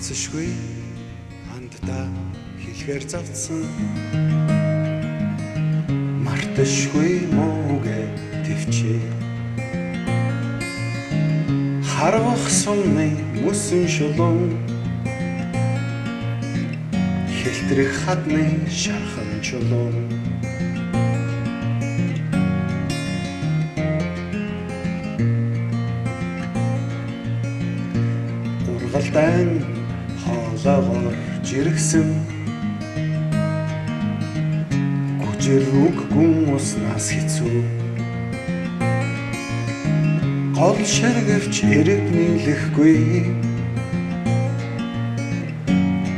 хагцшгүй ханддаа хэлэхээр завдсан марташгүй муугээ төвчээ харвах сумны мөсөн шулуун хэлтрэх хадны шархан чулуун ургалдаан хоолоогоор жиргсэн гүжир үггүн уснаас хэцүү гол ширгэвч эрэг нийлэхгүй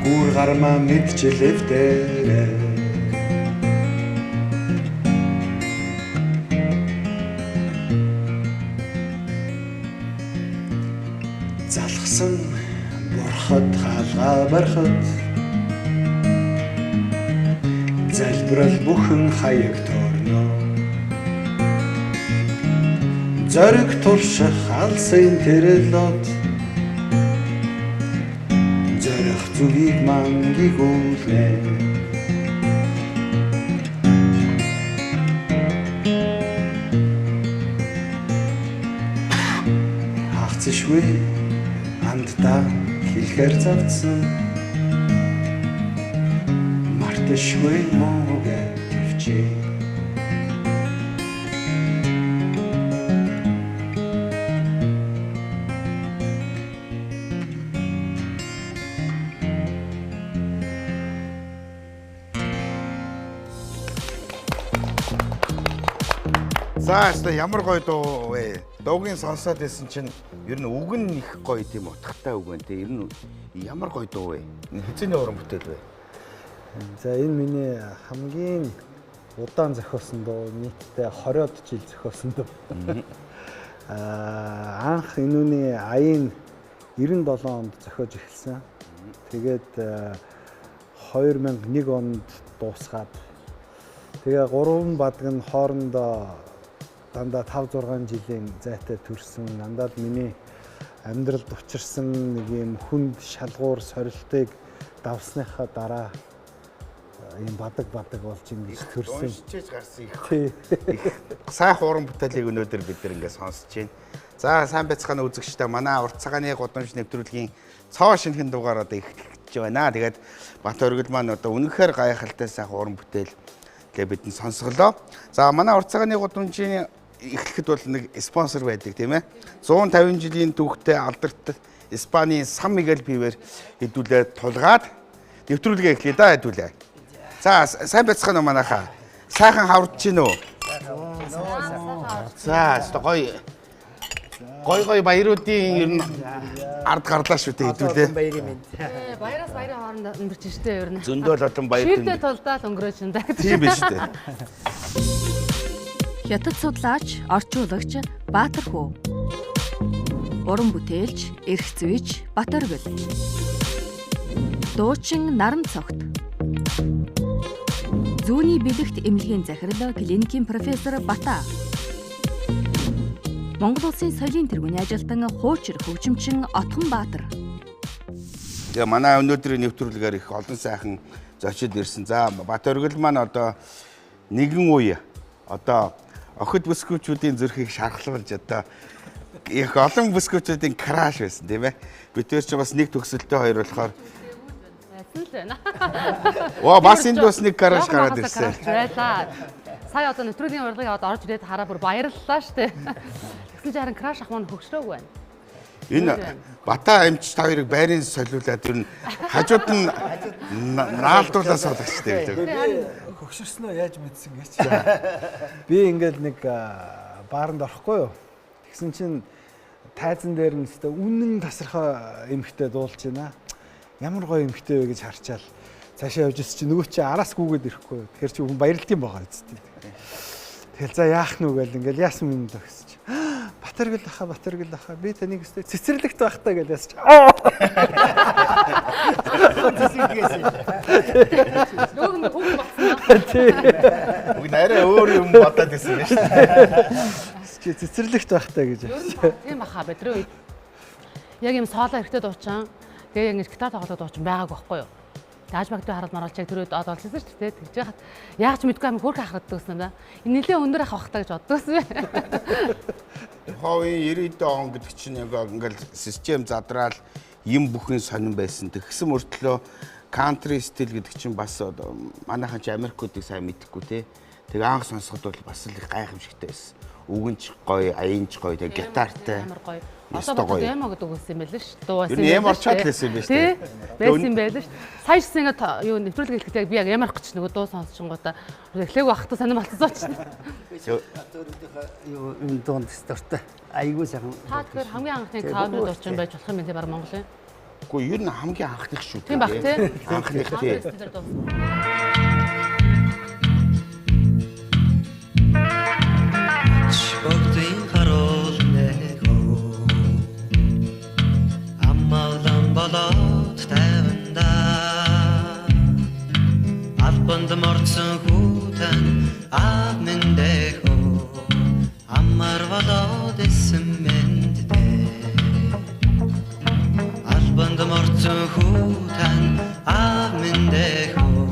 гүр гармаа мэдчилэвдээ залхсан бурхад хаалгаа барахад залбирал бүхэн хаяг торно зориг турших алсын тэрэлот зорих зүгийг мангийг үлнэ хагцшгүй ханддаа хэлэхээр завдсан марташгүй муугээ төвчээ За ямар гоё дуу вэ? Дуугийн сонсоод байсан чинь ер нь үг нь их гоё тийм утгатай үг байна те. Ер нь ямар гоё дуу вэ? Хэзээний уран бүтээл вэ? За энэ миний хамгийн удаан зохиосон дуу, нийтдээ 20-од жил зохиосон дуу. Анх энүүний аян 97 онд зохиож эхэлсэн. Тэгээд 2001 онд дуусгаад тэгээ 3 бадаг нь хоорондоо дандаа 5-6 жилийн зайтай төрсөн. Дандаа л миний амьдралд учирсан нэг юм хүнд шалгуур сорилтыг давсныхаа дараа ийм бадаг болж ингэж төрсөн. Уншиж гарсан их сайхан уран бүтээлийг өнөөдөр бид нар ингээд сонсож байна. За сайн байцгаана үзэгчдээ манай урт цагааны гудамж нэвтрүүлгийн цоо шинхэн дугаар одоо эхлэж байна. Тэгээд Бат оргил маань одоо үнэхээр гайхалтай сайхан уран бүтээл гээ бидэн сонсголоо. За манай урт цагааны гудамжийн эхлэхэд бол нэг спонсор байдаг тийм ээ. 150 жилийн түүхтэй алдарт Испаний Сан Мигель бивээр хэдүүлээд тулгаад нэвтрүүлгээ эхлэе да хэдүүлээ. За сайн байцгаана уу манайхаа. Сайхан хаврч гин үү? За гоё баяруудын ер нь ард гарлаа шүү дээ хэдүүлээ. Баяраас баярын хооронд өнгөрч штэ ер нь. Зөндөл олон баяр. Ширдэ толдаад өнгөрөөж юм да. Тийм биш үү? Хятад судлаач, орчуулагч Баатар хүү. Уран бүтээлч, эрх зүйч Бат оргил. Дуучин Наран цогт. Зүүнний бэлэгт эмнэлгийн захирал клиникийн профессор Бата. Монгол улсын соёлын тэргүүний ажилтан хуучир хөгжимчин Отгон Баатар. Тэгээ манай өнөөдрийн нэвтрүүлгээр их олон сайхан зочид ирсэн. За Бат оргил маань одоо нэгэн үе одоо охид бүсгүүчүүдийн зүрхийг шархлуулж одоо их олон бүсгүүчүүдийн краш байсан тийм ээ. Бид тэр чинь бас нэг төгсөлтөө хоёр болохоор Оо бас энэ дус нэг краш гараад ирсэн. Сая одоо нэвтрүүлгийн урилгыг орж ирээд хараа бүр баярлалаа штэ. Тэгсэн чинь харин краш ах маань хөгшрөөг байна. Энэ Бата амч та хоёрыг байрын солиулаад ер нь хажууд нь наалдуулаад суулгах штэ гэдэг. Хөгшөрснөө яаж мэдсэн гэж. Би ингээд нэг бааранд орохгүй юу. Тэгсэн чинь тайзан дээр нь өстө үнэн тасархай эмхтэй дуулж байна. Ямар гоё эмхтэй вэ гэж харчаал цаашаа явж ирсэн чинь нөгөө чи араас гүгээд ирэхгүй. Тэгэхээр чи хүн баярлт юм байгаа үстэй. Тэгэл за яах нү гэл ингээл яасан юм даа гэсэн чи. Бат оргил аха би таныг өстө цэцэрлэгт байхтаа гэж ясч. Нөгөө нь хөг багсан. Уг нарай өөр юм бодоод байсан юм шүү дээ. Чи цэцэрлэгт байхтаа гэж. Тийм баха бидрээ үед. Яг юм соолоо хэрэгтэй дуучаан Тэгээ ингэж гитар тоглоод дуучин байгаагүй байхгүй юу. Яаж магадгүй хараад маруулж яг түрээд од олчихсан шүү дээ. Тэгж яхад яг ч мэдгүй амин хөөрхөн харагддаг гэсэн да. Энэ нэлээ өндөр ах бахтаа гэж боддогсон бэ. Ховын 90-д он гэдэг чинь яг ингээл систем задраал юм бүхэн сонирн байсан. Тэгсэн мөртлөө country стил гэдэг чинь бас манайхан ч Америкуудыг сайн мэдэхгүй те. Тэгээ анх сонсоход бол бас л гайхамшигтай байсан. Үгэнч гоё, аянч гоё, тэгээ гитартай. Амар гоё. Одоо бол ямар гэдэг үгсэн байл ш. Дуу байсан. Ямар ч чадлсан байж тээ. Байсан юм байл ш. Сая ч ингэ юу нэвтрүүлэг хэлэхдээ би яг ямар гэж нөгөө дуу сонсчихгонгуудаа эхлээг багтаа сонирм болцсон ч. Юу энэ дунд стартаа айгуу сайхан. Та тэгэхээр хамгийн анхны кавер дуучин байж болох юм байна баг Монголын. Үгүй ер нь хамгийн анхных шүү дээ. Тийм баг тий. Анхных тий. Шогтын харуул нэхөө аммаалан болоод таванда албанд морцсон хүүтэн амэндэхөө аммар болоод эсэмэнддэ албанд морцсон хүүтэн амэндэхөө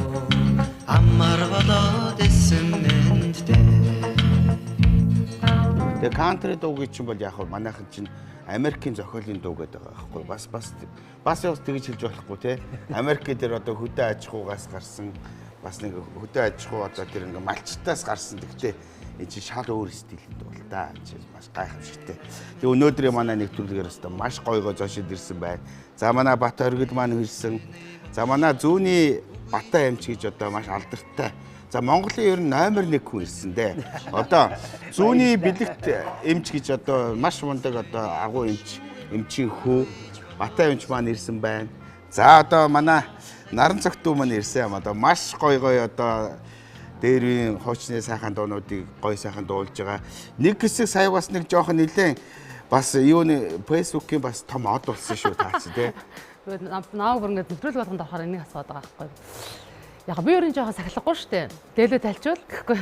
аммар болоод эсэмэнддэ. Тэгээ country дуу гэж чинь бол яг манайхан чинь Америкийн зохиолын дуу гэдэг байгаа байхгүй бас тэгж хэлж болохгүй те. Америк дээр одоо хөдөө аж ахуйгаас гарсан бас нэг хөдөө аж ахуй одоо тэр ингээ малчтаас гарсан. Гэхдээ энэ чинь шал өөр стилэнд бол да. Маш гайхамшигтай. Тэгээ өнөөдрийн манай нэвтрүүлгээр өстө маш гоё зочид ирсэн байна. За манай Бат Оргил маань ирсэн. За манай зүүнний Бата эмч гэж одоо маш алдартай. За Монголын ер нь номер 1 хүн ирсэн дээ. Одоо зүүнний бэлэгт эмч гэж одоо маш мундаг одоо агуу эмчийн хүү Бата эмч маань ирсэн байна. За одоо манай наран цогтуу маань ирсэн юм. Одоо маш гоё одоо дээрвийн хуучны сайхан дуунуудыг гоё сайхан дуулж байгаа. Нэг хэсэг сая бас нэг жоохон нэлээд бас юуны Facebook-ийн бас том од болсон шүү таач тий. Тэгээд нааг бүр ингэ нэвтрүүлэг болгонд орохоор энийг асууад байгаа байхгүй. Яг би өөрийн жоохон сахилахгүй шүү дээ. Дээлээ тальчвал гэхгүй.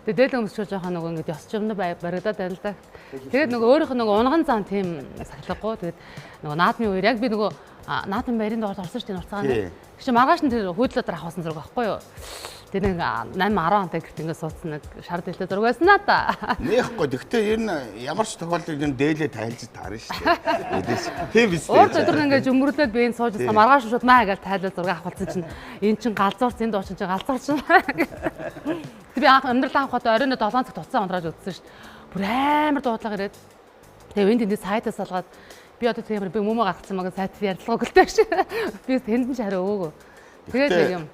Тэгээд дээлээ өмсчөө жоохон нөгөө ингэ ёс чимнэ баригдаад байна л да. Тэгээд нөгөө өөрийнх нь нөгөө унган зам тийм сахилахгүй. Тэгээд нөгөө наадмын үеэр яг би нөгөө наадмын баярын доорд орсон шүү дээ нурцагаанд. Тэг чи маргааш нь тэр хөөдлөд авахсан зураг байхгүй юу? Тэр нэг 8 10 онтой гэрт ингэ суудсан нэг шар дэлтэй зураг байсан наа та. Нээхгүй. Гэхдээ ер нь ямар ч тохиолдолд ер нь дээлээ тайлж таарна шүү дээ. Тийм биз дээ. Өөр өдөр ингэ жөмрөлөөд би энэ суужсан маргааш шууд маа гэж тайлал зураг авахулсан чинь эн чин галзуурц энэ дуучин чинь галзуурч. Тэг би анх амьдрал анх одоо оройн 7 цаг туцаа унтрааж үзсэн шүү дээ. Бүр амар дуудлага ирээд. Тэгээ энэ тэнд сайтаас алгаад би одоо тийм би мөмө гаргацсан мага сайт ярьдлагаа гэлтэй шүү. Би тэнд нь хараа өөгөө. Тэгээд юм.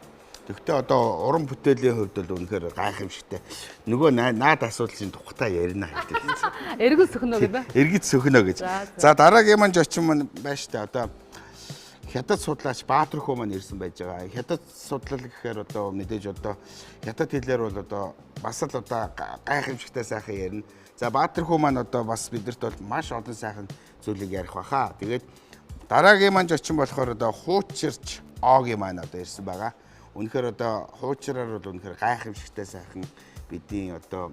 Тэгвэл одоо уран бүтээлийн хувьд бол үнэхээр гайхамшигтай. Нөгөө наад асуултын тухтай ярина гэдэг. Эргэл сөхнө гэдэг. Эргэж сөхнө гэж. За дараагийн маань зочин маань байж та одоо хятад судлаач Баатар хөө маань ирсэн байж байгаа. Хятад судлал гэхээр одоо мэдээж одоо хятад хэлээр бол одоо бас л одоо гайхамшигтай сайхан ярина. За Баатар хөө маань одоо бас бидэрт бол маш олон сайхан зүйлийг ярих баха. Тэгээд дараагийн маань зочин болохоор одоо хуучирч Огийн маань одоо ирсэн байгаа. Үнэхээр одоо хуучраар бол үнэхээр гайхамшигтай сайхан бидний одоо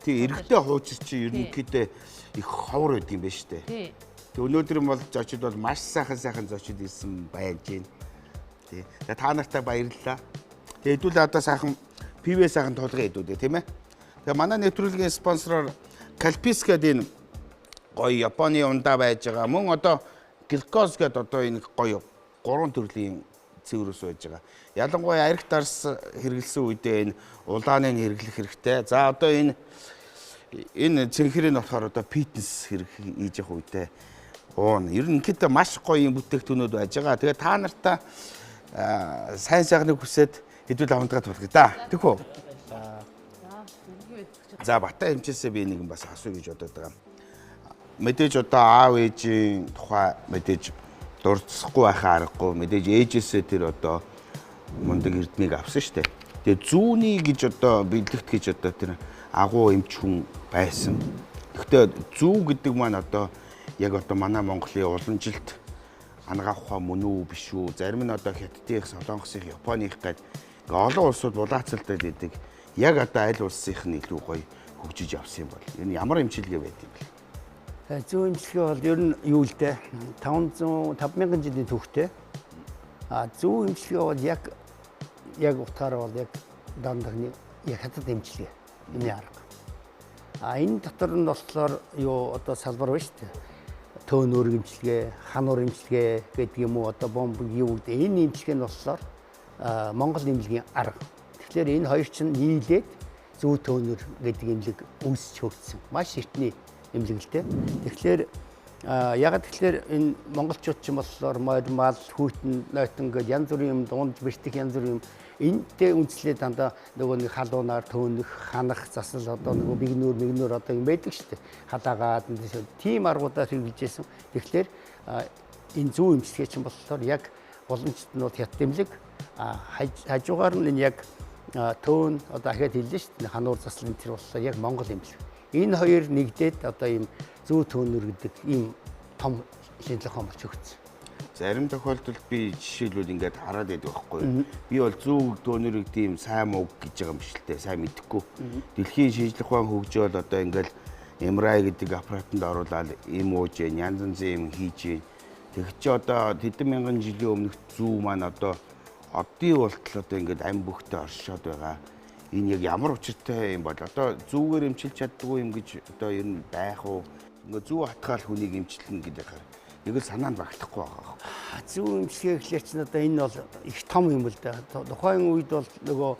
тий эрэгтэй хуучир чи ерөнхийдөө их ховор байд юм байна шүү дээ. Тэг өнөөдөр бол зочид бол маш сайхан зочид ирсэн байж гин. Тий. Тэгээ та нартай баярлалаа. Тэгээ хэдүүлээ одоо сайхан пивэ сайхан тулгын хэдүүдээ тийм ээ. Тэгээ манай нэвтрүүлгийн спонсороор Calpis гэдэг энэ гоё Японы ундаа байж байгаа. Мөн одоо Glukos гэдэг одоо энэ гоё 3 төрлийн цэврүүс байж байгаа. Ялангуяа арх дарс хэрэглэсэн үедээ энэ улааныг хэрэглэх хэрэгтэй. За одоо энэ цэнхрийн болохоор одоо фитнес хэрэг хийж явах үедээ уун. Ерөнхийдөө маш гоё юм бүтээгдэхүүнүүд байж байгаа. Тэгээ та нартаа сайн сайхныг хүсээд хэдүүл авантгаа тулгая да. Тэхүү. За Бата эмчээсээ би нэг юм бас асууя гэж бодоод байгаа. Мэдээж одоо аав ээжийн тухай мэдээж дурдсахгүй байхаа аргагүй. Мэдээж ээжээсээ тэр одоо мундаг эрдмийг авсан шүү дээ. Тэгээ зүүний гэж одоо бэлэгт гэж одоо тэр агуу эмч хүн байсан. Гэхдээ зүү гэдэг маань одоо яг одоо манай Монголын уламжилт ангаах ухаан мөн үү биш үү? Зарим нь одоо Хятадынх, Солонгосынх, Японых гээд олон улсууд булаацалтай байдаг. Яг одоо аль улсынх нь илүү гоё хөгжиж явсан юм бол. Энэ ямар эмчилгээ байд юм бэ? Зүүн имчилгээ бол ер нь юу л дээ 5000 жилийн түүхтэй. Зүүн имчилгээ бол яг утгаараа бол яг дандаа яг хатад имчилгээ энэ арга. Энэ дотор нь болохоор юу одоо салбар байна шүү дээ. Төөнөр имчилгээ, хануур имчилгээ гэдэг юм уу одоо бомб юу гэдэг энэ имчилгээ нь болохоор Монгол имлэгийн арга. Тэгэхээр энэ хоёр чинь нийлээд зүү төөнөр гэдэг имлэг үүсч хөгжсөн. Маш эртний имлэг л дээ. Тэгэхээр ягаад тэгэхээр энэ монголчууд ч юм болохоор мал, хүйтэн, нойтон гэдэг янз бүрийн юм дунд бэртэх янз бүрийн юм энэтэй үндэслээд дандаа нөгөө нэг халуунаар төөнөх, ханах, засал одоо нөгөө бигнүүр одоо юм байдаг шүү дээ. Халаагаад тийм аргуудаар хэрэгжилжсэн. Тэгэхээр энэ зүү имчилгээ чинь болохоор яг уламжлалтнууд хятадимлэг хажуугаар нь энэ яг төөн одоо ахаад хэллээ шүү дээ. Хануур засал энэ төр болохоор яг монгол имлэг. Энэ хоёр нэгдээд одоо ийм зүү төөнөр гэдэг ийм том шинжлэх ухаан болж өгсөн. Зарим тохиолдолд би жишээлбэл ингээд хараад байдаг байхгүй. Би бол зүү төөнөр гэдэг ийм сайн муу гэж байгаа юм шиг л дээ. Сайн мэдэхгүй. Дэлхийн шинжлэх ухаан хөгжөөл одоо ингээд MRI гэдэг аппаратанд оруулаад ийм ууж, янз янзын юм хийж. Тэгэх чи одоо хэдэн мянган жилийн өмнөх зүү маань одоо одын болтол одоо ингээд ам бүхтэй оршоод байгаа. Энэ яг ямар учиртай юм бол одоо зүүгээр эмчилж чаддгүй юм гэж одоо ер нь байх уу? Ингээ зүү хатгаал хүнийг эмчилнэ гэдэг хэрэг. Нэг л санаанд багтахгүй байгаа. Зүү имчилгээ гэхлээр чинь одоо энэ бол их том юм л да. Тухайн үед бол нөгөө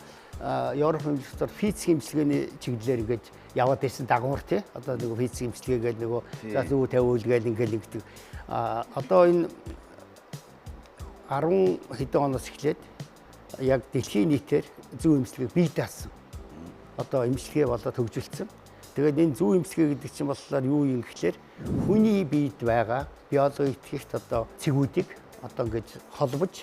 Европ имчилгээр физик имчилгээний чиглэлээр ингээд яваад ирсэн дагуур тий. Одоо нөгөө физик имчилгээ гэдэг нөгөө зүү тавиул гэдэг ингээд нэгдэг. Одоо энэ 10 хэдэн оноос эхлээд яг дэлхийн нийтээр зүү имчилгээг бий даасан. Одоо имчилгээ болоод хөгжүүлсэн. Тэгээд энэ зүү имчилгээ гэдэг чинь болохоор юу юм гэхлээр хүний биед байгаа биологийн итгэгт одоо цэгүүдийг одоо ингэж холбож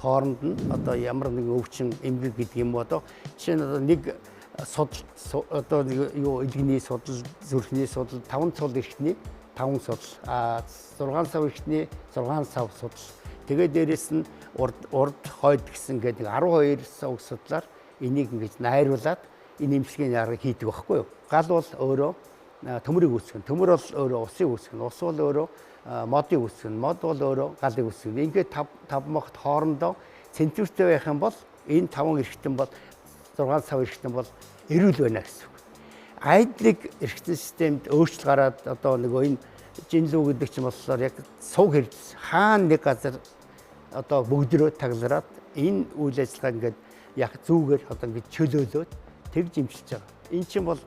хооронд нь одоо ямар нэгэн өвчин эмгэг гэдэг юм одоо жишээ нь одоо нэг судал одоо юу эдгэний судал, зүрхний судал, 5 цул эрхтний 5 судал, 6 сав эрхтний 6 сав судал. Тэгээд дээрэс нь урд хойд гэсэн гэдэг 12 сав судлаар энийг ингэж найруулад энэ имчилгээний аргыг хийдэг байхгүй юу? Гал бол өөрөө төмрийг үүсгэн, төмөр бол өөрөө усыг үүсгэн, ус бол өөрөө модыг үүсгэн, мод бол өөрөө галыг үүсгэн. Ингээд тав могт хоорондоо центуртэй байх юм бол энэ 5 эрхтэн бол 6 сав эрхтэн бол эрүүл байна гэсэн үг. Айдлыг эрхтэн системд өөрчлөлт гараад одоо нөгөө энэ жинлүү гэдэг чинь болохоор яг суг хэрэгс хаана нэг газар одоо бүгдрөө таглараад энэ үйл ажиллагаа ингээд яг зүүгээр одоо ингээд чөлөөлөөд тэгж имчилж байгаа. Энэ чинь бол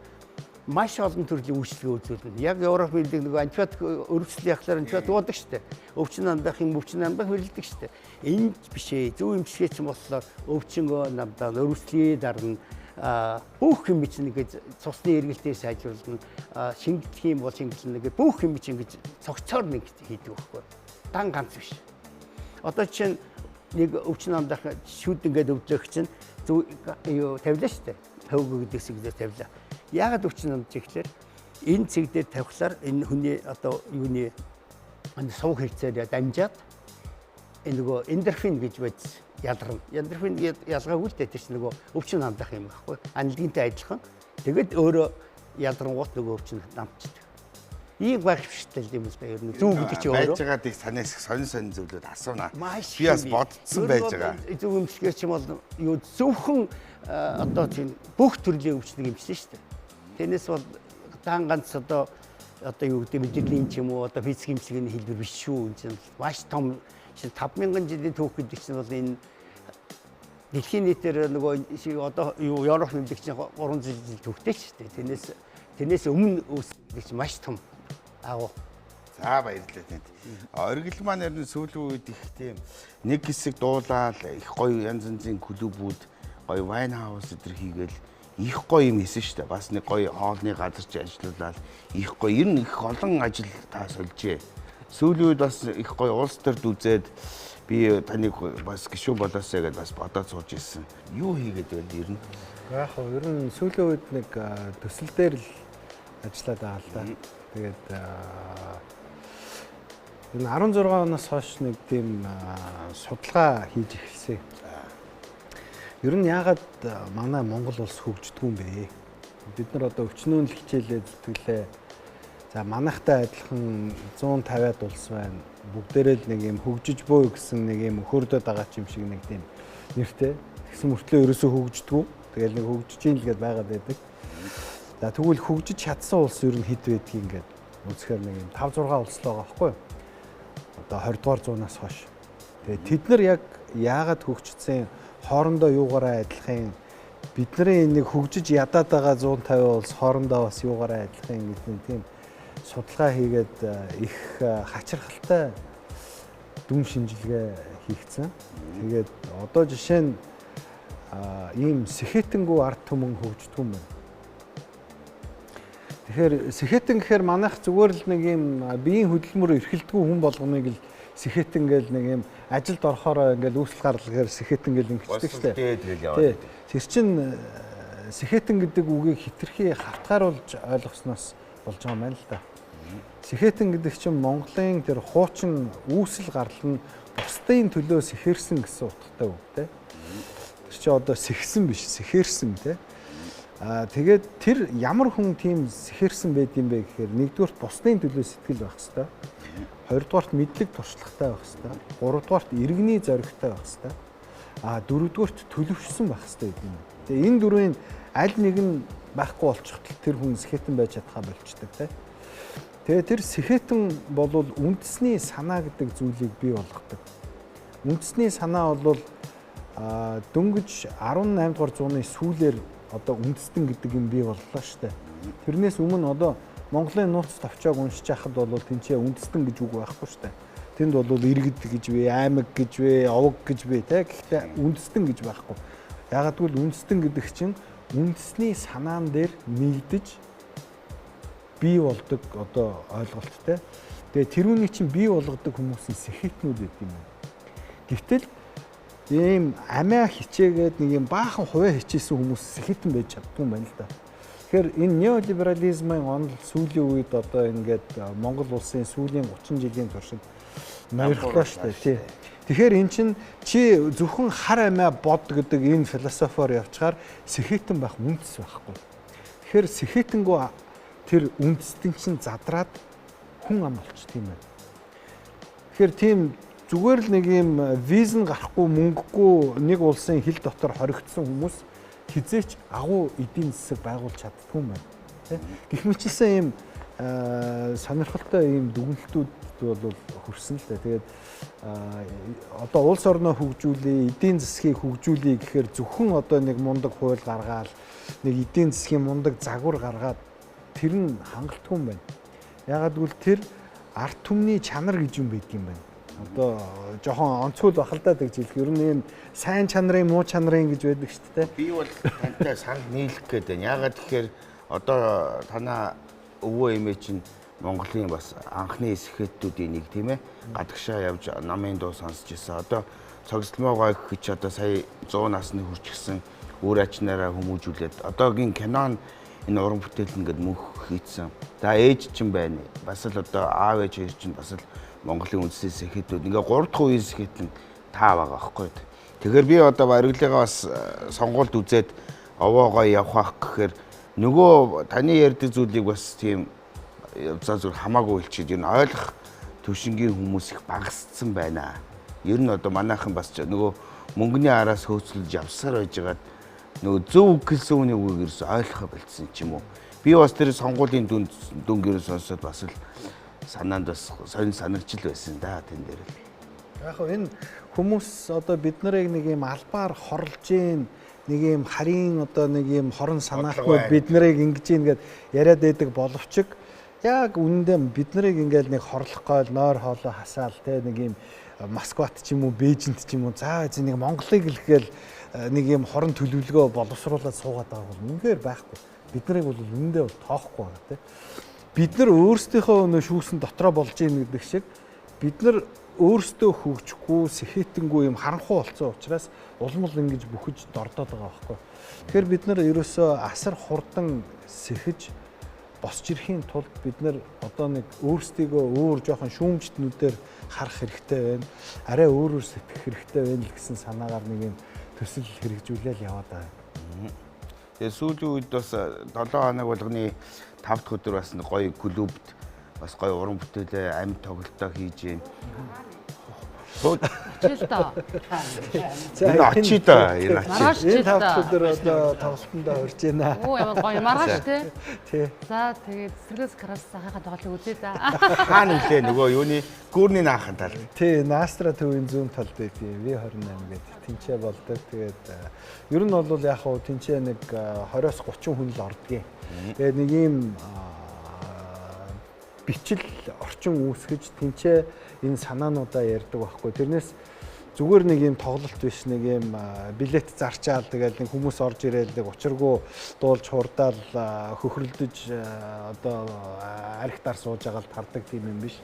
маш олон төрлийн үйлчлэг үзүүлнэ. Яг Европ хэлдэг нөгөө антибиотик өрөвчлөл яхахлаар антибиотик уудаг штэ. Өвчин намдах юм өвчин намдах хэлдэг штэ. Энэ биш ээ. Зүү имчилгээ чинь болохоор өвчнгөө намдаа өрөвчлөе дарна. Бүх юм чинь ингээд цусны эргэлтээр сайжруулна. Шингэлэх юм бол шингэлнэ гэдэг бүх юм чинь ингээд цогцоор нэг хийдэг байхгүй. Дан ганц биш. Одоо чинь нэг өвчин намдах шүд ингээд өвдлөх чинь юу тавилаа штэ. Хөвгөө гэдэг зэг дээр тавилаа. Яагаад өвчин намж ихлээр энэ цэг дээр тавихлаар энэ хүний одоо юуны сувг хэрэгцээр дамжаад энэ нөгөө эндорфин гэж байдсан ялгарна. Эндорфин ялгаагүй л дээ тийч нөгөө өвчин намдах юм байхгүй. Анилгинтэй адилхан. Тэгэд өөрөө ялгарнгуут нөгөө өвчин намчдаг. Ийм байх шигтэй юм байна ер нь. Зүү гэдэг чи өөрөө байж байгаа тийг санаас сонин зүйлүүд асууна. Би бас бодцсон байж байгаа. Зүү имчилгээ ч юм бол юу зөвхөн одоо тийм бүх төрлийн өвчнийг имчилнэ шүү дээ. Тэрнээс бол дан ганц одоо юу гэдэг мэдрэлийн ч юм уу одоо физик имчилгээний хэлбэр биш шүү. Энэ чинь маш том 5000 жилийн түүх гэдэг чинь бол энэ дэлхийн нийтээр нөгөө одоо юу Европ хэмжлэг чинь 300 жил түүхтэй шүү дээ. Тэрнээс өмнө үүсгэж чинь маш том агуу. За баярлалаа танд. Оргил маань ер нь сүүлийн үед их тийм нэг хэсэг дуулаад их гоё янз янзын клубүүд гоё вайн хаус өдр хийгээл их гоё юм хийсэн шүү дээ. Бас нэг гоё хоолны газар ч ажиллуулаад их гоё ер нь их олон ажил та сольжээ. Сүүлийн үед бас их гоё улс төрд үзээд би таныг бас гişүү болоосаа гэдээ бас бодоод сууж ирсэн. Юу хийгээд байл ер нь? Яг хөө ер нь сүүлийн үед нэг төсөл дээр л ажиллаад байгаа л да. Тэгээд энэ 16 оноос хойш нэг тийм судалгаа хийж эхэлсэн. Ер нь яагаад манай Монгол улс хөгждөггүй юм бэ? Бид нар одоо өвчнөөнл хичээлээ зүтгэлээ За манайхтай адилхан 150-аад улс байна. Бүгдээрээ л нэг юм хөгжиж буй гэсэн нэг юм хөрдөд байгаа юм шиг нэг тийм нэртэй. Тэгсэн мөртлөө ерөөсөө хөгждөггүй. Тэгэл нэг хөгжиж ийн л гээд байгаад байдаг. За тэгвэл хөгжиж чадсан улс ер нь хэд байдгийг ингээд үзэхээр нэг юм 5-6 улс л байгаа байхгүй юу? Одоо 20 дугаар зуунаас хойш. Тэгээ тэд нар яг яагаад хөгжсөн, хоорондоо юугаараа адилхан, бидний нэг хөгжиж ядаад байгаа 150 улс хоорондоо бас юугаараа адилхан гэдэг тийм судалгаа хийгээд их хачирхалтай дүн шинжилгээ хийгдсэн. Тэгээд одоо жишээ нь ийм сэхэтэнгүй ард түмэн хөгждөг юм байна. Тэгэхээр сэхэтэн гэхээр манайх зүгээр л нэг ийм биеийн хөдөлмөр эрхэлдэггүй хүн болгоныг л сэхэтэн гэл нэг ийм ажилд орохороо ингээл үүсэл гаргал гэхээр сэхэтэн гэл ингэдэг шүү дээ. Тэр чинь сэхэтэн гэдэг үгийг хитрхи хавтгааруулж ойлгосноос болж байгаа юм байна л да. Сэхэтэн гэдэг чинь Монголын тэр хуучин үүсэл гарал нь бусдын төлөө сэхэрсэн гэсэн утгатай үг те. Тэр чинь одоо сэхсэн биш, сэхэрсэн те. Тэгээд тэр ямар хүн тийм сэхэрсэн байд юм бэ гэхээр нэгдүгээрт бусдын төлөө сэтгэл байх хэвээр. Хоёрдугаарт мэдлэг туршлагатай байх хэвээр. Гуравдугаарт иргэний зоригтой байх хэвээр. Дөрөвдүгээрт төлөвшсөн байх хэвээр гэдэг юм. Тэгээ энэ дөрвийн аль нэг нь байхгүй болчихвол тэр хүн сэхэтэн байж чадхаа болчдөг те. Тэгээ тэр сэхэтэн бол үндэсний санаа гэдэг зүйлийг бий болгодог. Үндэсний санаа бол дөнгөж 18 дугаар зууны сүүлээр одоо үндэстэн гэдэг юм бий боллоо шүү дээ. Тэрнээс өмнө одоо Монголын нууц товчоог уншиж байхад бол тэнцээ үндэстэн гэж үг байхгүй шүү дээ. Тэнд бол иргэд гэж вэ, аймаг гэж вэ, овог гэж вэ те. Гэхдээ үндэстэн гэж байхгүй. Ягаад гэвэл үндэстэн гэдэг чинь үндэсний санаан дээр нэгдэж бий болдог одоо ойлголттой. Тэгээ тэрүүний чинь бий болгодог хүмүүсийн сэхэтнүүд гэдэг юм байна. Гэвтэл ийм амиа хичээгээд нэг юм баахан хувиа хичээсэн хүмүүс сэхэтэн байж чаддгүй юм байна л да. Тэгэхээр энэ неолиберализмын онол сүүлийн үед одоо ингээд Монгол улсын сүүлийн 30 жилийн туршид нойрлоо шүү дээ. Тэгэхээр эн чинь чи зөвхөн хар амиа бод гэдэг энэ философиор явчихаар сэхэтэн байх үндэс байхгүй. Тэгэхээр сэхэтэнгөө тэр үндэстэн чинь задраад хүн ам болчих тийм байна. Тэгэхээр тийм зүгээр л нэг юм визэн гарахгүй мөнгөгүй нэг улсын хил дотор хоригдсон хүмүүс хизээч агуу эдийн засаг байгуулж чаддгүй юм байна. Гэх мэтчилсэн ийм сонирхолтой ийм дүгнэлтүүд бол хүрсэн л дээ. Тэгээд одоо улс орноо хөгжүүлээ, эдийн засгийг хөгжүүлээ гэхээр зөвхөн одоо нэг мундаг хууль гаргаад, нэг эдийн засгийн мундаг загвар гаргаад тэр нь хангалтгүй юм байна. Ягаад гэвэл тэр ард түмний чанар гэж юм байдаг юм байна. Одоо жоохон онцгой бах л даа гэж хэлэх. Ер нь ийм сайн чанарын, муу чанарын гэж байдаг шүү дээ. Би бол тантай санал нийлэх гээд байна. Ягаад тэгэхээр одоо танаа өвөө эмээ чинь Монголын бас анхны сэхэтүүдийн нэг тийм ээ. Гадагшаа явж намын дуу сонсч ирсэн. Одоо цогцлмоогоо гэж одоо сая 100 насны хүрчихсэн өөр ачнаараа хүмүүжүүлээд одоогийн кинон энэ уран бүтээл ингээд мөнх хийцэн. За ээж чинь байна. Бас л одоо аав ээж хоёр чинь бас л Монголын үндэсний сэхэтүүд ингээ 3 дахь үеийн сэхэтэн таа байгаа байхгүй. Тэгэхээр би одоо барилгынгаа бас сонгуульд үзээд овоогоо явах гэхээр нөгөө таны ярьдаг зүйлийг бас тийм за зүгээр хамаагүй хэлчихэд ер нь ойлгох төвшингийн хүмүүс их багассан байна. Ер нь одоо манайхан бас нөгөө мөнгөний араас хөөцөлж явсаар байжгаад нөгөө зөв гэлсэн үнийг үгээрс ойлгохоо болцсон ч юм уу. Би бас тэр сонгуулийн дүнгээрээ сонсоод бас л санаанд бас сонир санагчл байсан да тэн дээр л. Яг энэ хүмүүс одоо бид нарыг нэг юм албаар хорлж гин, нэг юм харийн одоо нэг юм хорон санаахгүй бид нарыг ингэж ийн гэд яриад байдаг боловч яг үнэндээ бид нарыг ингээл нэг хорлох гол нойр хоолой хасаал те нэг юм Москват ч юм уу Бээжинд ч юм уу заа нэг Монголыг л гээл нэг юм хорон төлөвлөгөө боловсруулаад суугаад байгаа бол үнээр байхгүй. Бид нарыг бол үнэндээ бол тоохгүй байгаа те. Бид нар өөрсдийнхөө нөө шүүсэн дотроо болж ийн гэдэг шиг бид нар өөрсдөө хөгжихгүй сэхэтэнгүй юм харанхуй болцсон учраас улмал ингэж бүхэж дордоод байгаа байхгүй. Тэгэхээр бид нар ерөөсөө асар хурдан сэхэж босч ирэхийн тулд бид нар одоо нэг өөрсдийгөө өөр жоохон шүүмжтнүүдээр харах хэрэгтэй байна. Арай өөрөөр сэтгэх хэрэгтэй байна гэсэн санаагаар нэг юм төсөл хэрэгжүүлэл яваад байгаа. Тэгээ сүүлийн үед бас 7 хоног болгоны 5 дахь өдөр бас гоё клубт бас гоё уран бүтээлээ амьд тоглолтоо хийж юм. Чил та. Энэ очи да. Энэ очи. Маргааш Энэ чил тав та. өдөр одоо тоглолтондоо орж байна. Оо ямар гоё маргааш тий. Тий. За тэгээд цэцэрлэгс крас сахахад тоглолтыг үзье за. Хаана үлээ нөгөө юуны гүүрний наахын тал. Тий, Настра төвийн зүүн талд байдаг V28 гэдэг тэнцээ болдог. Тэгээд ер нь бол яг хуу тэнцээ нэг 20-30 хүн л ордгийг. Тэгээд нэг ийм бичил орчин үүсгэж тэнцээ энэ санаануудаа ярьдаг байхгүй. Тэрнээс зүгээр нэг юм тоглолт биш, нэг юм билет зарчаал тэгээд нэг хүмүүс орж ирээл нэг учиргүй дуулж хурдаал хөхрөлдөж одоо архитаар сууж байгаа л тардаг тийм юм биш.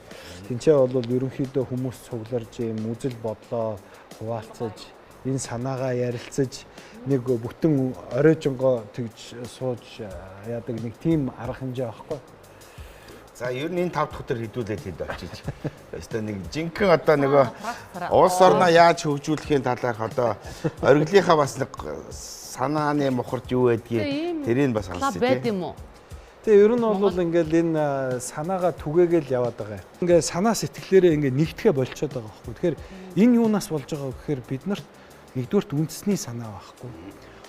Тэнцээ бол ерөнхийдөө хүмүүс цугларж юм үзэл бодлоо хуваалцаж энэ санаагаа ярилцаж нэг бүтэн оройжонгоо тэгж сууж яадаг нэг тийм арга хэмжээ байхгүй. За ер нь энэ 5 дахь өдөр хэдүүлээд хэд очиж. Өөртөө нэг жинхэнэ одоо нөгөө улс орноо яаж хөгжүүлэхийн талаарх одоо ориглынхаа бас нэг санааны мухарч юу байдгийг тэрийг бас Клуб харсан байд тийм. юм уу? Тэгээ ер нь бол ингээл энэ санаагаа түгээгээл яваад байгаа юм. Ингээ санаа сэтгэлээрээ ингээ нэгтгэхэ болчиход байгаа байхгүй. Тэгэхээр энэ юунаас болж байгаа вэ гэхээр бид нарт нэгдүгээрт үндэсний санаа байхгүй.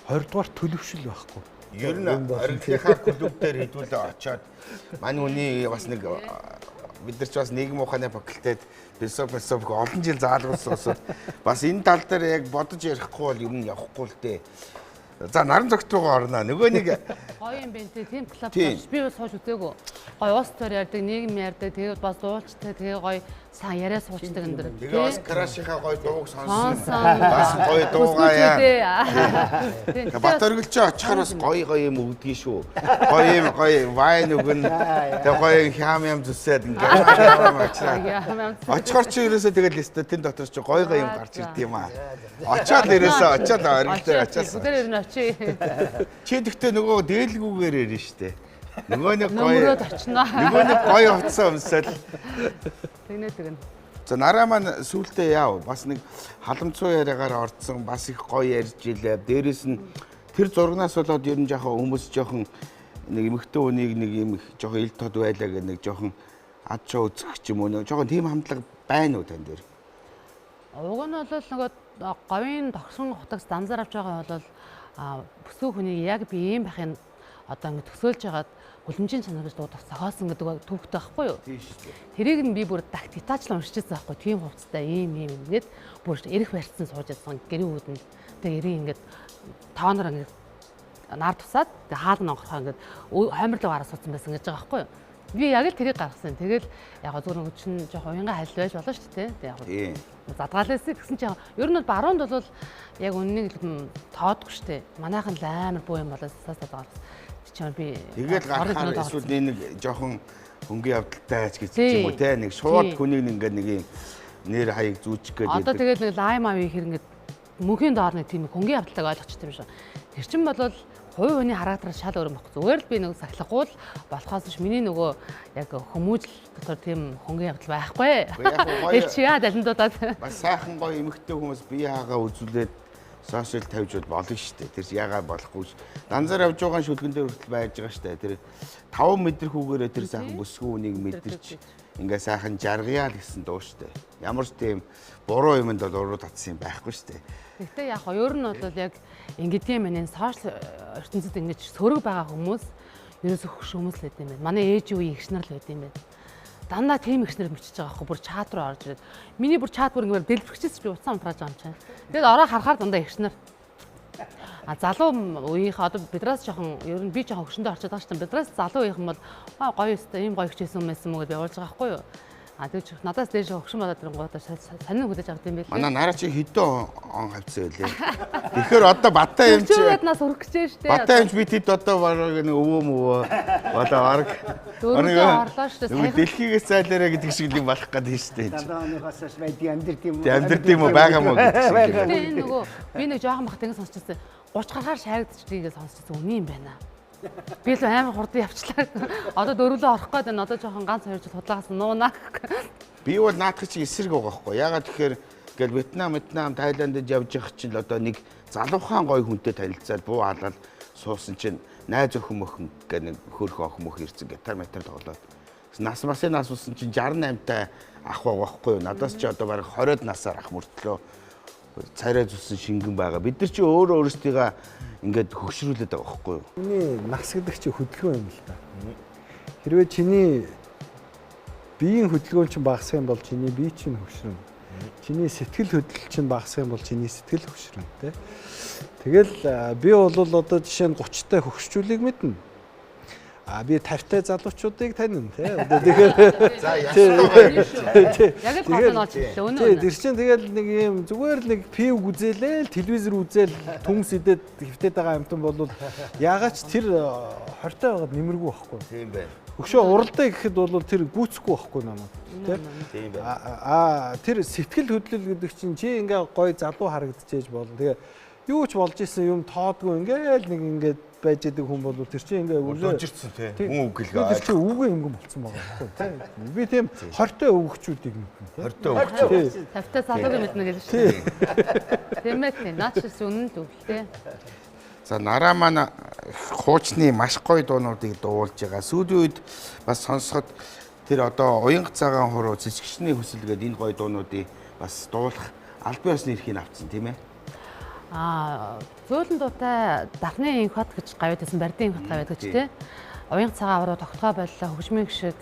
Хоёрдугаар төлөвшил байхгүй. Ер нь ориглынхаа клуб дээр хэдүүлээ очоод мань үний бас нэг бид нар ч бас нийгэм ухааны факультет философи олон жил заалруулсан. Бас энэ тал дээр яг бодож ярихгүй бол юм явахгүй л дээ. За наран зогт руугаа орно. Нөгөө нэг Гоё юм байна тий. Тийм клуб биш. Би бас сууж үзээгүй. Гоё уус төр ярьдаг, нийгэм ярьдаг, тэгээд бас дуулчдаг, тэгээд гоё сан яриа суучдаг энэ дэр. тэгээ бас крашийнхаа гоё дууг сонсон. Сонсон. Бас гоё дуугаа яа. Тийм. Бат оргилч очихоор бас гоё юм өгдөг шүү. Гоё вайн өгнө. Тэгээ гоё хям ям зүсээд ингээд. Очихоор чи ерөөсөө тэгэл листэ тэн дотор чи гоё юм гарч ирд юм аа. Очоод ерөөсөө очоод оргилтэй очоод. Бүгд ер нь очие. Чи тэгтээ нөгөө дээлгүүгээр ярина штэ. Нөгөө нэг Нөмрөөд гоё. очноо. Нөгөө нэг гоё хувцас өмсөөл. Тэгнэ. За нараа маань сүултээ яав. Бас нэг халамцуу яриагаар орцсон, бас их гоё ярьж илээ. Дээрээс нь тэр зургнаас болоод ер нь жоохон хүмүүс жоохон нэг эмэгтэй хүнийг нэг юм их жоохон ил тод байлаа гэх нэг жоохон ад шоо үзэх ч юм уу нэг жоохон тийм хандлага байна уу тань дээр? Уг нь бол нөгөө говийн тогсон хутагс данзаар авч байгаа бол бүсгүй хүний яг би ийм байхын одоо ингэ төсөөлж хагаад гүлэмжийн чанар гэж дуудах зохиосон гэдэг төвхтэй байхгүй юу? Тийм шүү дээ. Тэрийг нь би бүр тактитаачлан уншижсэн байхгүй тийм хувцастай ийм ингээд бүр эрэх барьцсан сууж байсан гэрийн үүдэн. Тэгээ эрийн ингээд тооноор ингээд нар тусаад тэгээ хаал нь онгорхоо ингээд хоймрлог араа суудсан байсан гэж байгаа байхгүй юу? Би яг л тэрийг гаргасан. Тэгэл яг зүгээр нэг чинь жоох уянга хальт байж болно шүү дээ. Тэг яг задгаалээсээ тэгсэн чинь ер нь баруунд бол яг үннийг тоодгүй шүү дээ. Манайхан л амар буу юм болоос сасаад байгаа. Чичээр би тэгэл гарахаар эсвэл нэг жоохон хөнгөн явдалтай ч гэж юм уу те нэг шууд хүнийг ингээд нэг юм нэр хаяг зүүчих гээд одоо тэгэл нэг лайм авъя хэр ингээд мөнхийн доор нэг тийм хөнгөн явдалтайг ойлгочихсон юм шиг. Тэр чин бол хувь хүний характераас шал өөр юм баггүй. Зүгээр л би нэг сахилахгүй л болохоос биш миний нөгөө яг хүмүүжил дотор тийм хөнгөн явдал байхгүй. Тэр чи яа далиндуудаад бас сайхан гоё эмэгтэй хүмүүс бие хаагаа үзүүлээд сошиал тавьж болно шүү дээ. Тэр яагаад болохгүй ш. Данзаар явж байгаа шүлгэн дээр хүртэл байж байгаа шүү дээ. Тэр 5 метр хүүгээрээ тэр сайхан бүсгүй үнийг мэдэрч ингээ сайхан жаргая л гэсэн дуу шүү дээ. Ямар ч тийм буруу юмд бол уруу татсан юм байхгүй шүү дээ. Гэхдээ яг өөр нь бол яг ингэдэм мэн сошиал ертөнцид ингэж сөрөг байгаа хүмүүс ерөөсөө хөш хүмүүс л байд юм байна. Манай ээж үеийн ихш нар л байд юм байна. Дандаа тийм ихш нар бичиж байгаа байхгүй бүр чат руу орж ирээд. Миний бүр чат бүр ингэ дэлбэрчээс би уцаа унтрааж байгаа юм чинь. Тэгээд ороо харахаар дандаа ихш нар. Залуу үеийнхээ одоо бидраас жоохон ер нь би жоохон хөшөндөө орчод байгаа шүү дээ. Бидраас залуу үеийнхэн бол гоё өстой ийм гоё хичээсэн юм байсан мөн гэж явуулж байгаа байхгүй юу? Тэгж надаас дээш хөгшин болоод ирэнгүүтээ сонин хүлээж авд юм байл. Манай нараа чи хэдэн он хавцсан байлээ. Тэгэхээр одоо Баттай юм чи нас өрөх гэж штэ. Баттай юм чи би тэд одоо бараг нэг өвөө мөвөө одоо бараг дөрөвдөө орлоо штэ. Нэг дэлхийгээс зайлаарэ гэдэг шиг юм болох гэдэг штэ. 70 оноос хойш байдгийг амьдрт юм уу? Амьдрт юм уу байгаа мó гэдэг шиг. Тэгээ нөгөө би нэг жоохон бахт ингэ сонсчихсан. 30 гарахаар шаарагдчихдгийг сонсчихсан үний юм байна. Би л амар хурдан явчлаа. Одоо дөрвөлөө орох гээд байна. Одоо жоохон ганц 2 жил худлаагаас нуунаа. Би бол наадах чи эсрэг байгаа хгүй. Ягаад тэгэхээр ингээл Вьетнам, Тайландд явж явах чинь одоо нэг залуухан гой хүнтэй танилцаад буу халаад суусан чинь найз охин мөхөн гэх нэг хөрх охин мөх ирсэн гитар метр тоглоод Нас масын нас усан чинь 68-тай ах байгаа байхгүй юу? Надаас чи одоо бараг 20-од насаар ах мөртлөө царай зүсэн шингэн байгаа. Бид нар чи өөрөө өөрсдийгөө ингээд хөгшрүүлээд байгаа байхгүй юу? Миний нас гэдэг чи хөдөлгөөн юм л та. Хэрвээ чиний биеийн хөдөлгөөн чинь багасах юм бол чиний бие чинь хөгшрөн. Чиний сэтгэл хөдлөл чинь багасах юм бол чиний сэтгэл хөгшрөн тий. Тэгэл би бол одоо жишээ нь 30-тай хөгшчүүлийг мэднэ. Би 50-тай залуучуудыг танина тий. Одоо тэгэхээр За яасан. Яг л гол нь олж ирлээ өнөө. Тэр чинь тэгэл нэг юм зүгээр л нэг пив үзээлээ, телевизэр үзээл түнс идэд хөвтөд байгаа амтан бол яагаад ч тэр 20-тай байгаад нэмэргүй байхгүй. Тийм байна. Хөшөө уралдаа гэхэд бол тэр гүцэхгүй байхгүй намайг тий. Тийм байна. Тэр сэтгэл хөдлөл гэдэг чинь чи ингээ гой залуу харагдчихэж болно. Тэгээ юу ч болж исэн юм тоодгүй ингээл нэг ингээд байж идэг хүн бол тэр чинь ингээ Өлөжирсэн тий. Хүн үг гэлгээ. Тэр чинь үгүй юм болсон байгаа байхгүй тий. Би тийм 20-тай өвгчүүдийг мэднэ. 20-тай өгч. 50-тай залууг мэднэ гэж шүү. Тийм ээ. Наач үнэн л үгтэй. За нараа маань хуучны маш гоё дуунуудыг дуулж байгаа. Сүүлийн үед бас сонсоход тэр одоо уянга цагаан хуруу цэцгчний хүсэл гэдэг энэ гоё дуунуудыг бас дуулах албан ёсны эрхийг авцсан тийм ээ. Зөөлөн дуутай Дахны инх хот гэж гавьяд гэсэн Бардын инх хот гавьяд гэж тий. Уянга цагаан хуруу тогтгоо боллоо хөгжмийн гişг.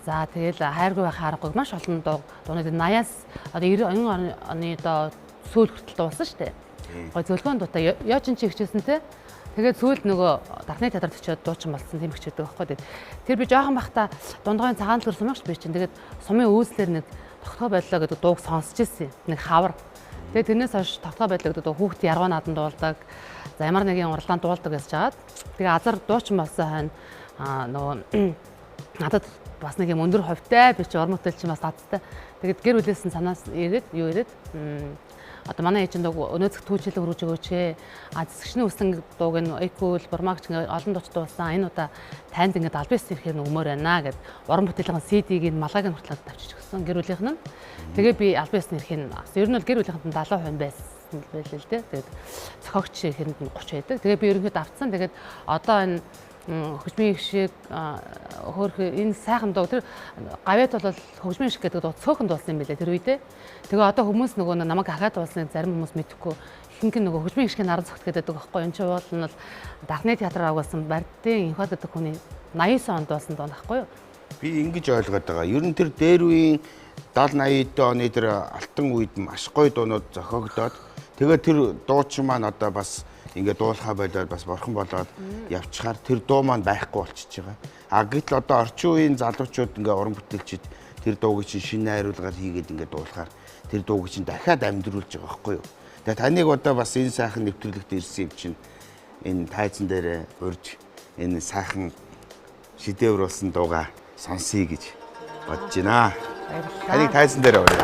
За тэгэл хайргүй байх аргагүй маш олон дуунууд 80-аас одоо 90 оны одоо сүүл хүртэл дуулсан шүү дээ. Гой зөөлгөн дуутай яочин чи хичээсэн те. Тэгээд сүүлд нөгөө Дахны театрт очиод дуучин болсон тийм хичээдэг байхгүй. Тэр би жоохон бахта дундгойн цагаан төлөр сумагч би чинь тэгээд сумын үүслэр нэг тогтгоо боллоо гэдэг дууг сонсч ирсэн. Нэг хавар. Тэгээд тэрнээс хойш тогтгоо боллоо гэдэг дуу хүүхд яргаа надан дуулдаг. За ямар нэгэн уралдаанд дуулдаг гэж жагаад. Тэгээд азар дуучин болсон хойно нөгөө надад бас нэг юм өндөр хувьтай би чи ормог төлчин бас таттай. Тэгээд гэр бүлээс нь санаас ирээд юу ирээд одоо манай ээжинд өнөөцөг түүжлэг өргөж өгөөч ээ. Зэсгчний үсэн дууг нь экул бурмагч ингээ олон дууч дуулсан. Энэ удаа танд ингээ албан ёсны эрхээр өгмөр байна гэд уран бүтээлийн CD-г нь малгайг нь хүртэл тавьчих өгсөн гэр бүлийнх нь. Тэгээ би албан ёсны эрхийн авсан. Ер нь бол гэр бүлийнхэнд 70% байсан байлээ л дээ. Тэгээд зохиогч эрхэнд нь 30 байдаг. Тэгээ би ерөнхийдөө авцсан. Тэгээд одоо энэ хөгжмийн гişг хөөх энэ сайхан дуу тэр гавьяд бол хөгжмийн гişг гэдэг дуу цөөхөн дуулсан юм билээ тэр үедээ. Тэгээ одоо хүмүүс нөгөө намайг ахаад дуулсныг зарим хүмүүс мэдэхгүй ихэнх нь нөгөө хөгжмийн гişгийн наран цогт гэдэг байхгүй. Энэ чинь уул нь бол Дахны театраар агуулсан Бардын инх хот гэдэг хүний 89 онд дуулсан дуу байхгүй юу? Би ингэж ойлгоод байгаа. Ер нь тэр дээр үеийн 70 80 оны тэр алтан үед маш гоё дуунууд зохиогдоод тэгээ тэр дуучин маань одоо бас ингээд дуулахаа болоод бас борхон болоод явчихаар тэр дуу маань байхгүй болчихж байгаа. Гэтэл одоо орчин үеийн залуучууд ингээд уран бүтээлчид тэр дууг чинь шинэ найруулгаар хийгээд ингээд дуулахаар тэр дууг чинь дахиад амьдруулж байгаа байхгүй юу. Тэгээ таныг одоо бас энэ сайхан нэвтрүүлэгт ирсэн юм чинь энэ тайзан дээр урьж энэ сайхан шидэвэр болсон дууга сонсъё гэж бодож байна. Таныг тайзан дээр урьж.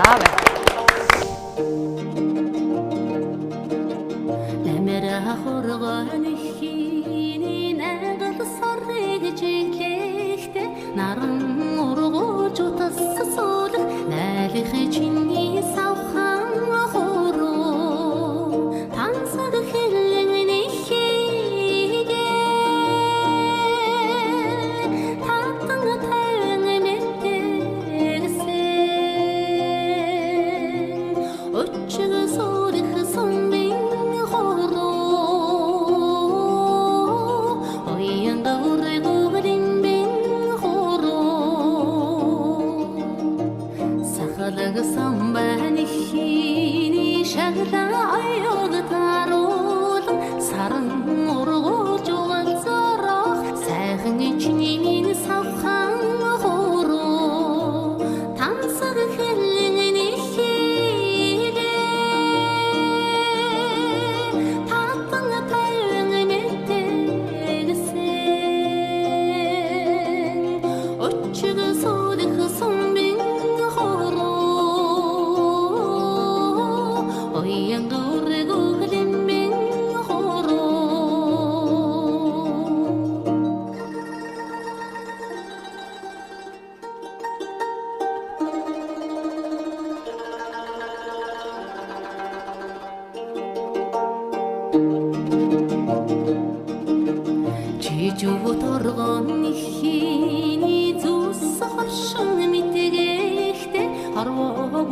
Жижиг торгон ихний зүс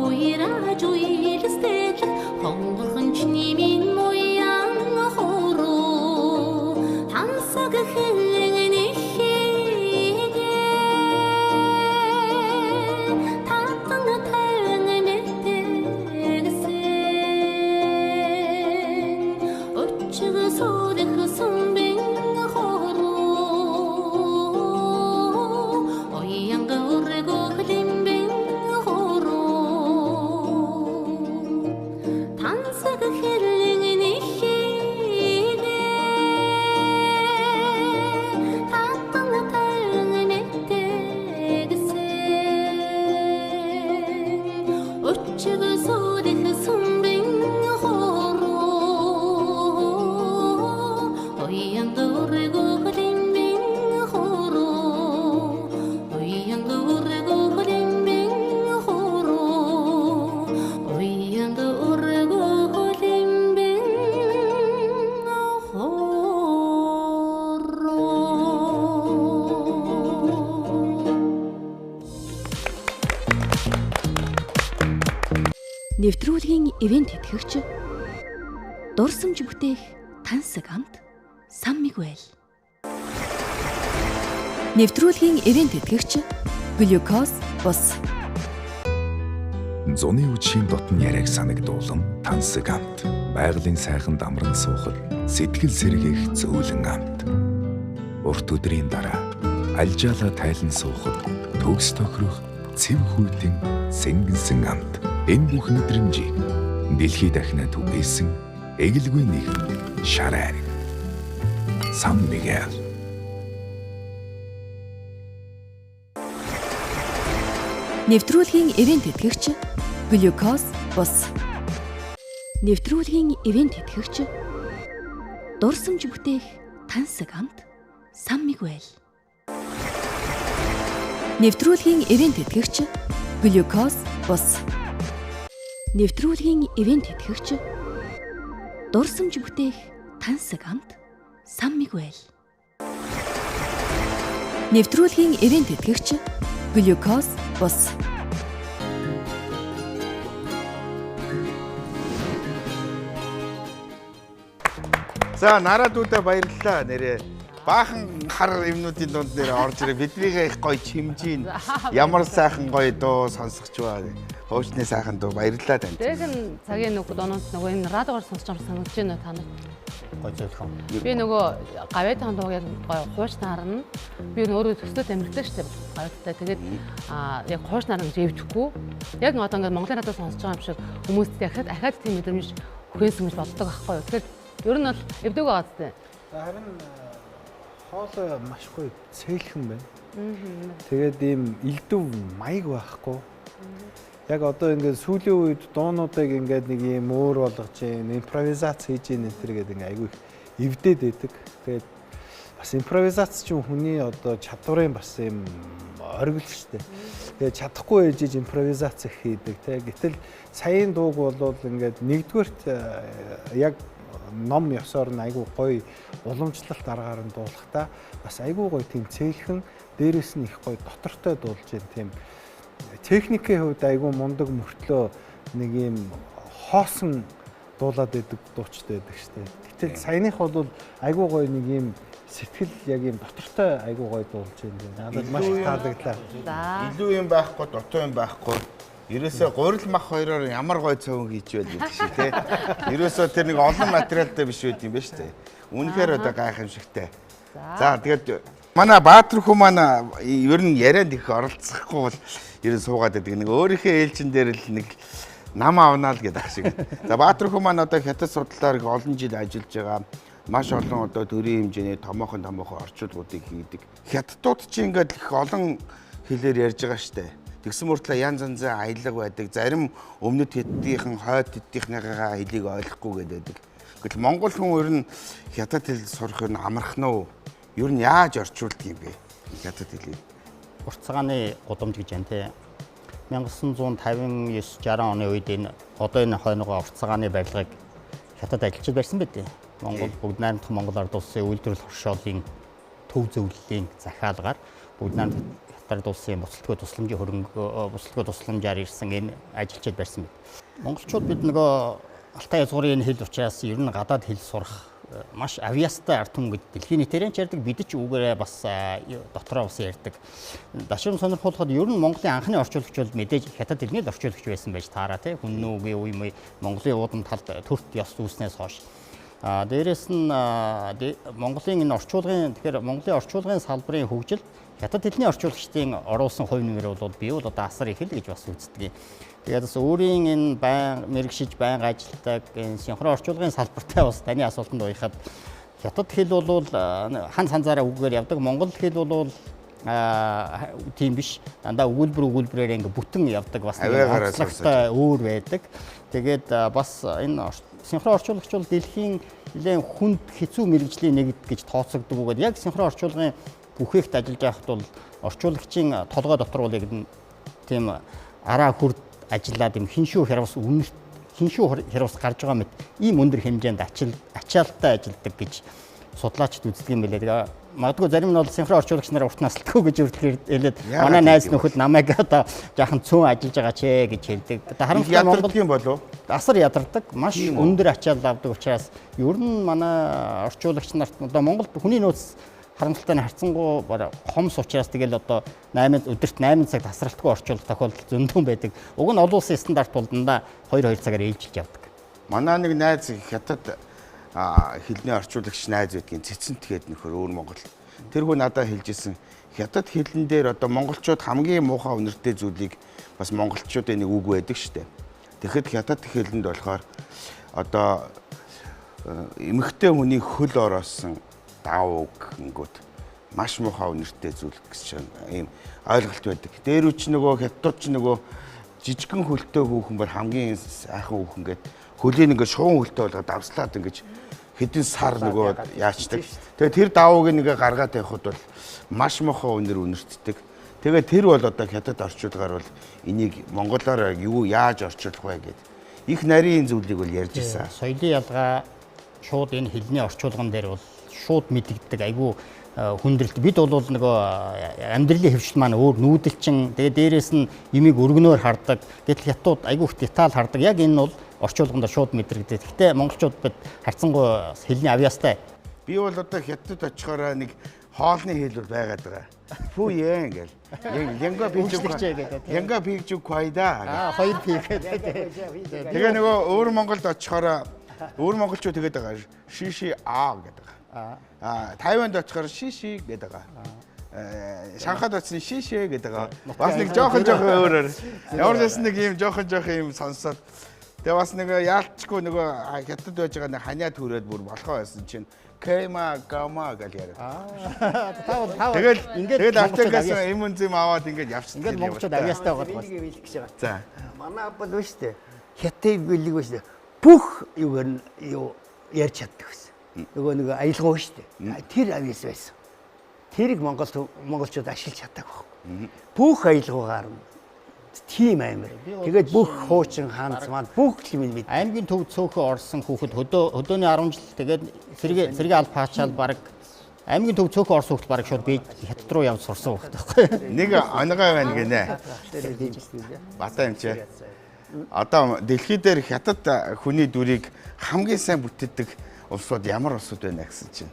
уйраж уйлстэл хонгорхонч нимийн моян хороо тансаг хэлэн нэхээ татан тань мэтэгсэн өчиг сорих сумбин хороо оянга урго хлимбин хороо тансаг хэлэн нэхээ татан тань мэтэгсэн өчиг сорих сумбин хороо оянга урго хлимбин хороо оянга урго хлимбин хороо оянга урго хлимбин Нэвтрүүлгийн ивент тэтгэгч дурсамж бүтээх тансаг амт Сан Мигуэл. Нэвтрүүлгийн ивент тэтгэгч глюкоз бус. Зуны үдшийн дотн яриаг санагдуулан тансаг амт. Байгалийн сайхан дамран суухад сэтгэл сэргээх зөөлөн амт. Урт өдрийн дараа альжаалаа тайлан суухад төгс тохирох цэв хүйтэн сэнгэнсэн амт. Энэ бүх мэдрэмжийг дэлхий дахинад түгээсэн эгэлгүй нэгэн шар айраг. Сан Мигуэл. Нэвтрүүлгийн ивент тэтгэгч глюкоз бус. Нэвтрүүлгийн ивент тэтгэгч дурсамж бүтээх тансаг амт Сан Мигуэл. Нэвтрүүлгийн ивент тэтгэгч глюкоз бус. Нэвтрүүлгийн ивент тэтгэгч дурсамж бүтээх тансаг амт Сан Мигуэл. Нэвтрүүлгийн ивент тэтгэгч глюкоз бус. За нарадуудаа баярлалаа нэрээ. Баахан хар юмнуудын дунд нэр орж ирээ. Биднийгээ их гоё чимжийн ямар сайхан гоё дуу сонсгоч байна. Хуучны сайхан дуу баярлалаа танд. Тэгэн цагийн доноонд нөгөө энэ радиогоор сонсч байгаа санагдаж байна та нарт. Гоё зөвхөн. Би нөгөө гавьяатан дууг яг хуучнаар нь би өөрөө төсөлд амьдтай штеп гавьяаттай. Тэгээд яг хуучнаар нь эвдэхгүй. Яг одоо ингээд Монголын радио сонсож байгаа юм шиг хүмүүст дахиад тийм мэдрэмж хүлээсэн гэж боддог байхгүй юу. Тэгэхээр ер нь бол эвдэг байгаа зү. Харин хоолой маш гоё цэйлхэн байна. Тэгээд ийм элдв маяг байхгүй. Яг одоо ингээд сүүлийн үед дуунуудыг ингээд нэг юм өөр болгож जैन, импровизац хийж ийн энэ гэдэг ингээд айгүй их эвдээд байдаг. Тэгээд бас импровизац чинь хүний одоо чадварын бас юм оргил шүү дээ. Тэгээд чадахгүй ээжиж импровизац их хийдэг те. Гэтэл саяын дууг бол ингээд нэгдүгээрт яг ном ёсоор нь айгүй гоё уламжлалт аргаар нь дуулахдаа бас айгүй гоё тийм цэйлхэн дээрээс нь их гоё дотортой дуулж байна тийм техникийн хувьд айгүй мундаг мөртлөө нэг юм хоосон дуулаад байдаг дуучтай байдаг шүү дээ. Гэтэл саяных бол айгүй гоё нэг юм сэтгэл яг юм дотортой айгүй гоё дуулж байна. Надад маш их таалагдлаа. Илүү юм байхгүй, дутуу юм байхгүй. Ерөөсөө гурил мах хоёроор ямар гоё цөөн хийж байл гэдэг шиг тий. Ерөөсөө тэр нэг олон материалтай биш байд юм ба штэ. Үнэхээр одоо гайхамшигтай. За тэгээд манай Баатар хүү манай ер нь ярианд их оролцохгүй бол ерөн суугаад байдаг. Нэг өөрийнхөө ээлжин дээр л нэг нам авнаа л гэдэг шиг. За Баатар хүү маань одоо хятад судлаар их олон жил ажиллаж байгаа. Маш олон одоо төрийн хэмжээний томоохон орчуулгуудыг хийдэг. Хятадууд чинь ингээд их олон хэлээр ярьж байгаа штэ. Тэгсэн мөртлөө янз янзын аялал байдаг. Зарим өмнөд хэддийнхэн хойд хэддийнхнийгаа хэлийг ойлгохгүй гэдэг. Гэтэл монгол хүн ер нь хятад хэл сурах нь амархан уу? Ер нь яаж орчуулдаг юм бэ? Хятад хэлийг. Урт цагааны гудамж гэж байна те. 1959-60 оны үед энэ одоо энэ хойноогоо урт цагааны барилгыг хятад ажиллаж барьсан байдэ. Монгол бүгд найрамдах Монгол ард улсын үйлдвэрлэл хоршоолын төв зөвлөлийн захиалгаар бүгд найрамдах дард улсын буцалтгүй тусламжийн хөрөнгө буцалтгүй тусламжаар ирсэн энэ ажилчид барьсан мэт. Монголчууд бид нөгөө Алтай язгуурын хэл учраас ер нь гадаад хэл сурах маш авьяастай ард түмэн гэж дэлхийн нийтээр ч ярьдаг, бид ч үгээрээ бас дотроо бас ярьдаг. Дашуурн сонирхолтой ер нь Монголын анхны орчуулагч бол мэдээж хятад хэлний орчуулагч байсан байж таараа тий. Хүн нүгийн үе мэй Монголын уудам талд төрт ёс үүснээс хойш. Дээрээс нь Монголын энэ орчуулгын тэгэхээр Монголын орчуулгын салбарын хөгжил хятад хэлний орчуулагчдын оруулсан хувь нэмэр бол би бол одоо асар их л гэж бас үздэг. Тэгээд бас өөрийн энэ мэрэгшиж байнга ажилладаг энэ синхрон орчуулгын салбартай бас таны асуултанд уяхад хятад хэл бол хан санзаараа үгээр явдаг. Монгол хэл бол тийм биш. Дандаа өгүүлбэрээр ингээ бүтэн явдаг бас онцлогтой өөр байдаг. Тэгээд бас энэ синхрон орчуулагч бол дэлхийн нэлээд хүнд хэцүү мэрэгжлийн нэг гэж тооцогддог бөгөөд яг синхрон орчуулгын бүхээгт ажиллаж байхад бол орчуулагчийн толгой дотор бол яг тийм араа хүрд ажиллаад юм хиншүү хэрвс гарч байгаа мэт ийм өндөр хэмжээнд ачаалттай ажилдаг гэж судлаачид үздэг юм билээ. Тэгээ магадгүй зарим нь бол синхрон орчуулагч нараа урт наслтгүй гэж хэлээд манай найз нөхөд намайг одоо жаахан цөөн ажиллаж байгаа ч гэж хэлдэг. Харамсалтай Монгол юм болов? Асар ядардаг, маш өндөр ачаал авдаг учраас ер нь манай орчуулагч нарт одоо Монголд хүний нөөц харамсалтай нь харцсангуу хомс учраас тэгэл одоо өдөрт 8 цаг тасралтгүй орчуулах тохиолдол зөндөн байдаг. Уг нь олон улсын стандарт бол дандаа 2 цагаар ээлжилж явдаг. Манай нэг найз хятад хэлний орчуулагч найз байдгийн цэцэнт гээд нөхөр өөр Монгол. Тэр хүн надад хэлжсэн хятад хэлэн дээр одоо монголчууд хамгийн муухай үнэртэй зүйлийг бас монголчуудын нэг үг байдаг штэ. Тэгэхэд хятад хэлэнд болохоор одоо эмэгтэй хүний хөл ороосон даавууг гингүүд маш муухай үнэртэй зүйл гэж ийм ойлголт байдаг. Дээр үуч нөгөө хятадууд ч нөгөө жижигхэн хөлтэй хүүхэн бол хамгийн сайхан хүүхэн гээд хөлийн ингээд шуган хөлтэй болгоод давслаад ингээд хэдэн сар нөгөө яачдаг. Тэгээ тэр даавууг нэгэ гаргаад явхад бол маш муухай үнэртдэг. Тэгээ тэр бол одоо хятад орчуулгаар бол энийг монголоор юу яаж орчуулах вэ гэд их нарийн зүйлийг бол ярьж ирсэн. Соёлын ялгаа шууд энэ хэлний орчуулган дээр бол шууд мэдэгддэг айгүй хүндрэлт. Бид бол нөгөө амьдралын хөвшил маань өөр нүүдэлчин. Тэгээ дээрээс нь имийг өргөнөөр хардаг. Гэтэл хятад айгүй их деталь хардаг. Яг энэ бол орчуулганд шууд мэдрэгдээ. Гэхдээ монголчууд бид харцсангуй хэлний авьяастай. Би бол одоо хятад очихороо нэг хоолны хэл бол байгаад байгаа. Фүү яа ингээл. Янга пигжүү квайда. Хоёр пиг. Тэгээ нөгөө өөр Монголд очихороо өөр монголчууд тэгээд байгаа. Шиши гэдэг. Тайванд очихоор шиши гэдэг. Шанхайд очсон шишээ гэдэг. Бас нэг жоохон өөрөөр. Ямар ч нэг юм жоохон юм сонсоод. Тэгээ бас нэг яалтчгүй нөгөө хятад байж байгаа нэг ханиад хүрээд бүр болохоо байсан чинь Кэма гама гэж яриад. Тэгэл автогаас юм зэм аваад ингээд явчихсан. Ингээд монголчууд авьяастай байгаа. Энийг хэлэх гэж байгаа. За. Манай аппад биш үү? Хятад билег биш үү? Бүх юу ярьж чаддаг байсан. Нөгөө нэг аялгаа шүү дээ. Тэр авьяас байсан. Тэрийг монголчууд ашиглаж чаддаг байхгүй. Бүх аялгаагаар тийм амир. Тэгээд бүх хуучин хаанц маань бүх юм мэд. Аймгийн төв цөөхөн орсон хүүхэд хөдөөний 10 жил тэгээд сэргээ аль паачаал баг аймгийн төв цөөхөн орсон хүүхэд баг шууд би хятад руу явж сурсан хүүхэд байхгүй. Нэг онгой байна гинэ. Бата юм чи. Одоо дэлхий дээр хятад хүний дүрийг хамгийн сайн бүтээдэг улсууд ямар улсууд байна гэсэн чинь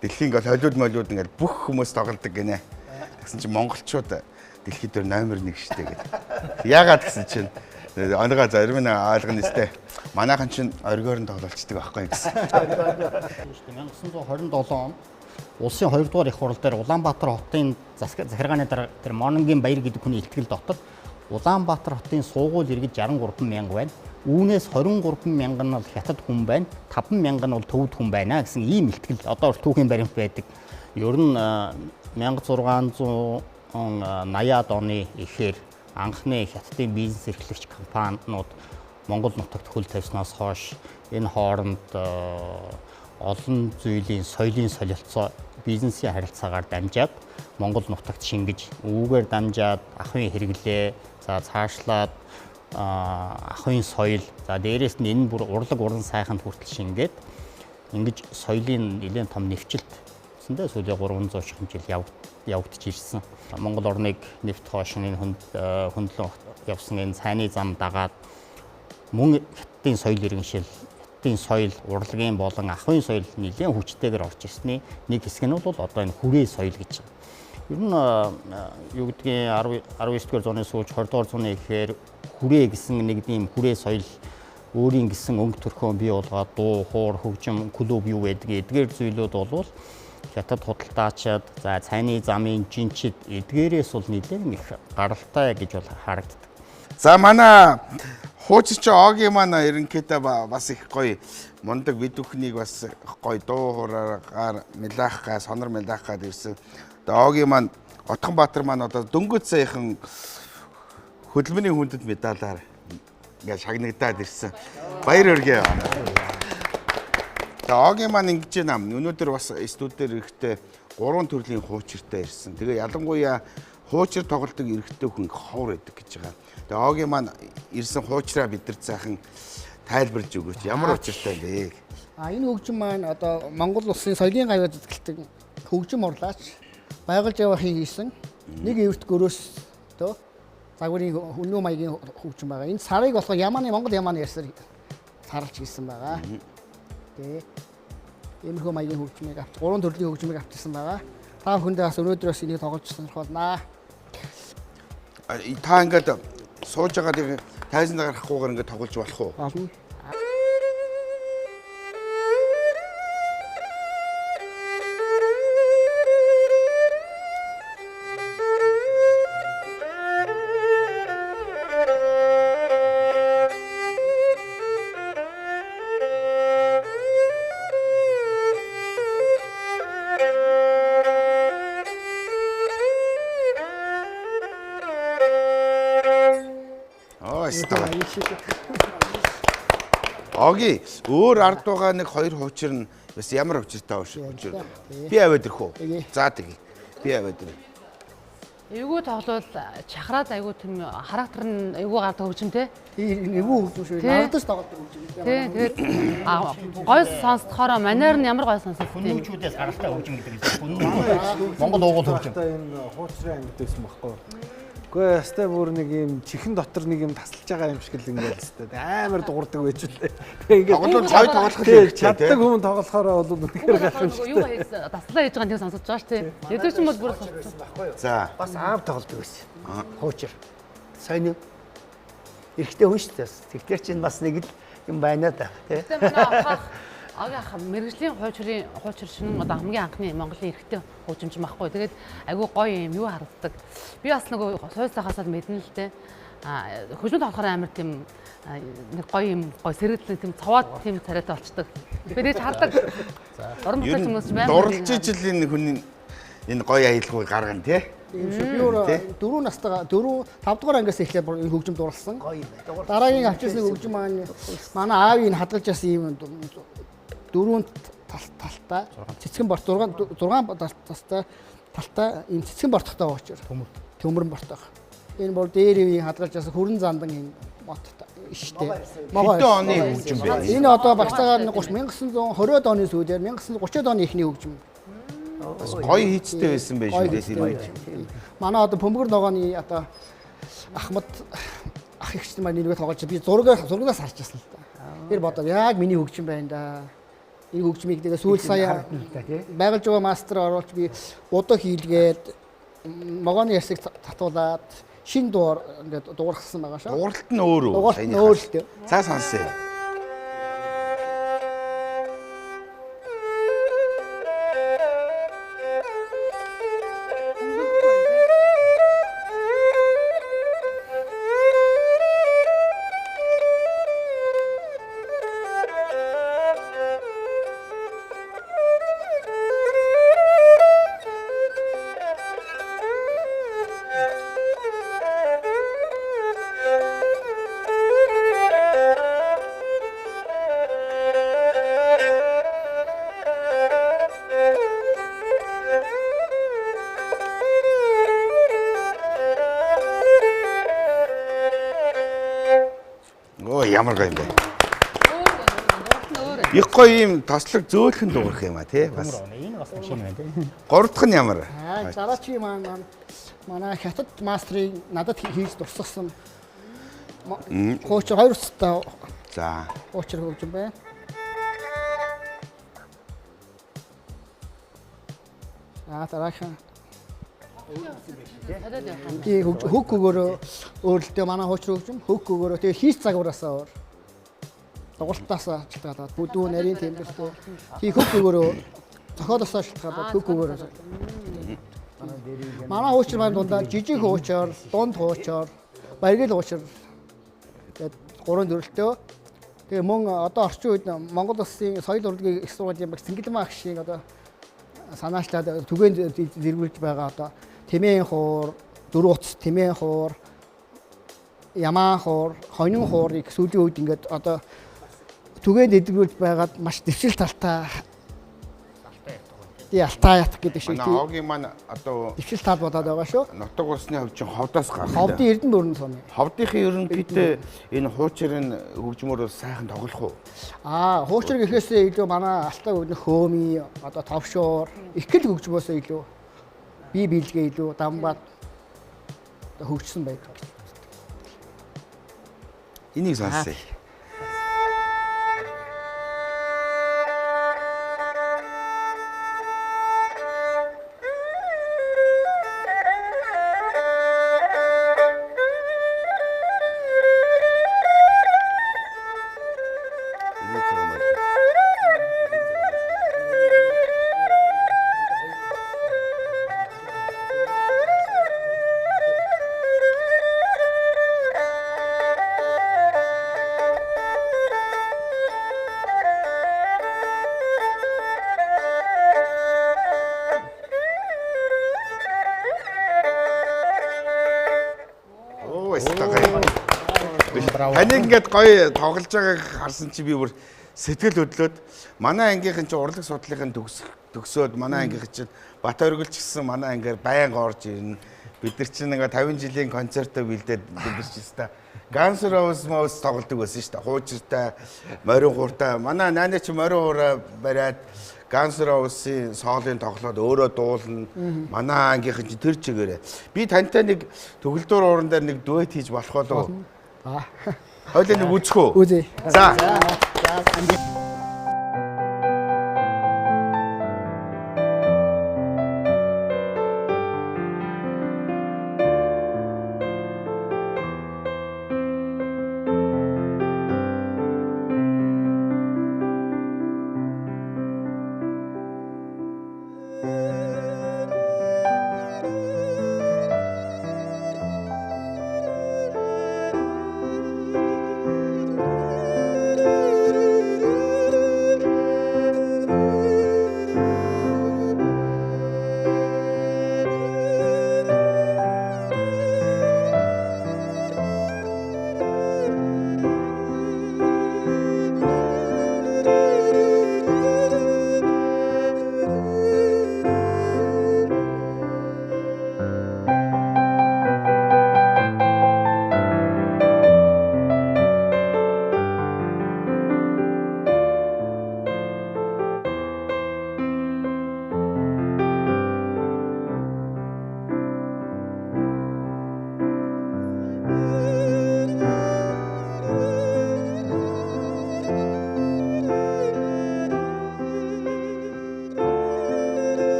дэлхийн гол холиуд ингээд бүх хүмүүс тоглодог гинэ. Тэгсэн чинь монголчууд дэлхий дээр номер 1 штэ гэдэг. Яагаад гэсэн чинь онгой зарим нь ойлгоно сте. Манайхан чинь оргиор нь тоглолцдог байхгүй гэсэн. 1927 он улсын 2 дугаар их хурал дээр Улаанбаатар хотын захиргааны дараа тэр Мононгийн баяр гэдэг хүний илтгэл дотор Улаанбаатар хотын суугуул иргэд 63 мянга байна. Үүнээс 23 мянга нь бол хятад хүн байна. 5 мянга нь бол төвд хүн байна гэсэн ийм илтгэл одоо түүхийн баримт байдаг. Ер нь 1680-аад оны эхээр анхны хятадын бизнес эрхлэгч компаниуд Монгол нутагт хөл тавьснаас хойш энэ хооронд олон зүйлийн соёлын солилцоо бизнесийн харилцаагаар дамжаад Монгол нутагт шингэж үүгээр дамжаад ахын хэрэглээ за цаашлаад ахын соёл за дээрээс нь энэ бүр урлаг уран сайханд хүртэл шингээд ингэж соёлын нэлээд том нэвчилт явагдсандаа сүүлийн 300 ширхэг жил явагдаж ирсэн. Монгол орныг нефт хоошны хөндлөн явсан энэ цайны зам дагаад мөн хятадын соёл иргэншил, хятадын соёл, урлагийн болон ахуйн соёл нэлээд хүчтэйгээр орж ирсний нэг хэсэг нь бол одоо энэ хүрээ соёл гэж. Ер нь юу гэдгийг 19-р зууны сүүлч 20-р зууны ихээр хүрээ гэсэн нэг тийм хүрээ соёл өөрийн гэсэн өнгө төрхөө бий болгоод дуу, хуур, хөгжим, клуб юу гэдэг эдгээр зүйлүүд бол хятад худалдаачид, за цайны замын жинчид эдгээрээс бол нэлээд их гаралтай гэж бол харагддаг. За манай хуучирч Огийн маань ерөнхийдөө бас их гоё мундаг бид бүхнийг бас гоё дуу хуураар мэлахгаа, сонор мэлахгаад ирсэн. Тэгээ Огийн маань Отгонбаатар маань одоо дөнгөж саяхан хөдөлмөрийн хүндэт медалаар ингээд шагнагдаад ирсэн. Баяр хүргэе. Тэгээ Огийн маань ингэж байна. Өнөөдөр бас студиудээр ирэхдээ 3 төрлийн хуучиртай ирсэн. Тэгээ ялангуяа хуучир тоглолтог эрэхтэй хүн ховор байдаг гэж байгаа. Тэгээ Огийн маань ирсэн хуучраа бид нар цаахан тайлбарж өгөөч. Ямар учиртай вэ? Энэ хөгжим маань одоо Монгол улсын соёлын гавьяа зүтгэлдэг хөгжим урлаач байгуулж явахыг хийсэн. Нэг эвэрт гөрөөстөө загварын өнөө маягийн хөгжим байгаа. Энэ сарыг болохоор Монгол ямааны ярьсаар сарлж хийсэн байгаа. Тэгээ иймэрхүү маягийн хөгжмийг авч 3 төрлийн хөгжмийг авчихсан байгаа. Та бүхэндээ бас өнөөдрөөс энийг тоглож сонирхолнаа. Та ингээд сууж байгаа тайзан гарахгүйгээр ингээд тоглож болох уу? Болно. Оги өөр ард байгаа нэг 2 хуучир нь бас ямар учиртай хуучир. Би аваад ирэх үү? За тэгье. Би аваад ирээ. Эвгүй тоглол чахраад айгүй тийм характер нь эвгүй гардаг хөгжимтэй. Эвгүй хөгжим шүү. Нардаж тоглодог хөгжим. Тэгээд гой сонсдохоор манер нь ямар гой сонсох тийм. Хүнүүчүүдээс гаралтай хөгжим гэдэг юм. Монгол уугуул хөгжим. Энэ хуучрын ангид байсан байхгүй. Гэхдээ ястай бүр нэг юм чихэн дотор нэг юм тасалж байгаа юм шиг л ингээд хэвчээ амар дуурдаг байж үлээ. Тэгээд тоглолт цай тоглох хэрэгтэй. Чаддаг хүн тоглохоор бол үнэхээр гайхамшигтай. Юу хийсэн таслаа хийж байгаа нь тийм сонсож байгаа шүү дээ. Ядаж ч юм бол бүр за бас аав тоглодог байсан. Хуучир. Сайн эрэгтэй хүн шүү дээ. Тэгэхээр чинь бас нэг л юм байна да. Тэ манай ах мэрэгжлийн хуучир шинэ одоо хамгийн анхны Монголын эрэгтэй хөгжимч байхгүй. Тэгээд айгүй гоё юм юу харагддаг. Би бас нөгөө сойсахасаад мэднэ л дээ. Хөгжим тоглохоор амар тийм нэг гоё юм гоё сэргэлэн тийм цаваад тийм царайтай болчдөг. Би дэж хардаг. Орон бүтээлч хүмүүс байна. Дурлж ижил энэ хүний энэ гоё аялалгыг гаргана тий. Тийм шүү. Би өөр 4 настайгаа 5 дугаар ангиас эхлээд энэ хөгжим дурлсан. Дараагийн авчирсан хөгжим маань манай аавын хадгалж ясан юм 4 талтай цэцгэн борт 6 талтай ийм цэцгэн борттой уучир. Төмөрн борттой. Энэ бол дээр үеийн хадгалж ясан хүрэн зандан энэ моттой штэ. Хэдэн оны хөгжим бэ? Энэ одоо багтаагаар 1920-од оны сүүлээр 1930-од оны эхний хөгжим. Бас гоё хийцтэй байсан байж шүү дээ. Манай одоо Бөмбөр ногооны одоо Ахмад ах ихч маань нэгэ тоглож би зургаас харж байсан л да. Тэр бодоо яг миний хөгжим байна да. Энэ хөгжмийг тэгээ сүүл сая байгуулж байгаа мастер оруулж би удаа хийлгээд могооны ясыг татуулаад шин дуур ингээд дуурхсан байгаа шүү. Дууралт нь өөр үү? Дууралт нь өөр л дээ. За сонсъё. Ямар гоё юм бэ? Их гоё ийм тослог зөөлхөн дуурах юм а тий бас. Энэ бас машин байна тий. Гурав дахь нь ямар? Дараачийн манай хятад мастрыг надад хийж дурсгасан. Хоочор 2 цэцтэй. За. Хоочор хөгжим байна. Дараахан. Die хөггөөрөө өөрөлдөө манай хоочор хөгжим хөггөөрөө тэгээ хийц загвараасаа өөр. Дугуултаасаа шалтгаалаад бүдүүн нарийн тэмдэгтэй. Die хөггөөрөө зохиолосоо шалтгаалаад хөггөөрөө. Манай хоочор маань дундаа жижиг хоочор, дунд хоочор, баяргал хоочор гэдэг 3 төрөлтөө. Тэгээ мөн одоо орчин үед Монгол Улсын соёл урлагийн их сургуулийн баг Цэнгэлмаа агшийн одоо санаачлаад түгээн зэргүүлж байгаа одоо Тэмээн хуур, дөрөв утас тэмээн хуур, ямаан хуур, хонин хуурыг сүүлийн үед ингээд одоо түгээн дэвшүүлж байгаад маш дэвшил талтай ялтаа ятг гэдэг шиг тийм. Огийн маань одоо дэвшил тал болоод байгаа шүү. Нутаг улсны хувьд чинь ховдоос гардаг. Ховдын Эрдэнэ дөрөн сони. Ховдынхын ерөнхийдөө энэ хуучрын хөгжмөр бол сайхан тоглох уу? Хуучр гэхээсээ илүү манай алтай өвдөх хөөми, одоо товшуур, ихгэл хөгжмөөсөө илүү бие биелгээ илүү дамбаад хөгжсөн байдаг. Энийг сонсъё. Таны ингээд гоё тоглож байгааг харсан чи би бүр сэтгэл хөдлөөд манай ангийнхан чи урлаг судлалын төгсөөд манай ангийнхан чи Бат оргилч гэсэн манай ангаар байнга орж ирнэ. Бид нар чинь ингээ 50 жилийн концертоо бэлдээд бидэрч та Guns N' Roses тоглодог байсан шүү дээ. Хуучиртай, морин хууртай. Манай найна чи морин хураа бариад Guns N' Roses-ийн соолын тоглоод өөрөө дуулна. Манай ангийнхан чи тэр чигээрээ. Би тантай нэг төгөлдөр ууран дээр нэг дуэт хийж болох болов уу? Хойлоо нэг үзэх үү? Үзье. За.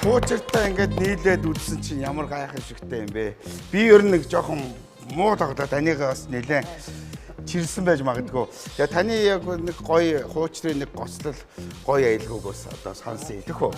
Хуучиртай ингээд нийлээд үзсэн чинь ямар гайхамшигтай юм бэ? Би ер нь нэг жоохон муу тоглоод танийгаа бас нэлээ чирсэн байж магадгүй. Тэгээ таны яг нэг гоё хуучрын нэг гоцлол гоё аялгуугаас одоо сонсъё гэх үү?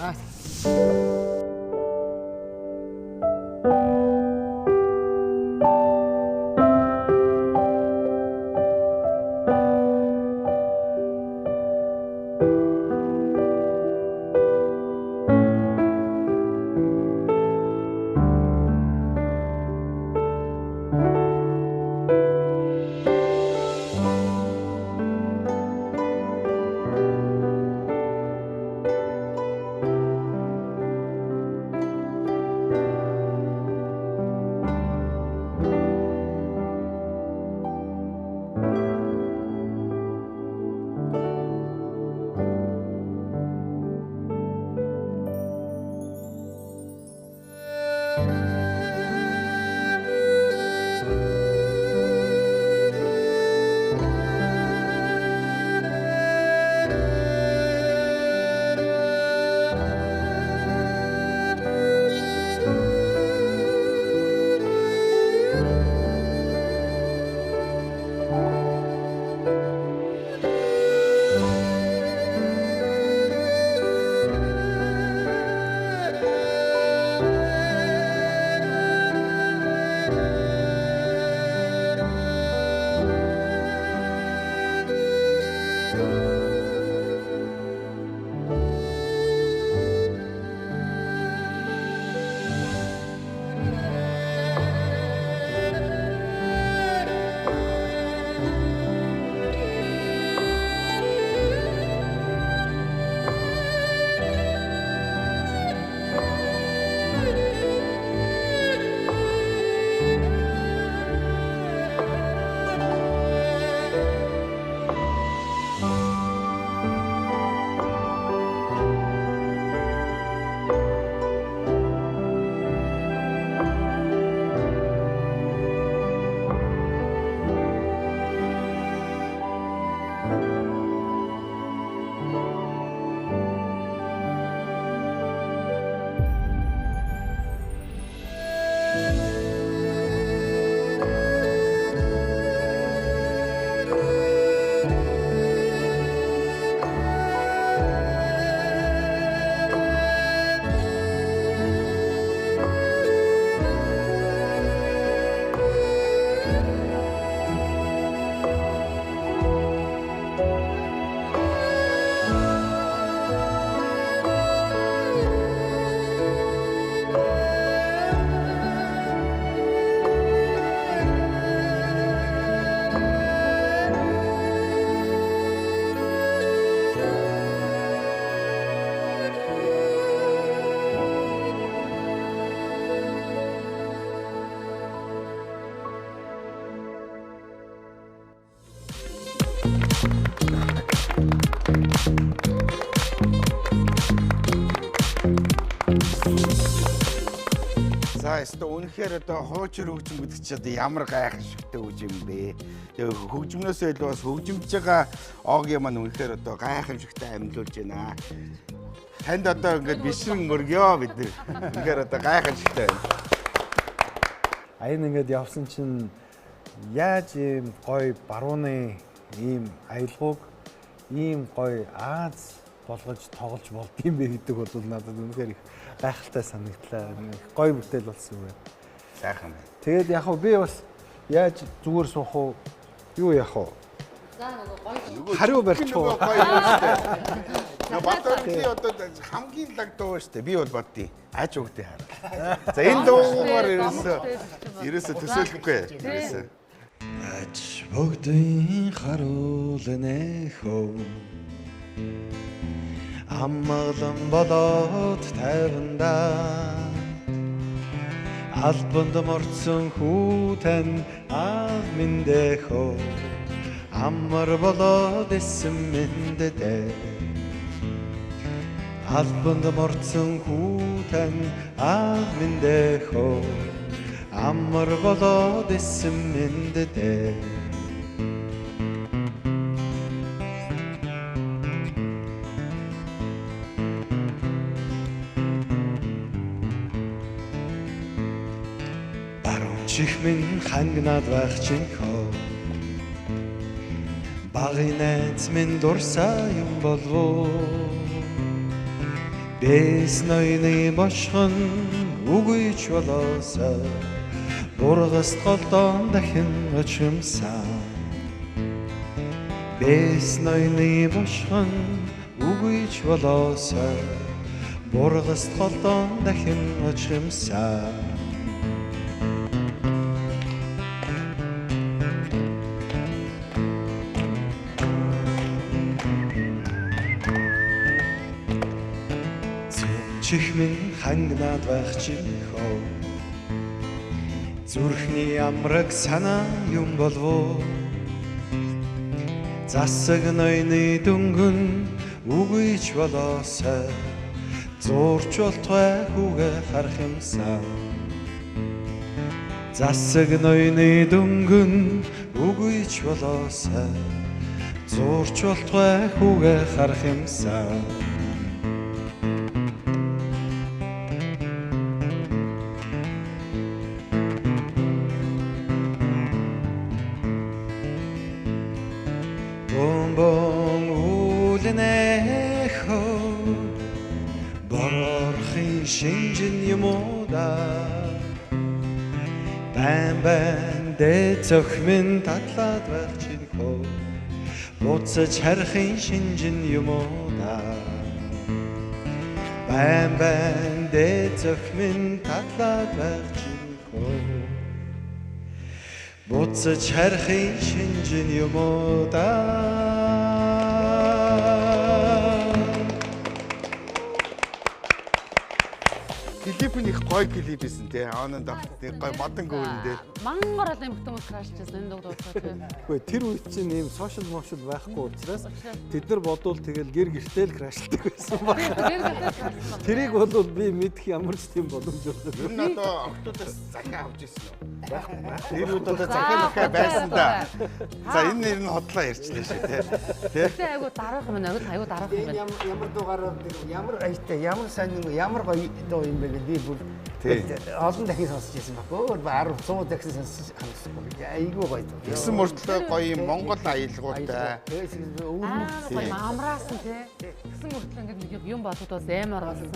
За эсвэл үнэхээр одоо хуучир хөгжим гэдэг чи одоо ямар гайхалшигтай хөгжим бэ? Тэгээ хөгжмнөөсөө илүү бас хөгжимж байгаа Огийн маань үнэхээр одоо гайхамшигтай амьлуулж байна. Танд одоо ингээд бишрэн мөргөө бид нэр. Үнэхээр одоо гайхамшигтай байна. Аян ингээд явсан чинь яаж ийм гоё барууны ийм аялгауг ийм гоё Аз болгож тоглож болдгийм бэ гэдэг бол надад үнэхээр их гайхалтай санагдлаа. Гоё бүтээл болсон юм байна. Сайхан байна. Тэгээд яг хөө би бас яаж зүгээр суух уу? Юу яах вэ? За нөгөө гоё хариу барьчих уу? Гоё юм шүү дээ. Батөрхий одоо хамгийн лаг дуу шүү дээ. Би бол боддیں۔ Аж өгдөө хараа. За энэ дуугаар ерөөсөө төсөөлөхгүй. Ерөөсөө. Аж бүгдийн харуулнэ хөө. Амгалан болоод тайвандаа албанд морцсон хүүтэн аминдехөө амар болоод эсэм мэндэ албанд морцсон хүүтэн аминдехөө амар болоод эсэм мэндэ Чихмэн хангнаад байх чинь хөө Багын найз минь дурсаа юм болов. Бэс ноёны бошхон үгүй ч болоосаа бургаст голдон дахин очимсан. Бэс ноёны бошхон үгүй ч болоосаа бургаст голдон дахин очимсан. Чихмэн хангнаад байх чихөө зүрхний амраг санаа юм болов. Засаг ноёны дөнгөн үгүй ч болоосай зурч болтугай хүүгээ харах юмсан. Засаг ноёны дөнгөн үгүй ч болоосай зурч болтугай хүүгээ харах юмсан. Бомбон үлнэхо борхын шинжин юм уу да. Бан дэ цохмын татлаад байх чинхөө буцаж харахын шинжин юм уу да. Бан дэ цохмын татлаад байх чинхөө буцаж харахын шинжин юм уу да. Клипний гой клип байсан те. Аананд гой модон гүрэндээ. Мангар олон эмхтэн хүмүүс крашлжсэн энэ дуудаа тийм. Үгүй тэр үед чинь ийм сошиал мошиал байхгүй учраас тэд нар бодвол тэгэл гэр гэртэл крашлдаг байсан байна. Тэрийг бол би мэдэх ямар ч тийм боломж 없어요. Энэ одоо октодоос захиа авч ирсэн үү? Байхгүй. Тэр үед одоо захиа байсан да. За энэ нэр нь хотлоо ярьчлаа шүү те. Тэ айгу дараах юм аа. Айгу дараах юм байна. Ямар дугаараар ямар аятай ямар сайн ямар гоё дуу юм бэ би бүр олон дахин сонсч байсан баггүй 10 100 дахин сонсчихсон. Айгуу гоё. Гэсэн мөртлөө гоё юм Монгол аялгуудтай. Гоё амраасан тий. Гэсэн мөртлөө ингээд нэг юм бодод бас амар болсон.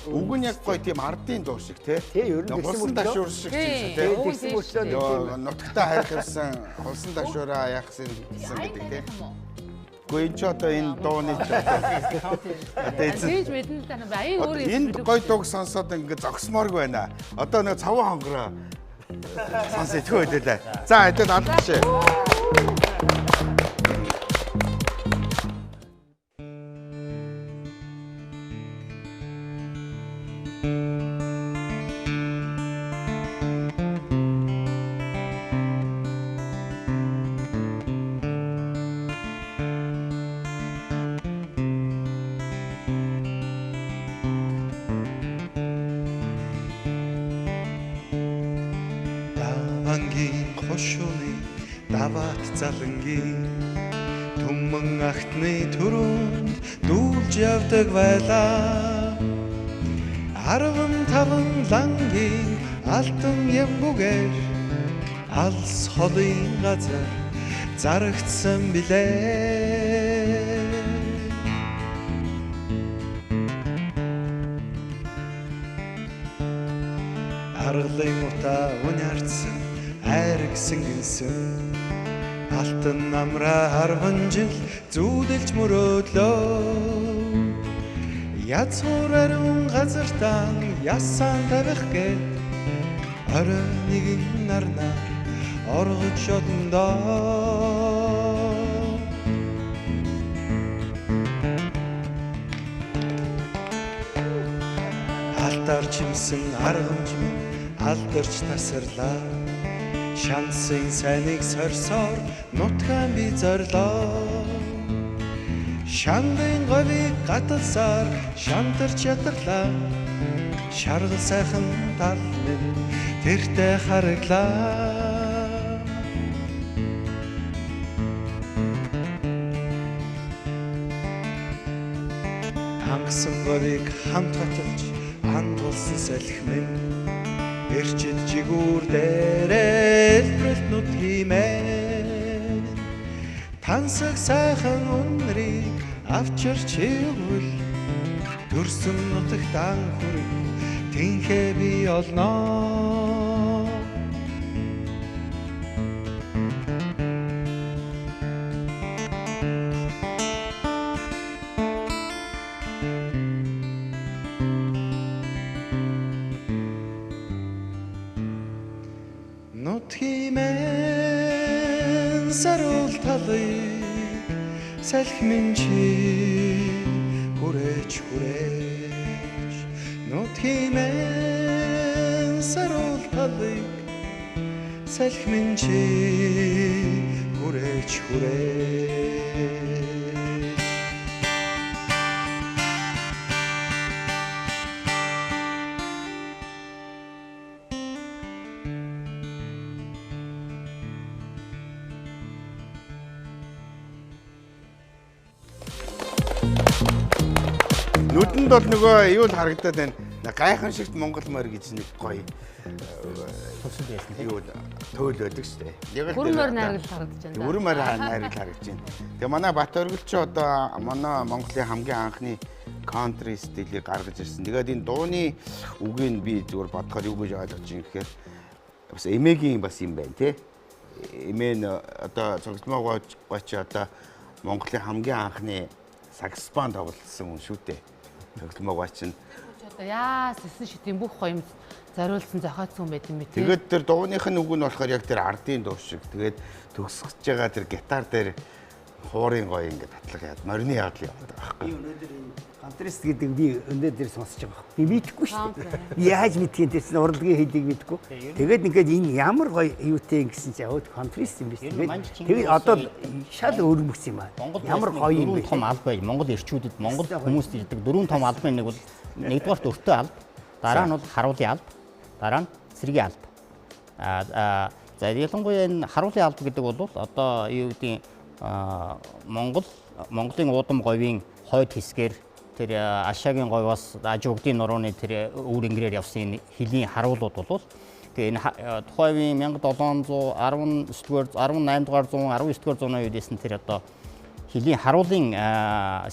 Үг нь яг гоё тийм ардын дуу шиг тий. Ер нь гэсэн мөртлөө дашуур шиг тийм тий. Гэсэн мөртлөө нутагтаа хайрхавсан улсан дашуураа яахсан гэдэг тий. Гэхдээ энэ ч одоо энэ дууны ч одоо эцэж мэдэн л тань баян өөр юм. Энэ гоё дууг сонсоод ингээд зогсмооргүй байна. Одоо нэг цаван хонгороо сонсож хөөдөлээ. За хэдэл албашээ. Ангийн хошууны даваат залангийн түмэн ахтны түрүүнд дүүлж явдаг байлаа. 15 лангийн алтан ямбугээр алс холын газар зарагдсан билээ. Аргалын утаа үнэрсэн айргсан гинсэн алтан намраа 10 жил зүүдэлж мөрөөдлөө. Язгуур ариун газартаа ясан тавих гээд орой нэгэн нарнаа оргож одондоо. Алтар чимсэн аргамж минь алдарч тасарлаа. Шансын сайныг сорсоор нутгаан би зорлоо. Шандын говийг гаталсаар шантарч ядарлаа. Шаргал сайхан тал минь тэртээ хараглаа. Хангасан говийг хамт хаталж хандуулсан салхи минь эрчил жигүүр дээрээ элбэрэлт нут хиймээ. Тансаг сайхан үнрийг авчирч игвэл төрсөн нутагт анхүр тэнхээ би олноо. Нутгимэн саруул талыг салхимын чи хүрээч хүрээч. Нутгимэн саруул талыг салхимын чи хүрээч хүрээч. Нүдэнд бол нөгөө юу л харагдаад байна. Гайхамшигт Монгол морь гэж нэг гоё төсөл байсан тийм. юу төөл байдаг шүү дээ. Бүрэн морь найрагд харагдаж байна. Бүрэн морь найрагд харагдаж байна. Тэгээ манай Батөргөл ч одоо манай Монголын хамгийн анхны country стилийг гаргаж ирсэн. Тэгээд энэ дууны үгийг би зүгээр бодохоор юу гэж ойлгож байна гэхээр бас эмээгийн бас юм байна тий. Эмээ нь одоо цогцлогоо гоч одоо Монголын хамгийн анхны саксофон тоглосон хүн шүү дээ. Цогцлогоо чинь Одоо яа сэсэн шидийн бүх гоё юм зориулсан зохиоцсон байт юм бэ тий. тэгээд тэр дууных нь үг нь болохоор яг тэр ардын дуу шиг. Тэгээд төгсөж байгаа тэр гитар дээр хуурын гоё ингээд татлага яад морины явдал яваад байгаа байхгүй. Би өнөөдөр энэ контраст гэдэг би өнөөдөр сонсож байгаа. Би мэдэхгүй шүү дээ. Би яаж мэдхийн тэр чинь урлагийн хэлийг мэдэхгүй. Тэгээд ингээд энэ ямар гоё юутэй гэсэн чинь өөд контраст юм биш. Тэгээд одоо шал өөрмөс юм аа. Ямар гоё юм бэ? Том албай. Монгол ирчүүдэд Монгол хүмүүст ирдэг дөрвөн том албай нэг бол нэгдүгээр өртөө алба, дараа нь бол харуулын алба, дараа нь цэргийн алба. За ялангуяа энэ харуулын алба гэдэг бол одоо юу гэдгийг Монголын уудам говийн хойд хэсгээр тэр Ашаагийн говьоос Ажигдын нурууны тэр үүр ингэрээр явсан хилийн харуулууд бол тэгээ энэ тухайн 1719-р 18-р зуун 19-р зууны үед эсэн тэр одоо хилийн харуулын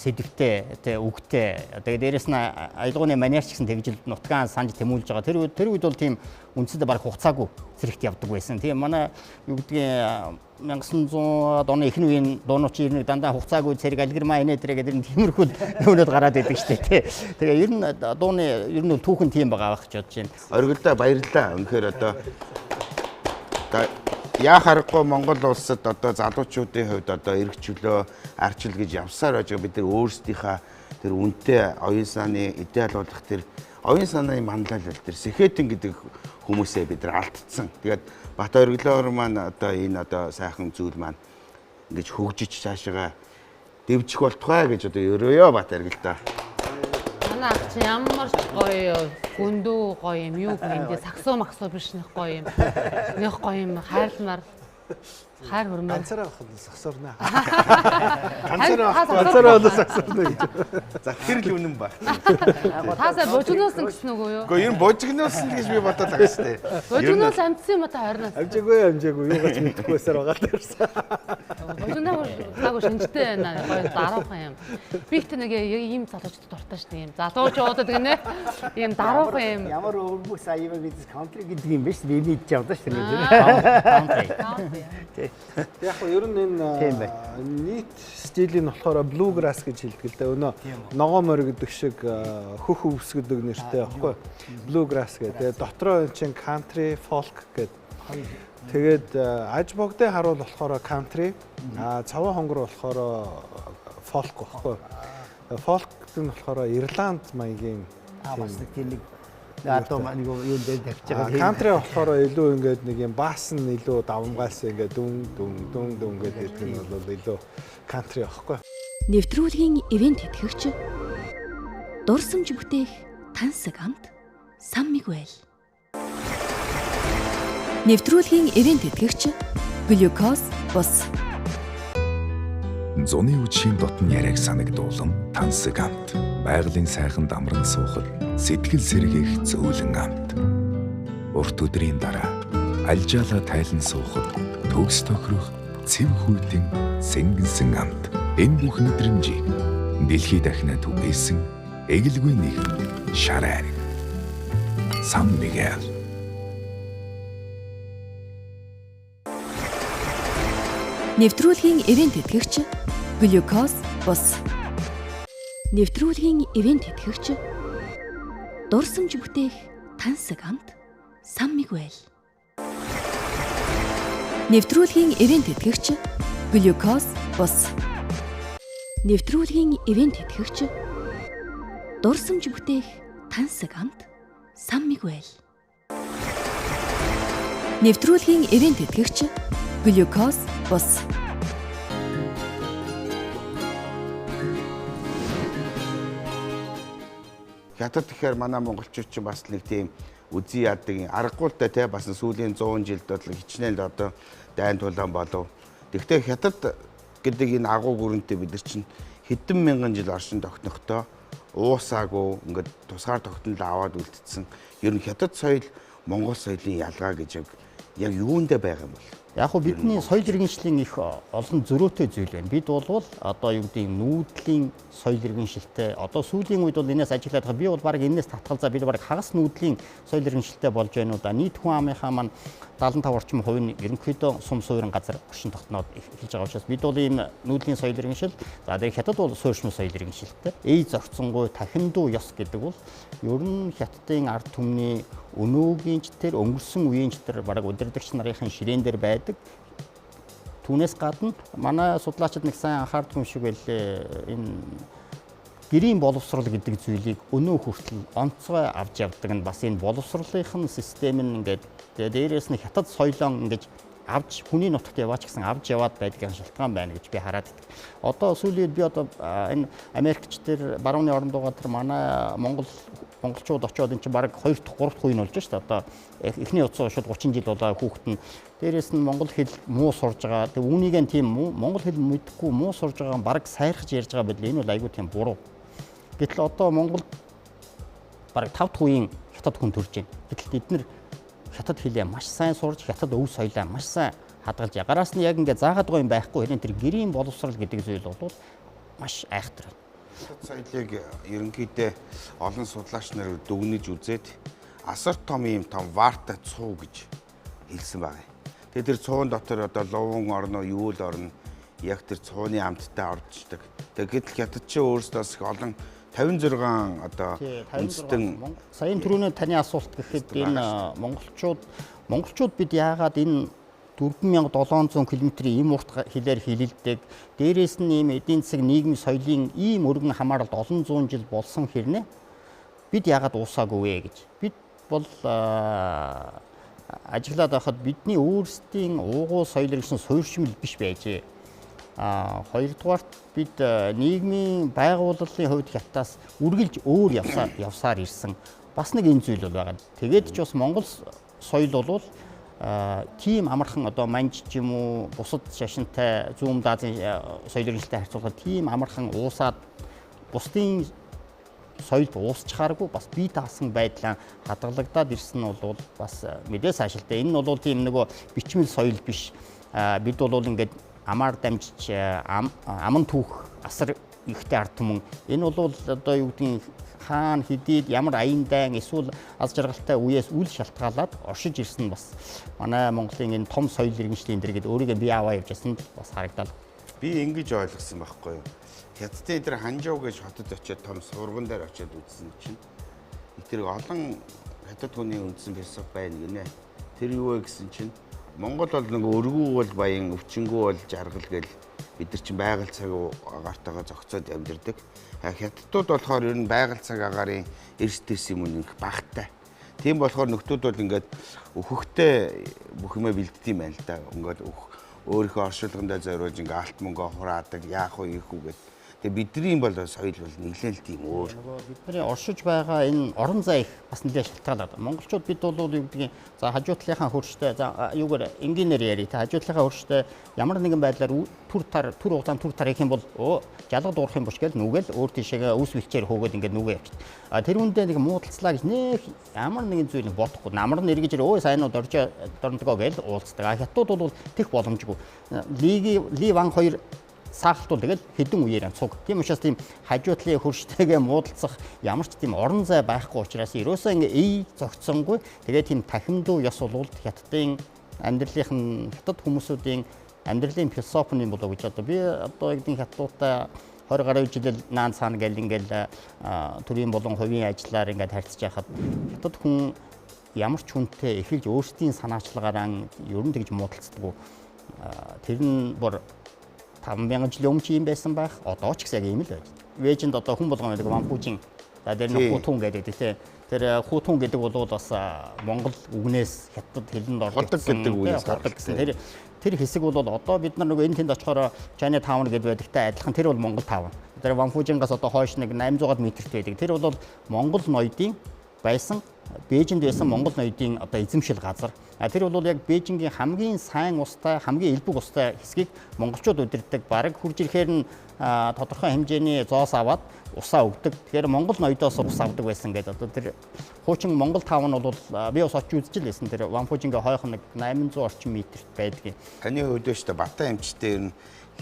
сэдвтэй тэ үгтэй тэгээ дээрэс нь аялгауны маньяч гэсэн тэгжил нутгаан санж тэмүүлж байгаа. Тэр үед бол тийм үндсэндээ баг хугацаагүй зэрэгт явдаг байсан. Тийм манай юу гэдгийг 1900 оны эхний үеийн дуунууч ирнэ дандаа хугацаагүй зэрэг алгирмаа инээ дээрээ гэдэг тиймэрхүү юунод гараад идэг штэ тий. Тэгээ ер нь дууны ер нь түүхэн тийм байгаа байх гэж бодож байна. Оргилдоо баярлалаа. Үнэхээр одоо яа харахгүй Монгол улсад одоо залуучуудын хувьд одоо эрх чөлөө арчил гэж явсаар байж байгаа бид нар өөрсдийнхээ тэр үнэтэй оюун санааны идеалуулах тэр оюун санааны манлайлал тэр сэхэтэн гэдэг хүмүүсээ бид нар алдсан. Тэгээд Бат оргилоор маань одоо энэ одоо сайхан зүйл маань ингэж хөгжиж цаашаа дэвжих болтугай гэж одоо өрөөё Бат оргилдоо. Манай ах чи ямар ч гоё гүндүү гоё юм юу гэнэ саксо максо биш нэх гоё юм. Нэх гоё юм хайрламар хайр хөрмөр. Ганцаараа авах нь саксорнаа. Ганцаараа бол саксорнаа гэж. За тэр л үнэн баг. Таасаа божигноосон гэсэн үг юу? Гэхдээ ер нь божигноосон гэж би бодоод байгаа шүү дээ. Божигноос амтсан юм та харнаас. Амжаагүй юугаач мэдэхгүйсээр байгаа л ярьсан. Божигноо шинжтэй байна. Гоё даруухан юм. Би ихтэй нэг ийм залуучууд дуртай шүү дээ. Ийм залуучуудад гинэ. Ийм даруухан юм. Ямар өргөс аяа бид country гэдэг юм биш. Би мэдж явдаа шүү дээ. Яг нь ер нь энэ нийт стилийн болохоор bluegrass гэж хэлдэг л дээ. Өнөө ногоо морь гэдэг шиг хөх өвс гэдэг нэртэй байхгүй. Bluegrass гэдэг. Дотроо энэ чинь country folk гэдэг. Тэгээд аж богдын харуул болохоор country, цаваа хонгор болохоор folk байхгүй. Folk гэдэг нь болохоор Ирланд маягийн бас тийм нэг одоо маань юу дээр тавьж байгаа. Country болохоор илүү ингээд нэг юм баас нь илүү давмгаас ингээд дүн гэдэг нь бол илүү country байхгүй. Нэвтрүүлгийн ивент тэтгэгч дурсамж бүтээх тансаг амт Сан Мигуэл. Нэвтрүүлгийн ивент тэтгэгч Глюкоз бус. Зуны үдшийн дотн яриаг санагдуулан тансаг амт. Байгалийн сайхан дамран суухад сэтгэл сэргээх зөөлөн амт. Урт өдрийн дараа альжаалаа тайлан суухад төгс тохирох цэв хүйтэн сэнгэнсэн амт. Энэ бүх мэдрэмжийг дэлхийд дахинад түгээсэн эгэлгүй нэгэн шар айраг. Сан Мигел. Нэвтрүүлгийн ивент тэтгэгч Глюкоз бус. Нэвтрүүлгийн ивент тэтгэгч дурсамж бүтээх тансаг амт Сан Мигел. Нэвтрүүлгийн ивент тэтгэгч Глюкоз бус. Нэвтрүүлгийн ивент тэтгэгч дурсамж бүтээх тансаг амт Сан Мигел. Нэвтрүүлгийн ивент тэтгэгч Глюкоз бус. Хятад тэгэхээр манай монголчууд ч бас нэг тийм үзий яадаг аргагүй те бас сүүлийн 100 жилд бол хичнээн одоо дайн тулаан болов. Тэгвэл хятад гэдэг энэ агуу гүрэнтэй бид нар чинь хэдэн мянган жил оршин тогтнохдоо уусаагүй ингээд тусгаар тогтнол аваад үлдсэн. Ер нь хятад соёл монгол соёлын ялгаа гэж яг юундэ байгаа юм бол? Яг нь бидний соёл иргэншлийн их олон зөрөөтэй зүйл байна. Бид бол одоо юу гэдэг нүүдлийн соёл иргэншилтэй одоо сүүлийн үед бол энэс ажиглаад байгаа. Би бол баг энэс татгалзаа бид баг хагас нүүдлийн соёл иргэншилтэй болж байна уу да. Нийт хүн амынхаа маань 75 орчим хувь нь ерөнхийдөө сум суурин газар оршин тогтноод эхэлж байгаа учраас бид бол ийм нүүдлийн соёл иргэншил за тэгээд хятад бол суурьшмын соёл иргэншилтэй. Эй зорцсонгуй тахиндуу ёс гэдэг бол ер нь хятадын ард түмний өнөөгийн ч тэр өнгөрсөн үеийн ч тэр баг удирдагч нарын ширээн дээр байдаг. Түүнээс гадна манай судлаачид нэг сайн анхаардаг юм шиг байлээ. Энэ гэрийн боловсрол гэдэг зүйлийг өнөө хүртэл онцгой авч явдаг нь бас энэ боловсролынхын систем нь ингээд дээрээс нь хятад соёлон ингээд авч хүний нутагт яваач гэсэн авч яваад байдгийн шалтгаан байна гэж би хараад байдаг. Одоо сүүлийн би одоо энэ Америкч тэр барууны орондоо тэр манай монголчууд очиод эн чинь баг 2 дахь 3 дахь үе нь болж шүү дээ. Одоо эхний уцаа шууд 30 жил болоо хүүхэд нь дээрээс нь монгол хэл муу сурж байгаа. Тэг үүнийг нь тийм монгол хэл мэдхгүй муу сурж байгаа нь баг сайрхаж ярьж байгаа байл энэ бол айгүй тийм буруу. Гэтэл одоо Монголд бараг 5 дахь үеийн хятад хүн төрж байна. Гэтэл бид нэр хятад хэлээ маш сайн сурж хятад өв соёлоо маш сайн хадгалж ягараас нь яг ингээд заагаад байгаа юм байхгүй хэрэг тэр гэрийн боловсрал гэдэг зүйл бол маш айхтар байна. Хятад соёлыг ерөнхийдөө олон судлаач нар дүгнэж үзээд асар том юм том варта цуу гэж хэлсэн байна. Тэгээд тэр цуун дотор одоо ловон орно, юу л орно яг тэр цууны амттай орждаг. Тэгээд хятад ч өөрсдөө их олон 56 одоо үндэстэн саяын түрүүний таны асуулт гэхэд энэ монголчууд бид яагаад энэ 4700 км-ийн им урт хэлээр хилэлдэг дээрээс нь ийм эдийн засаг нийгмийн соёлын ийм өргөн хамааралд олон зуун жил болсон хэрнээ бид яагаад уусаагүй вэ гэж бид бол ажиглаад байхад бидний өөрсдийн уугуул соёл иргэншин суурьшмал биш байжээ. Хоёрдугаарт бид нийгмийн байгууллагын хувьд хятадаас үргэлж өөр явсаар ирсэн. Бас нэг энэ зүйл бол байгаа. Тэгээд ч бас Монгол соёл бол тийм амархан одоо манж ч юм уу бусад шашинтай зүүн Азийн соёл иргэншилтэй харьцуулахад тийм амархан уусаад бусдын соёлд уусчихааргүй бас бие даасан байдлаа хадгалагдаад ирсэн нь бол бас мэдээс аашилтай. Энэ нь бол тийм нөгөө бичмэл соёл биш. Бид бол ингээд амаар дамжиж аман түүх асар ихтэй ард түмэн. Энэ бол одоо юу гэдгийг хаана хэдийд ямар аян дайн эсвэл аз жаргалтай үеэс үл шалтгаалаад оршиж ирсэн бас манай Монголын энэ том соёл иргэншлийн дэргэд өөрийгөө бие аваа явж байсан бас харагдал. Би ингэж ойлгосон байхгүй юу. Хятадын тэр Ханжоу гэж хотод очиод том сурган дээр очиод үзсэн чинь тэр олон хятад хүний үндсэн философи байна гинэ. Тэр юу вэ гэсэн чинь Монгол бол нэг өргүү бол баян, өвчнгүү бол жаргал гэл бид нар чинь байгаль цаг агартайгаа зохицоод амьдэрдэг. Хятадууд болохоор ер нь байгаль цаг агаарын эрс дэс юм нэг багтай. Тийм болохоор нөхдүүд бол ингээд өөхөхтэй бүх юмээ бэлддэг юм байна л да. Ингээд өөрийнхөө оршуулгандаа зориулж ингээд алт мөнгө хураадаг, яах вэ ийх үү гэд. Тэгээ бидний бол соёл бол нэлээд тийм өөр. Бидний оршиж байгаа энэ орон зай их бас нэлээд шалтгаалаад. Монголчууд бид бол юу гэдгийг за хажуу талынхаа хөрштэй за юугаар энгийнээр яри та хажуу талынхаа хөрштэй ямар нэгэн байдлаар түр хугацаанд түр тар хийх юм бол жалгад уурах юм биш гэл нүгэл өөр тийшээгээ өвс бэлчээр хөөгөөд ингээд нүгэ явчих. Тэр үндэ нэг муудалцлаа гэж нэг ямар нэгэн зүйл бодохгүй. Намар нь эргэж өө сайнууд дорнодгоо гэж уулздаг. Хятадууд бол тех боломжгүй. Ли Ван 2 саахалтууд тэгэл хэдэн үеэр цуг. Тийм учраас тийм хажуу талын хөрштэйгээ муудалцах ямар ч тийм орон зай байхгүй учраас ерөөсөө ингээ зөгцсөнгүй. Тэгээд тийм тахимдуу ёс болвол хятадын амьдралын хятад хүмүүсүүдийн амьдралын философийн болов гэж одоо би одоо гэдэг хятадтай 20 гаруй жилээр наан цаана гэл ингээл төрийн болон хувийн ажиллаар ингээд харьцаж байхад хятад хүн ямар ч хүнтэй эхэлж өөрсдийн санаачлагаараа ер нь тэгж муудалцдаг. Тэр нь бүр 5000 жилийн өмнө юм байсан байх. Одоо ч гэсэн ийм л байж. Вэжинд одоо хүн болгоно гэдэг Ванфужийн за дээр нэг хутун гэдэг тийм. Тэр хутун гэдэг бол бас Монгол үгнээс хятад хэлэнд ордог гэдэг үгнээс гардаг гэсэн. Тэр хэсэг бол одоо бид нар нөгөө энэ тэнд очихоор China Town гэдэг байдагтай адилхан тэр бол Монгол Town. Тэр Ванфужингаас одоо хойш нэг 800 м-т байдаг. Тэр бол Монгол ноёдын байсан Бээжинд байсан Монгол ноёдын одоо эзэмшил газар. Тэр бол яг Бээжингийн хамгийн сайн устай, хамгийн элбэг устай хэсгийг монголчууд удирддаг. Бараг хурж ирэхээр нь тодорхой хэмжээний зоос аваад усаа өгдөг. Тэгэхээр Монгол ноёдоос ус авдаг байсан гэдэг. Одоо тэр хуучин Монгол Town бол би бас очиж үзчихлээсэн. Тэр Ванфужингийн хойхон нэг 800 орчим метрт байдаг. Таны хувьд өштэй Батан эмчтэй ер нь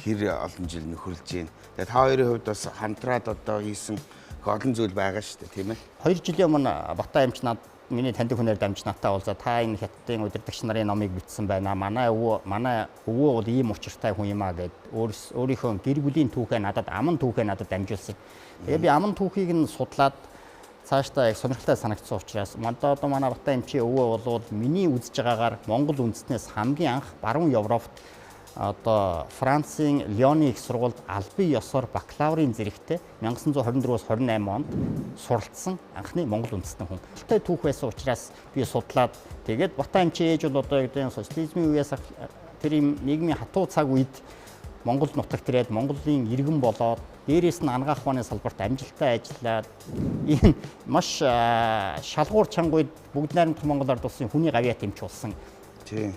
хэр олон жил нөхөрлж байна. Тэгээд та хоёрын хувьд бас хамтраад одоо хийсэн олон зүйл байгаа шүү дээ, тийм ээ. 2 жилийн өмнө Батан эмч над миний таньдаг хүнээр дамж надтай уулзаа та энэ хятадын удирдагч нарын номыг бичсэн байна. Манай өвөө бол ийм учиртай хүн юм аа гэд өөрийнхөө гэр бүлийн түүхээ надад аман түүхээ надад дамжуулсан. Тэгээ би аман түүхийг нь судлаад цаашдаа их сонирхолтой санагдсан учраас одоо манай Батан эмчийн өвөө бол миний үзэж байгаагаар Монгол үндэстнээс хамгийн анх баруун Европт одоо Францын Лионы их сургуульд албан ёсоор бакалаврын зэрэгтэй 1924-өөс 28 онд суралцсан анхны монгол үндэстэн хүн. Алтай түүх байсан учраас би судлаад тэгээд Батан эмчийн ээж бол одоо гэдэг нь социализмын үеэс тэр юм нийгмийн хатуу цаг үед Монгол нутагт ирээд Монголын иргэн болоод дээрээс нь ангаах ухааны салбарт амжилттай ажиллаад энэ маш шалгуур чангууд бүгд найрамдах Монгол ард улсын хүний гавьяат эмч болсон.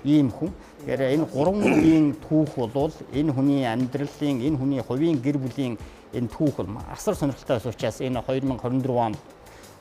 Ийм хүн. Тэгэхээр энэ 3 үеийн түүх бол энэ хүний амьдралын, энэ хүний хувийн гэр бүлийн энэ түүх бол асар сонирхолтой байсан учраас энэ 2024 онд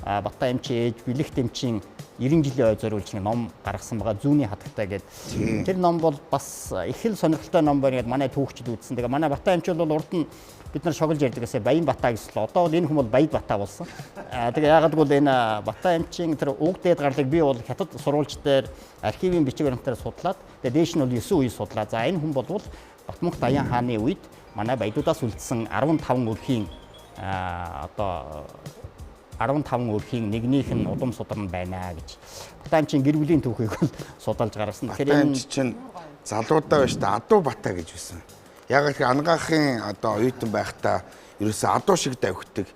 Батан эмчийн ээж Бэлэгт эмчийн 90 жилийн ой зориулж нэг ном гаргасан байгаа Зүүнний хатагтай гэдэг. Тэр ном бол бас их л сонирхолтой ном байна гэдээ манай түүхчид үзсэн. Тэгээ манай Батан эмч бол урд нь бид нар шоглож ярьдаг гэсэн Баян Батаа гэсэн л одоо бол энэ хүн бол Баяд Батаа болсон. Тэгээ яагаад гэвэл энэ Батан эмчийн тэр уг дээд гарлыг би бол хятад сурвалж дээр архивын бичиг баримтаар судлаад тэгээ дээш нь бол 9 үе судлаа. За энэ хүн бол Батмунх Даян хааны үед манай баядуудаас үлдсэн 15 өрхийн одоо 15 өрхийн нэгнийх нь удам сударн байна гэж. Батан эмчийн гэр бүлийн түүхийг бол судалж гаргасан. Тэгэхээр энэ чинь залуудаа биш та Адуу Батаа гэж байсан. Яг их ангаахын одоо оюутан байхдаа ерөөсөө адуу шиг давхитдаг.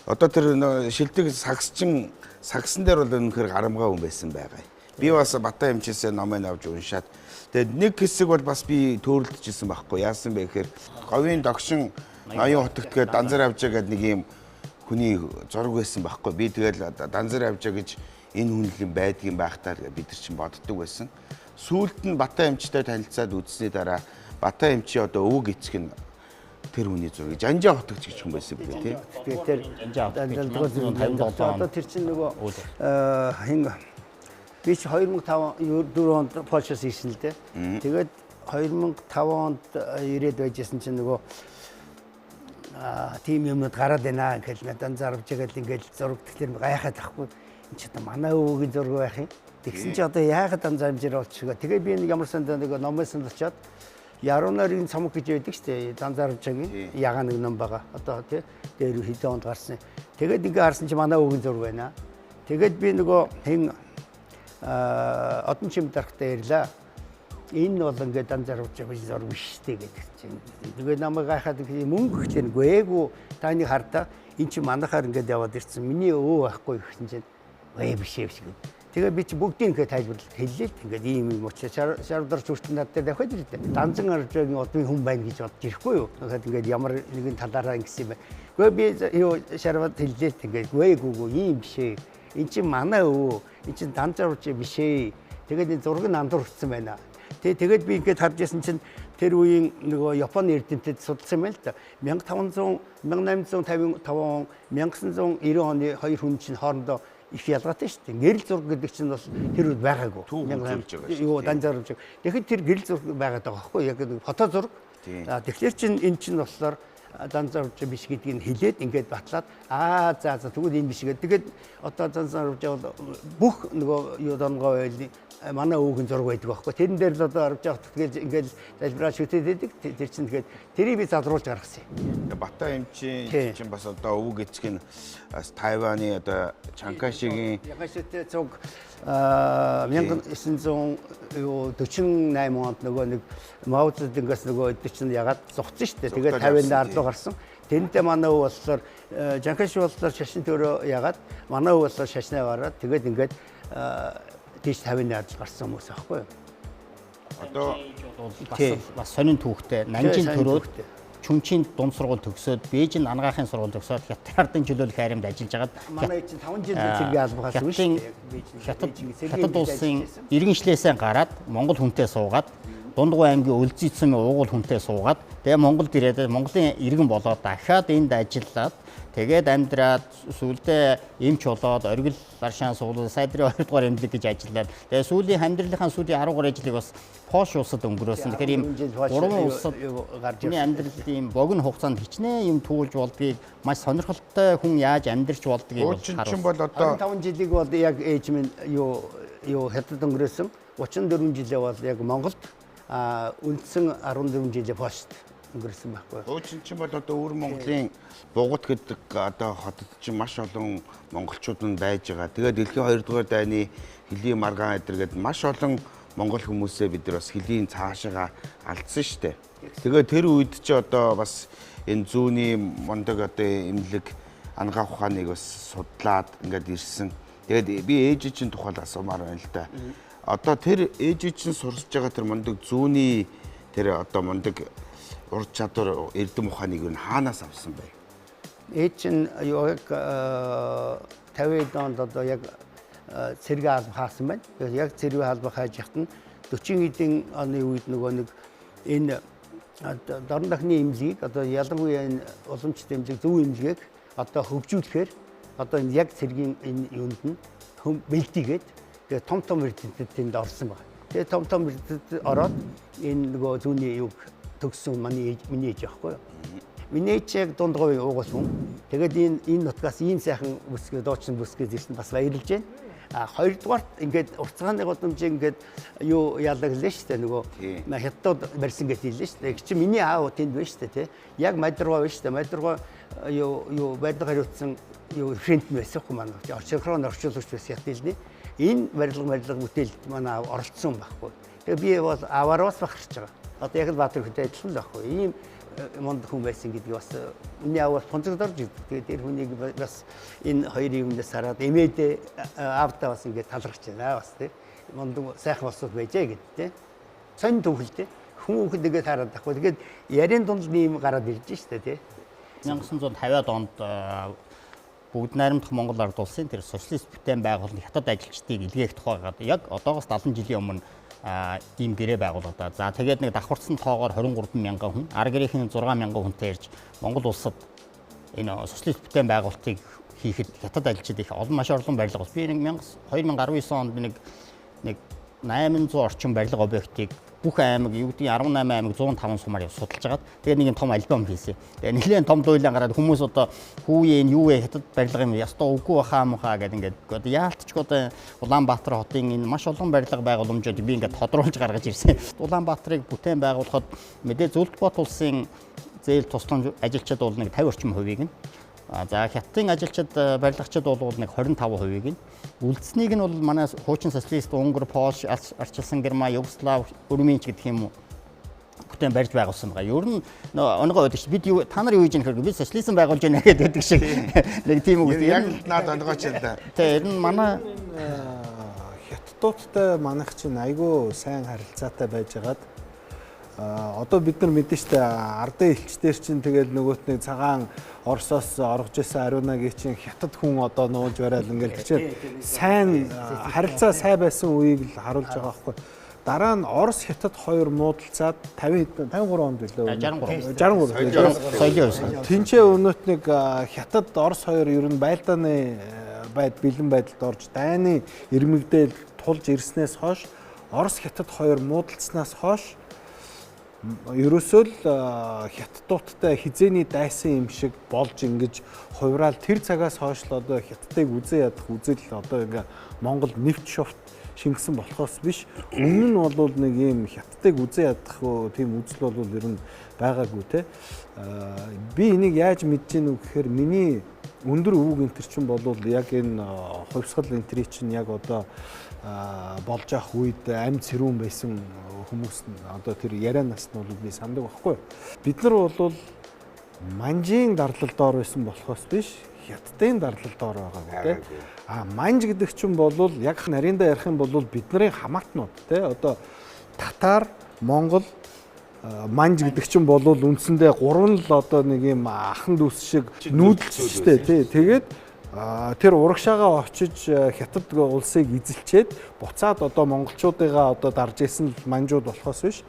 Одоо тэр шилдэг сагсан дээр бол өнөхөр гарамгаа хүн байсан байгаа. Би бас Батан эмчээсээ номыг авч уншаад тэгээд нэг хэсэг бол бас би төөрөлдөжсэн байхгүй. Яасан бэ гэхээр говийн догшин ноён хотогтгээд Данзар авжаа гэдэг нэг юм хүний зураг байсан байхгүй. Би тэгэл Данзар авжаа гэж энэ хүнлэн байдгийн байхтаа бид нар чинь боддог байсан. Сүүлд нь Батан эмчтэй танилцаад үзсний дараа Батан эмчийн одоо өвөг эцэг нь тэр хүний зургийг Жанжаа хотогч гэж хүн байсан билээ тийм. Тэр одоо тэр чинь нөгөө хин би чи 2005 онд Польшоос ирсэн л дээ. Тэгээд 2005 онд ирээд байжсэн чинь нөгөө тим юмнууд гараад байна гэхэл надад зарвж байгаа ингээл зураг тэгэхээр гайхаад ахгүй. Энд чи одоо манай өвөгийн зураг байх юм. Тэгсэн чи одоо яагаад Данзамжир болчихгоо. Тэгээ би нэг ямар санд нэг номоос нь очиад Яруу нарийн цамог гэж байдаг шүү дээ. Данзарвчагийн ягаа нэг ном байгаа. Одоо тий дээр хэдэн онд гарсан. Тэгээд ингээ харсан чи манай өвгийн зураг байна. Тэгээд би нөгөө хин одон чим дарахтаа ярьлаа. Энэ бол ингээ Данзарвчагийн зураг биш дээ гэдэг чинь. Тэгээд намайг гайхаад мөнгө хөтлөнгүй ээгүү таны хартаа эн чи манайхаар ингээд яваад ирсэн. Миний өвөө байхгүй гэсэн чинь ээ биш ээ. Тэгээ би чи бүгдийг ингээд тайлбарлаж хэллээ л ингээд ийм юм учраас шардарч хүртэл над дээр давхад ирдэ. Данзан аржгийн одны хүн байна гэж бодож ирэхгүй юу. Тэгэхээр ингээд ямар нэгэн талаараа ингэсэн юм байна. Гэхдээ би юу шарвад хэллээ л ингээд гүйгүү ийм биш ээ. Энд чинь манай өвөө, энд чинь данзан арж биш ээ. Тэгээд энэ зураг нь андар хүрсэн байна. Тэгээд би ингээд харж байсан чинь тэр үеийн нөгөө Японы эрдэмтэд судалсан юм л да. 1500, 1855 он, 1990 оны хоёр хүн чинь хоорондоо их ялгаатай шүү дээ. Гэрэл зураг гэдэг чинь бас тэр үед байгаагүй. Юу данзаарж. Тэгэхэд тэр гэрэл зураг байгаад байгаа байхгүй яг фото зураг. Тэгэхээр чинь эн чинь болохоор данзаарж биш гэдгийг хэлээд ингээд батлаад за тэгвэл энэ биш гэдэг. Тэгээд одоо данзаарж бол бүх нөгөө юу донгоо байл манай өвгөн зураг байдаг байхгүй. Тэрэн дээр л одоо орж явах тэгээд ингээд залбираа шүтээдэг. Тэр чинь тэгээд тэрийг би задруулж гаргасан юм. Бата эмчийн чинь бас одоо өвөг эцэг нь Тайваны одоо Чанкашигийн Ягашитэй цуг 1948 онд нөгөө нэг Мао Цзэдунгаас нөгөө өдөр чинь ягаад зогцсон шүү дээ. Тэгээд 50-нд ардуу гарсан. Тэрнтэй манай өвөө болохоор Чанкаши болохоор шашин төрөө ягаад манай өвөө болохоор шашнаа гараад тэгээд ингээд тийш 50-нд ард гарсан хүмүүс аахгүй юу. Одоо бас сонин түүхтэй Нанжин төрөөд Чүнчийн дунд сургууль төгсөөд Бээжин анагаахын сургууль төгсөөд Хятадын чөлөөлөх хайрамд ажиллаж байгаад манай чинь 5 жил зэрэг албахаас шүү дээ. Хятад улсын иргэншлээсээ гараад Монгол хүнтэй суугаад Дундгуй аймгийн Үлзийцэн уугуул хүнтэй суугаад тэгээ Монголд ирээд Монголын иргэн болоод дахиад энд ажиллаад тэгээд амьдраад сүүлдээ эмч болоод оргил Ларшаан суулгал сайдрын 2 дугаар эмнэлэг гэж ажиллаад тэгээ сүүлийн амьдралынхаа сүүлийн 10 гаруй ажлыг бас Польш улсад өнгөрөөсөн. Тэгэхээр ийм 3 улсад миний амьдрал ийм богино хугацаанд хичнээн юм туулж болдгийг маш сонирхолтой хүн яаж амьдрч болдгийг бол харуулсан. Бол одоо 15 жилиг бол яг ээж минь юу хятад өнгөрөөсөн. 34 жилээ бол яг Монголд үндсэн 14 жилээ Польшд өнгөрсөн байхгүй. Хуучин чинь бол одоо өвөр Монголын Бугут гэдэг одоо хотод чинь маш олон монголчууд нь байж байгаа. Тэгээд дэлхийн 2 дугаар дайны хөлийн маргаан эдэргээд маш олон монгол хүмүүсээ бид нар бас хөлийн цаашаага алдсан шүү дээ. Тэгээд тэр үед чи одоо бас энэ зүүнний мондог одоо эмнэлэг ангаах ухааныг бас судлаад ингээд ирсэн. Тэгээд би ээж чинь тухайл асуумаар байна л да. Одоо тэр ээж чинь сурч байгаа тэр мондог зүүнний тэр одоо мондог ур чадвар эрдэм ухааныг нь хаанаас авсан бэ? Ээж чинь яг 50 онд одоо яг цэрэг алба хаасан байна. Яг цэрэг алба хааж яхад нь 40 эдийн оны үед нөгөө нэг энэ дорн дахны эмнэлгийг одоо ялангуяа энэ уламжлалт эмнэлэг зөв эмнэлгийг одоо хөгжүүлэхээр одоо энэ яг цэргийн энэ юунд нь бэлтийгээд тэгээ том эрдэмтэд тэнд орсон байна. Тэгээ том эрдэмтэд ороод энэ нөгөө зүүнний юг төгссөн миний ээж аахгүй юу. Миний ээж яг дундгой уугаас хүн. Тэгээд энэ нутгаас ийм сайхан бүсгээ доочин бүсгээ зирсэн бас баярлж байна. Хоёрдугаарт ингээд уртцааны годомжийг ингээд юу яалаглаа шүү дээ нөгөө хятад барьсан гэж хэллээ шүү дээ. Их чи миний аав тэнд байна шүү дээ тий. Яг Мадргаа байна шүү дээ. Мадргаа юу байдлага хариуцсан юу френт байсан хөө манай. Синхрон орчуулагч байсан ятэлний. Энэ барилга бүтээлд манай аав оролцсон байхгүй. Тэгээ би бол аваараас бахарч байгаа. Одоо яг л Баатар хөтэй адилхан л байхгүй. Ийм монд хүн байсан гэдгийг бас миний аав бас тонцогдорж ирдэг. Тэгээд тэр хүнийг бас энэ хоёрын юмнаас хараад эмээдээ аавтаа бас ингээд талархаж байна бас тий. Монд сайхан болсод байжээ гэд тий. Сонь төвхөлтэй. Хүн нэгээд хараад тахгүй. Тэгээд ярийн дунд ийм гараад ирж штэ тий. 1950-аад онд бүгд найрамдах Монгол ард улсын тэр социалист бүтээн байгуулалтын хятад ажилчдыг илгээх тухайгаад яг одоогоос 70 жилийн өмнө ийм гэрээ байгуулагдаа. За тэгээд нэг давхарцсан тоогоор 23 мянган хүн, ар гэрийнхэн 6 мянган хүнтэй ирж Монгол улсад энэ социалист бүтээн байгуулалтыг хийхэд хятад ажилчид их маш олон барилга болсон. Би нэг 2019 онд нэг 800 орчим барилга объектыг бүх аймаг юу гэдэг 18 аймаг 105 сумаар судалж агаад тэгээд нэг том альбом хийсэн. Тэгээд нэлээд том дуйлан гараад хүмүүс одоо хүүе энэ юу вэ хятад барилга юм ястаа үгүй баха муха гэдэг ингээд яалтч одоо Улаанбаатар хотын энэ маш олон барилга байгууламжууд би ингээд тодруулж гаргаж ирсэн. Улаанбаатарыг бүтээн байгуулахад мэдээ Зөвлөлтбат улсын зээл тусламж ажилчид бол нэг 50 орчим хувийг нь за хятадын ажилчид барилгачид бол нэг 25%-ийг нь үлдсэнийг нь бол манай хуучин социалист Унгар, Польш, арчилсан Герман, Югослав, Румынч гэх юм бүтээн барьж байгуулсан байгаа. Ер нь онгоо байдаг шүү. Бид юу та нар юу хийж байгаа бид социализм байгуулж байна гэдэг шиг нэг тийм үг. Яг наад онгооч л да. Тэгээ ер нь манай Хятадуудтай манайх чинь айгүй сайн харилцаатай байжгаад одоо бид нар мэдэн штэ ардын элчдэр чинь тэгэл нөгөөтний цагаан Оросоос орж исэн Ариунагийн чинь хятад хүн одоо нууж барайл ингээл тийм сайн харилцаа сайн байсан үеийг л харуулж байгаа байхгүй. Дараа нь Орос Хятад хоёр муудалцаад 53 онд билээ. 63. Тинчээ өнөөт нэг Хятад Орос хоёр ер нь байлдааны бэлэн байдалд орж дайны ирмэгдээл тулж ирснээс хойш Орос Хятад хоёр муудалцснаас хойш ерөөсөө л хятадуудтай хизээний дайсан юм шиг болж ингэж хувраал тэр цагаас хойш л одоо хятадыг үзээ ядах үзэл одоо ингээ Монгол нэвт шовт шингэсэн болохоос биш өмнө нь бол нэг юм хятадыг үзээ ядах тийм үзэл бол ер нь байгаагүй те. Би энийг яаж мэдэж гин үү гэхээр миний өндөр өвөг энтер чинь бол яг энэ хувьсгал энтрий чинь яг одоо болж ах үед амь цэрүүн байсан хүмүүс нь одоо тэр ярианаас нь бол би сандаг байхгүй. Бид нар бол манжийн дарлал доор байсан болохоос биш хятадын дарлал доор байгаа гэдэг. Манж гэдэг чинь бол яг нарийнда ярих юм бол бидний хамаатнууд те одоо татар, монгол, манж гэдэг чинь бол үндсэндээ гурван л одоо нэг юм ахан дүүс шиг нүүдэлчтэй тий. Тэгээд тэр урагшаагаа очиж хятад улсыг эзэлчээд буцаад одоо монголчуудыгаа одоо дарж исэн манжууд болохоос биш.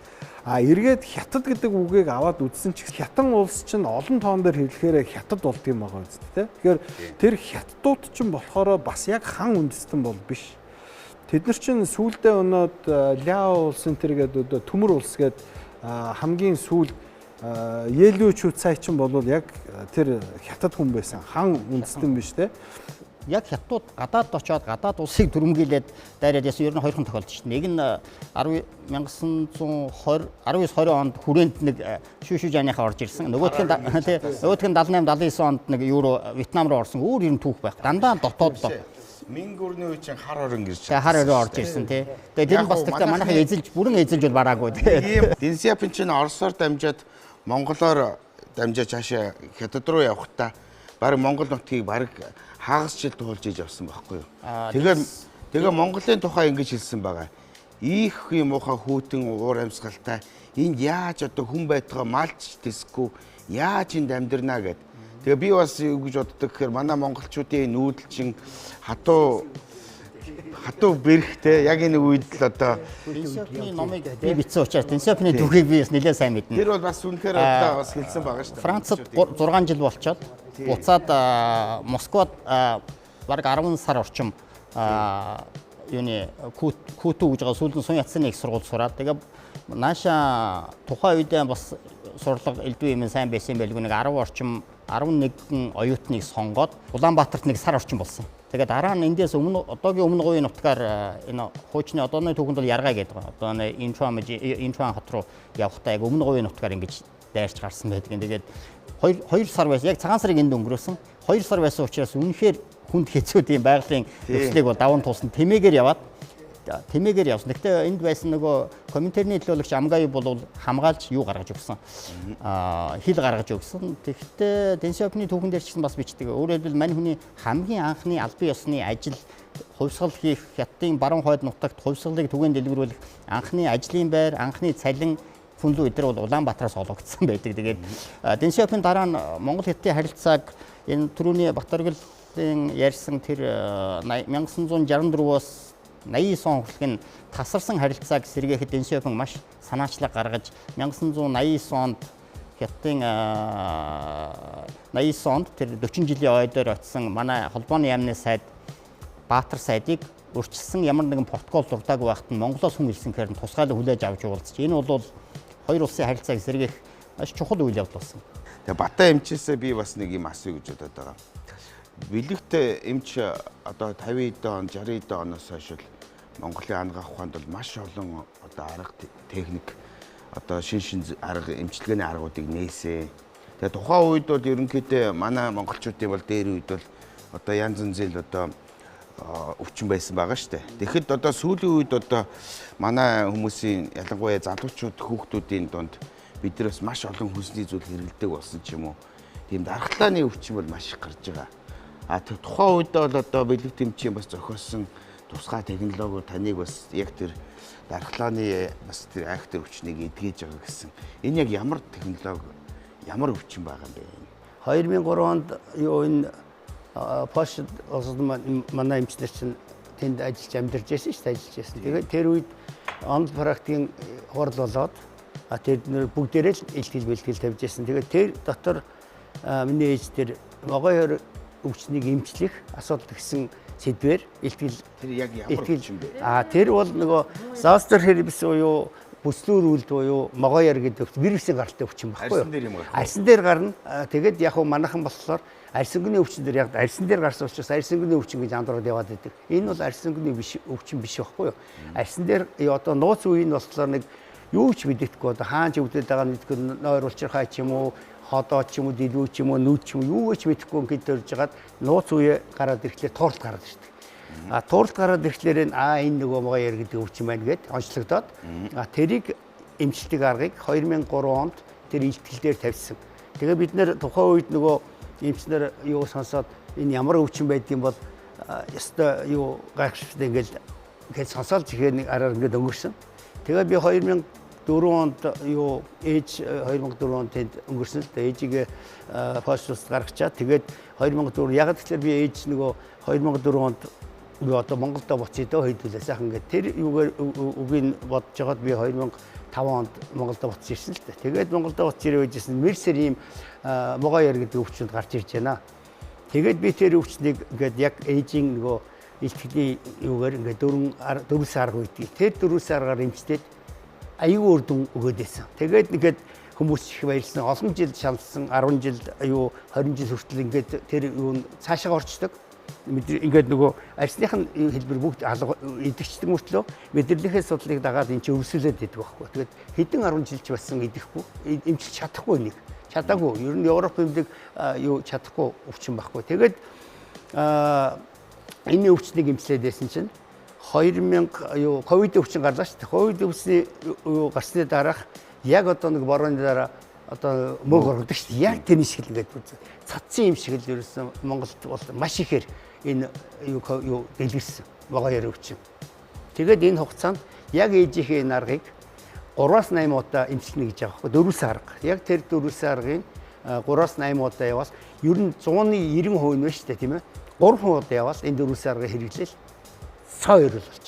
Эргээд хятад гэдэг үгийг аваад үзсэн ч хятад улс чинь олон тоон дээр хэлэхээр хятад болд юм байгаа үст тэ. Тэгэхээр тэр хятадууд чинь болохоор бас яг хан үндэстэн бол биш. Тэд нар чинь сүүлдээ өнөөд Ляо улсын тэр гэдэг төмөр улс гэдэг хамгийн сүүл Елүү Чүцай чинь бол яг тэр хятад хүн байсан хан үндэстэн биш те. Яг хятадууд гадаад очоод гадаад улсыг дүрмгийлээд дайраад ясан ер нь хоёрхан тохиолдож шин. Нэг нь 1920 онд хүрээнд нэг шүүшүү жааныхаа орж ирсэн. Нөгөөх нь 78 79 онд нэг евро Вьетнам руу орсон. Өөр юм түүх байх. Дандаа дотоод Минг өрний үе чинь хар орон ирж байгаа. Хар орон орж ирсэн тий. Тэгээ тэр нь бас тэгтээ манайхаа эзэлж бүрэн эзэлж бол бараагүй тий. Дэн Сяопин чинь Оросоор дамжаад Монголоор дамжаад цаашаа хятад руу явахдаа баг Монгол нутгийг баг хагас жил туулж иж явсан байхгүй юу. Тэгээ Монголын тухай ингэж хэлсэн байгаа. Их юм уухай хүүтэн уур амьсгалтай энд яаж одоо хүн байтгаа малч тэсгүй яаж энд амьдрнаа гэд. Тэгээ би бас юу гэж боддог гэхээр манай монголчуудын нүүдэлчин хатуу бэрхтэй яг энэ үед л одоо Дэнсяопны номыг би бичсэн учраас Дэнсяопны түүхийг би бас нэлээд сайн мэднэ. Тэр бол бас үнэхээр одоо бас хэлсэн байгаа шүү дээ. Францад 6 жил болчоод буцаад Москвад бараг 10 сар орчим юуны Куту гэж байгаа сүүлдэн Сун Яцны их сургууль сураад тэгээ нааша тухайн үедээ бас сурлага элдв юм сайн байсан байлгүй нэг 10 орчим 11 оюутныг сонгоод Улаанбаатарт нэг сар орчим болсон. Тэгээд дараа нь эндээс өмнө одоогийн өмнө говийн нутгаар энэ хуучны одооны түүхэнд бол Яргай гэдэг байгаа. Одоо Инчуан хот руу явахдаа яг өмнө говийн нутгаар ингэж дайрч гарсан байдаг. Тэгээд 2 сар байсан. Яг цагаан сарыг энд өнгөрөөсөн. 2 сар байсан учраас үнэхээр хүнд хэцүү тийм байгалийн нөхцөлийг бол даван туулсан. Тэмээгээр явсан. Гэхдээ энд байсан нөгөө комментарийн төлөөлөгч Амгай бол хамгаалж юу гаргаж өгсөн. Хил гаргаж өгсөн. Тэгэхдээ Дэнсяопны түүхэн дээр ч гэсэн бас бичдэг. Өөрөөр хэлбэл мань хүний хамгийн анхны албан ёсны ажил хувьсгал хийх хятадын баруун хойд нутагт хувьсгалыг түгээн дэлгэрүүлэх анхны ажлын байр, анхны цалин хүнлүү эдгээр бол Улаанбаатараас олгогдсон байдаг. Тэгээд Дэнсяопын дараа нь Монгол Хятадын харилцааг энэ түрүүний Батөргөлийн ярьсан тэр 1964-өөс 89 он хүртэлх нь тасарсан харилцааг сэргээхэд Дэнсяопин маш санаачлаг гаргаж 1989 онд Хятадын 89 онд тэр 40 жилийн ойдоор очсон манай холбооны яамны сайд Баатар сайдыг өрчилсөн ямар нэгэн протокол дуртаагүй байхад нь Монголоос хүн ирсэнхээр нь тусгайлан хүлээж авч уулзч. Энэ бол хоёр улсын харилцааг сэргээх маш чухал үйл явдал болсон. Тэгээ Бата эмчээсээ би бас нэг юм асууя гэж бодоод байгаа. Бэлэгт эмч одоо 50-д он 60-д оноос хойш Монголын ангаах ухаанд бол маш олон одоо арга техник одоо шин арга эмчилгээний аргуудыг нээсэн. Тэгээ тухайн үед бол ерөнхийдөө манай монголчуудын бол дээр үед бол одоо янз янзэл одоо өвчин байсан байгаа шүү дээ. Тэгэхэд одоо сүүлийн үед одоо манай хүмүүсийн ялангуяа залуучууд хүүхдүүдийн дунд бид нар бас маш олон хүнсний зүйл хэрэглэдэг болсон ч юм уу. Тийм дархлааны өвчин бол маш их гарч байгаа. Тухайн үед бол одоо бэлэг тэмчийн бас зохиосон тусгай технологи таныг бас яг тэр дархлааны бас тэр актер хүчнийг эдгэж байгаа гэсэн. Энэ яг ямар технологи, ямар өвчин байгаа юм бэ? 2003 онд юу энэ Польшид манай эмчнэр чинь тэнд ажиллаж амьдарч байсан шүү дээ, ажиллаж байсан. Тэгээд тэр үед он практикийн хурал болоод тэр бүгдээрээ л илтгэл бэлтгэл тавьж байсан. Тэгээд тэр дотор миний ээж тэр могой өвчнийг эмчлэх асуудал гэсэн сэдвээр илтгэл тэр яг ямар өвчин бэ? Тэр бол нөгөө зоостер хэрбис буюу бүслүүрүүлд буюу могоёр гэдэг вирусын гаралтай өвчин баггүй юу? Арьсан дээр гарна. Тэгээд яг манайхан болохоор арьсангны өвчин дээр яг арьсан дээр гарсан учраас арьсангны өвчин гэж андуураад яваад байдаг. Энэ бол арьсангны өвчин биш байхгүй юу? Арьсан дээр одоо нууц үеийн болохоор нэг юу ч мэддэхгүй одоо хаанч өвдөд байгаа мэдгүй нойр улчирхай ч юм уу, ходоо ч юм уу, дэлгүү ч юм уу, нүүд ч юм уу юу ч мэдэхгүй ингээд төрж хагаад нууц үе гараад ирэхлээр тууралт гараад ирдэг. Тууралт гараад ирэхлээр энэ нөгөө могоёр гэдэг өвчин байна гэд онцлогдоод тэрийг эмчилдэг аргыг 2003 онд тэр илтгэл дээр тавьсан. Тэгээ бид нэр тухайн үед нөгөө эмчнэр юу сонсоод энэ ямар өвчин байдгийг бол ёстой юу гайхшигтай ингээд сонсоод тэгэхээр нэг араар ингээд өнгөрсөн. Тэгээ би 2004 онд юу ээж 2004 онд тэнд өнгөрсөн л дээ. Ээжигээ Польшоос гаргачаад тэгээд 2004 яг тэгэхээр би ээж нөгөө 2004 онд би одоо Монголдо буцъя дөө хэдүүлээ сайхан ингээд тэр юугаар үгийг бодож байгаад би 2005 онд Монголдо буцаж ирсэн л дээ. Тэгээд Монголдо буцаж ирээ байжсэн Мерсер ийм могоёр гэдэг өвчнөд гарч ирж байна. Тэгээд би тэр өвчнийг ингээд яг ээжийн нөгөө илтгэлийн юугаар ингээд 4 сар үйдгийг тэр 4 сараар эмчтэд аюу үрдэн өгөөд байсан. Тэгээд ингээд хүмүүс их баярлсан. Олон жил шалсан 10 жил аюу 20 жил хүртэл ингээд тэр юу цаашаа орчдөг. Ингээд нөгөө арьсных нь хэлбэр бүгд идэгчдэг мөртлөө мэдрэлийнхээ судлыг дагаад энэ чинь өрсөлдөд идэг байхгүй. Тэгээд хэдэн 10 жилч болсон идэхгүй эмчилж чадахгүй нэг. Чадаагүй. Ер нь Европ хэмдэг юу чадахгүй өвчин байхгүй. Тэгээд энэ өвчнийг эмчлээд байсан чинь 2000 юу ковид өвчин гарлаа шүү дээ. Ковид өвчний гарсны дараах яг одоо нэг борооны дараа одоо мөг ордог шүү дээ. Яг тэрний шиг л ингээд цацсан юм шиг л ерөөсөн Монголд бол маш ихээр энэ юу дэлгэрсэн могоёр өвчин. Тэгээд энэ хугацаанд яг ээжийнхээ энэ аргыг 3-8 удаа эмчилнэ гэж байгаа байхгүй 4 сар. Яг тэр 4 сарын 3-8 удаа яваас ер нь 190% нь байна шүү дээ тийм ээ. 3 удаа яваас энэ 4 сарыг хэрэглээл цаа өрөл болж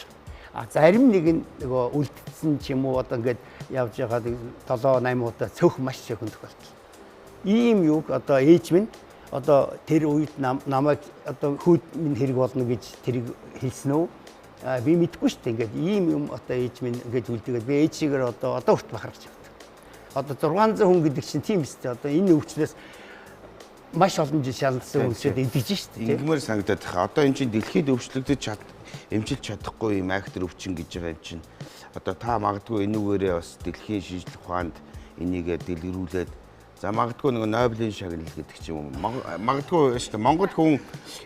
байгаа. Зарим нэг нь нөгөө үлдсэн ч юм уу одоо ингээд явж байгаа 7-8 удаа цөөх маш цөөхөн тохиолдол. Ийм юу одоо ээж минь одоо тэр үед намайг одоо хүүд минь хэрэг болно гэж тэрийг хэлсэн үү? Би мэдгүй шүү дээ. Ингээд ийм юм одоо ээж минь ингээд үлдээгээд би ээжигээр одоо хүрт бахарч явдаг. Одоо 600 хүн гэдэг чинь тийм үстэй. Одоо энэ өвчнөөс маш олон жил шалгасан хүмүүсд идэж шүү дээ. Ингэмээр санагдаад байгаа. Одоо энэ чинь дэлхийд өвчлөгдөж эмчилж чадахгүй юм актер өвчин гэж байгаа юм чинь. Одоо та магадгүй энүүгээрээ бас дэлхийн шинжлэх ухаанд энийгээ дэлгэрүүлээд за магадгүй нэг Нобелийн шагнал гэдэг ч юм уу. Магадгүй шүү дээ. Монгол хүн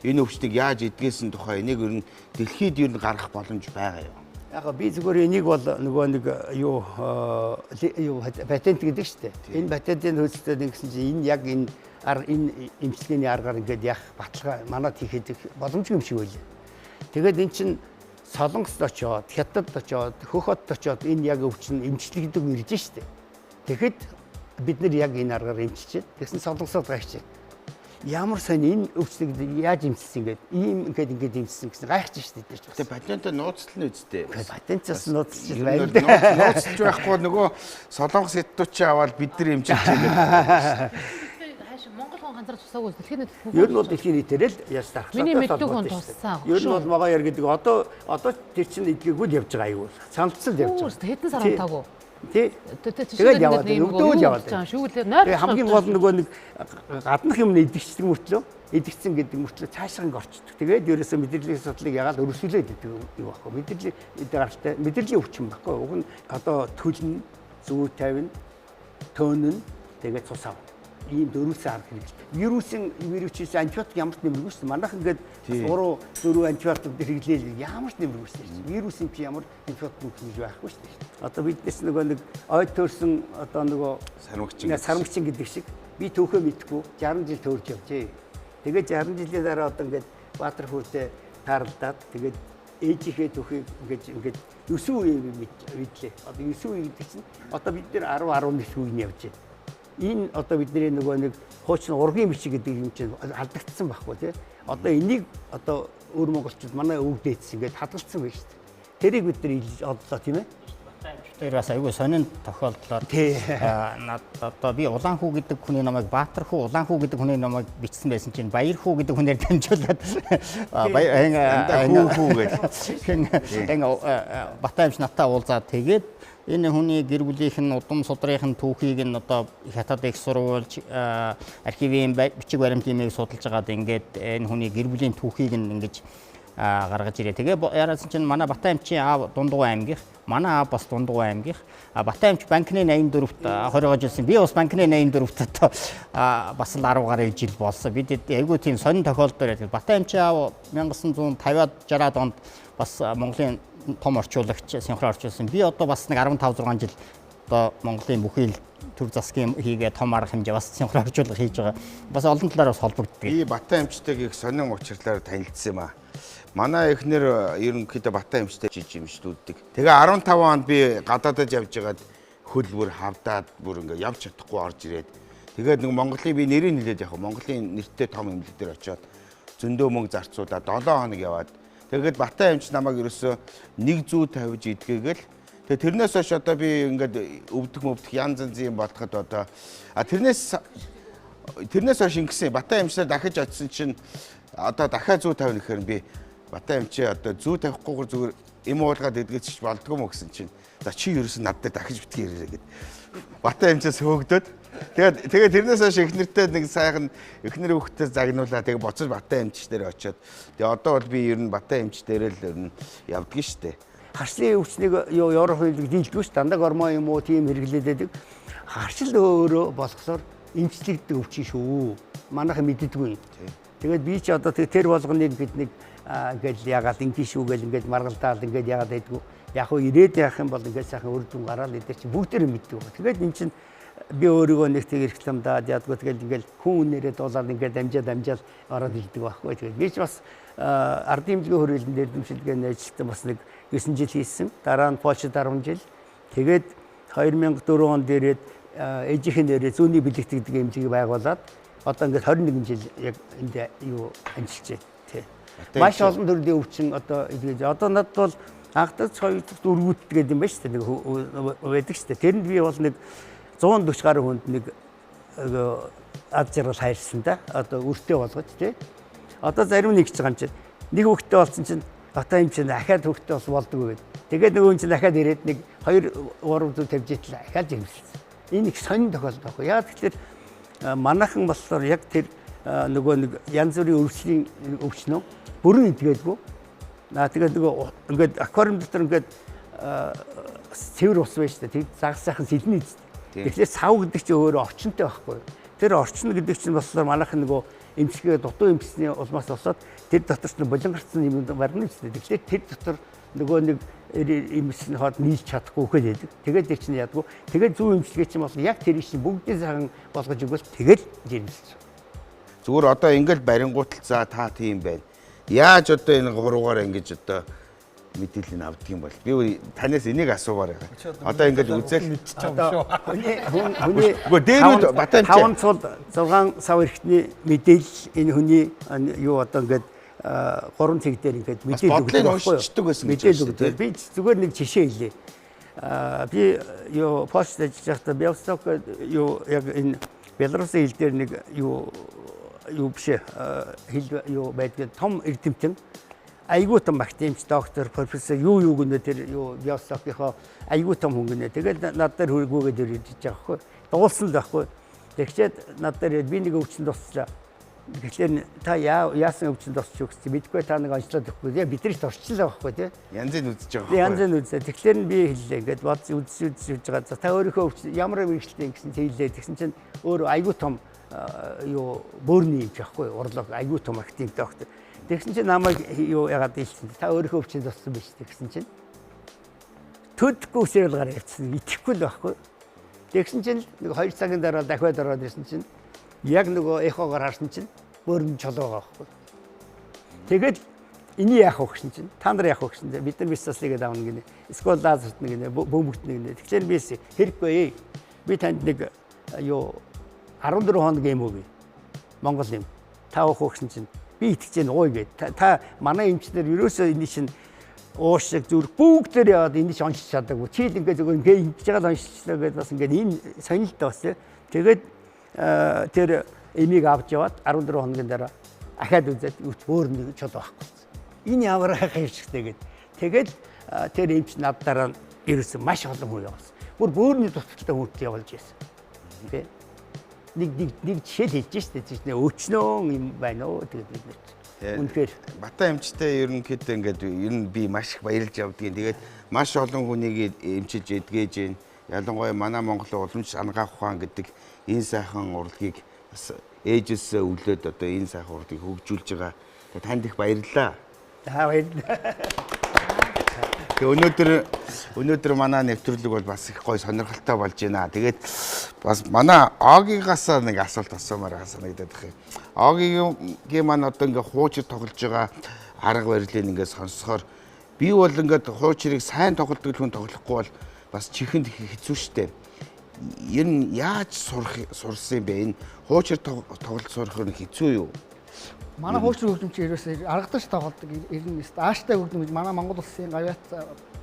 энэ өвчнийг яаж эдгээсэн тухай энийг ер нь дэлхийд ер нь гаргах боломж байгаа юу? Яг би зүгээр энийг бол нөгөө нэг юу патент гэдэг шүү дээ. Энэ патентын хөлсөд нэгсэн чинь энэ яг энэ эмчилгээний аргаар ингээд яг баталгаа манад хийхэд боломжгүй юм шиг байлаа. Тэгээд эн чинь Солонгост очоод, Хятад очоод, Хөх хотод очоод энэ яг өвчин эмчлэгдэг ирж штэ. Тэгэхэд бид нар яг энэ аргаар эмчилчихэд тэгсэн Солонгосод гайхчихэ. Ямар сайн энэ өвчнийг яаж эмчилсэн ингээд ингээд эмчилсэн гэсэн гайхчих штэ дээр ч бас. Тэгээ патент нууцлал нь үстэй. Патентаас нууцлж байна. Нууцлж байхгүй нөгөө Солонгос хэдтүүч аваад бид нар эмчилж байгаа. Монгол хүн ганцаар тусаагүй дэлхийн нийт ер нь бол дэлхийн нийтээр л яаж дарахлаа. Миний мэддэг хүн туссан. Ер нь бол могоёр гэдэг одоо тэр чинь эдгээгүй л явж байгаа аюул. Цамцсан явж байгаа. Хэдэн сар хамтаагүй. Тий. Тэгээд яваад өвдөөл яваад. Шүүглээ нойр. Хамгийн гол нөгөө нэг гаднах юм идэгчдэг мөртлөө идэгцэн гэдэг мөртлөө цаашаа ингэ орчдөг. Тэгээд ерөөсөө мэдрэлийн судлыг ягаад өрсөлдөөд идэг юу байхгүй. Мэдрэлийн гаралтай мэдрэлийн өвчин байхгүй. Уг нь одоо төлн, зүү тавина, төөнн тэгээд цусав. Ийм 4 сар хэрэглэв. Вирусийн антибиотик ямар ч нэмэргүй шүү дээ. Манайх ингээд 3-4 антибиотик хэрэглээл ямар ч нэмэргүй шүү дээ. Вирусын чи ямар антибиотик нэмж байхгүй шүү дээ. Одоо биднес нөгөө нэг ойд төрсөн одоо нөгөө сармагчин гэдэг шиг би төөхөө мэдхгүй 60 жил төөрж явжээ. Тэгээд 60 жилийн дараа одоо ингээд Баатар хүртээ тааралдаад тэгээд ээжийнхээ түүхийг ингээд 9 үе мэдлээ. Одоо 9 үе гэдэг чинь одоо бид нэр 10 11 үеийн явж байна. Энэ одоо бидний нөгөө нэг хуучин ургийн бичиг гэдэг юм чинь алдагдсан байхгүй тий. Одоо энийг одоо өөр монголчууд манай өвд дээдс ингээд хадгалсан байж шүү дээ. Тэрийг бид нар оллоо тийм ээ. Тэр бас айгүй сонин тохиолдлоор одоо би Улаан хүү гэдэг хүний намайг Баатар хүү, Улаан хүү гэдэг хүний намайг бичсэн байсан чинь Баяр хүү гэдэг хүнээр дамжуулаад хүү гэж Батаймч натаа уулзаад тэгээд энэ хүний гэр бүлийнх нь удам судрынхын түүхийг нь одоо хятад их сурвалж архивын бичиг баримтын судалж байгаад ингээд энэ хүний гэр бүлийн түүхийг нь ингэж гаргаж ирээ. Тэгээ яарсан чинь манай Батаймчийн аав Дундгуй аймгийнх, манай аав бас Дундгуй аймгийнх. Батаймч банкны 84-т 20 жилсэн. Би бас банкны 84-т одоо бас л 10 гаруй жил болсон. Бид айгүй тийм сонин тохиолдол байдаг. Батаймчийн аав 1950-аад 60-аад онд бас Монголын том орчуулагч, синхро орчуулсан. Би одоо бас нэг 15-6 жил одоо Монголын бүхий л төр засгийн хийгээ том арга хэмжээ бас синхро орчуулга хийж байгаа. Бас олон талаар бас холбогддог. Би Батаймчтайг их сонин учирлаар танилцсан юм аа. Манай эхнэр ерөнхийдөө Батаймчтай жижигмжлүүддэг. Тэгээ 15 онд би гадаадад явж байгаад хөл бүр хавдаад бүр ингээ явж чадахгүй орж ирээд тэгээд нэг Монголын би нэрийг хэлээд яг Монголын нэртэй том эмнэлэг дээр очиод зөндөө мөнгө зарцуулаад 7 хоног яваад тэгээд Батаймч намайг ерөөсөө 150 идгээгээл тэгээ тэрнээс хойш одоо би ингээд өвдөх янз янзын болоход одоо тэрнээс хойш ингэсэн Батаймчтай дахиж очисон чинь одоо дахиад 150 гэхээр би Батаймч одоо 150-гүйгээр зүгээр юм уулгаад эдгэчих болдгоо мө гэсэн чинь за чи ерөөсөн над дээр дахиж битгий ирээрэй гэд. Батаймчаас хөөгдөд. Тэгээд тэрнээс хойш эхнэртэй нэг сайхан эхнэр хүүхдтэй загнуулаа. Тэгээд боцож Батаймч дээр очиод. Тэгээд одоо бол би ер нь Батаймч дээр л ер нь явдгийн штэ. Харшлын өвчнийг Европ хуулийг дийлдэггүй ш. Дандаа гормон юм уу тийм хэрэглээдэг. Харшил өөрөө болохоор эмчлэгддэг өвчин шүү. Манайхан мэддэггүй. Тэгээд би ч одоо тэр болгоныг бид нэг ингээл ягаад ингэ шүү гэл ингээд маргалдаал ингээд ягаад байдгүй. Яг хөө ирээд явах юм бол ингээд сайхан үр дүн гараад эдгээр чи бүгдээр мэддэг байна. Тэгээд эн чинь би өөрийгөө нэг тэг рекламдаад ядгүй тэгэл ингээл хүн үнээрээ дуулаад ингээд дамжаад ороод ирдэг байхгүй. Тэгээд би ч бас ардын эмнэлгийн хөрөлн дээр дэмжлэгийн ажилтан бас нэг 9 жил хийсэн. Дараа нь Польшид 10 жил. Тэгээд 2004 онд ирээд ээжийнхэн нэрээ зүүнний бэлэгт гэдэг эмнэлгийг байгуулад одоо ингээд 21 жил яг энд юу ажиллаж байна. Маш олон төрлийн өвчин одоо надад бол анхдагч 2 дахь дөрвүүд гэдэг юм байна шүү дээ. Нэг байдаг шүү дээ. Тэрэнд би бол нэг 140 гаруй хүнд нэг ад жаргал хайрсан да. Одоо өртөө болгож тий. Одоо зарим нэг ч байгаа юм чинь нэг хөвгтөө болсон чинь Батайм чинь дахиад хөвгтөө бас болдгоо гэдэг. Тэгээд нөгөө чинь дахиад ирээд нэг 2 3 зүг тавьж итэл дахиад жимсэлсэн. Энэ их сонин тохиолдол байхгүй. Яа тэгэхээр манайхан болохоор яг тэр нөгөө нэг янз бүрийн өвчнөө бүрэн идгээдгүй. Тэгээд нөгөө ингээд аквариум дотор ингээд цэвэр ус байж тээ. Загас сайхан сэлнэ эзэн. Тэгэхээр сав гэдэг чинь өөрөө орчинтой байхгүй. Тэр орчин гэдэг чинь болохоор манайхан нөгөө эмчилгээ дутуу эмчилсний улмаас болоод тэр дотор ч болон гарцсан юм барна үстэй. Тэгэхээр тэр дотор нөгөө нэг эмчилсний хоод нийлж чадахгүй хөл байдаг. Тэгээд тэр чинь ядгүй. Тэгээд зөв эмчилгээ чинь бол яг тэр чинь бүгдээ сайхан болгож өгвөл тэгэл жирэмсэлсэн. Зүгээр одоо ингээл барингуутал за та тийм байна. Яаж одоо энэ гурвуугаар ингэж одоо мэдээлэл авдаг юм бол би танаас энийг асууваар байгаа. Одоо ингээл үзэл хүний дээрүүд Батаймч 5 цул 6 сав эрхтний мэдээлэл энэ хүний юу одоо ингээд 3 цэг дээр ингээд мэдээлэл өгдөг байсан гэж мэдээлэл. Би зүгээр нэг жишээ хэлье. Би юу пост ажиллаж байхдаа Белсток юу яг энэ Белорусын хил дээр нэг юу биш хил юу байдаг том эрдэмтэн айгуу том бактемч доктор профессор юу гэнэ тэр юу Белстокийнхоо айгуу том хүн гэнэ. Тэгээд над дээр хөргөөгөө дээр ирж байгаа хгүй. Дуулсан л байхгүй. Тэгчээд над дээр би нэг өвчин тусчлаа. Тэгэхээр та яасан өвчин тусч өгч мэдгүй та нэг ажиллаад өгөхгүй. Бид нар ч орчлоо байхгүй тий. Янзын үзэж байгаа байхгүй. Янзын үзээ. Тэгэхээр би хэллээ. Ингээд бод үзэж байгаа. За та өөрийнхөө өвчин ямар мэрэгчлээ гэсэн хэллээ. Тэгсэн чинь өөр айгуу том юу бөөрний юм жахгүй. Урлаг айгуу том актив доктор. Тэгсэн чинь намайг юу ягаад хэлсэн. Та өөрийнхөө өвчин туссан биш тэгсэн чинь төдгөө үсрэл гараа явцсан. Итгэхгүй л байхгүй. Тэгсэн чинь нэг 2 цагийн дараа дахиад ороод ирсэн чинь яг нөгөө эхогоор харсан чинь бөөрн чолоо байгаа байхгүй. Тэгэл энийг яах вэ гэсэн чинь та нар яах вэ гэсэн чинь бид нар бизнеслигээ давна гинэ. Эсвэл лазерт нэг гинэ бөмбөгт нэг гинэ. Тэгэхээр би хэрэггүй. Би танд нэг юу 14 хоног юм уу би. Монгол юм. Та уух вэ гэсэн чинь би итгэж जैन ууй гээд. Та манай эмчнэр ерөөсөө энэ чинь уушиг зүр бүгдээр яваад энэ чинь онцч чадаагүй. Чи л ингээ зөвхөн ингээ ингэж байгаа онцчлаа гэдээ бас ингээ энэ сонирхолтой бас тийм. Тэгээд тэр эмийг авч яваад 14 хоногийн дараа ахаад үзээд өөр нэг чод байхгүй. Энэ ямар хайхшигтэй гээд. Тэгээд тэр эмч над дараа ерөөсөө маш олон хүн явуулсан. Бүр бөөрийн дутагтай хүнтэй явуулж байсан. Тэ. Нэг жишээ хэлж штэ тийм өчнөө юм байна уу тэгээд бид нэ. Үнэхээр Бата эмчтэй ерөнхийдөө ингээд ер нь би маш их баярлж явдгийн. Тэгээд маш олон хүнийг эмчилж эдгэж гин. Ялангуяа манай Монголын уламж ангаах ухаан гэдэг энэ сайхан урлагийг бас ээжээсээ өвлөөд одоо энэ сайхан урлагийг хөгжүүлж байгаа. Тэгээд танд их баярлалаа. баярлалаа. Өнөөдөр манай нэвтрүүлэг бол бас их гоё сонирхолтой болж байна. Тэгээд бас манай Огигаас нэг асуулт асуумаар санагдаад байна. Огийн маань одоо ингээ хуучир тоглож байгаа арга барилыг ингээ сонсохоор би бол ингээд хуучирыг сайн тоглодог хүн тоглохгүй бол бас чихэнд хэцүү шттэ. Ер нь яаж сурсан юм бэ? Энэ хуучир тоглолт сурах нь хэцүү юу? Манай хуучир хөгжимч ерөөсөө аргадаж тоглодог. Ер нь ааштай хөгжим гэж манай Монгол улсын гавьяат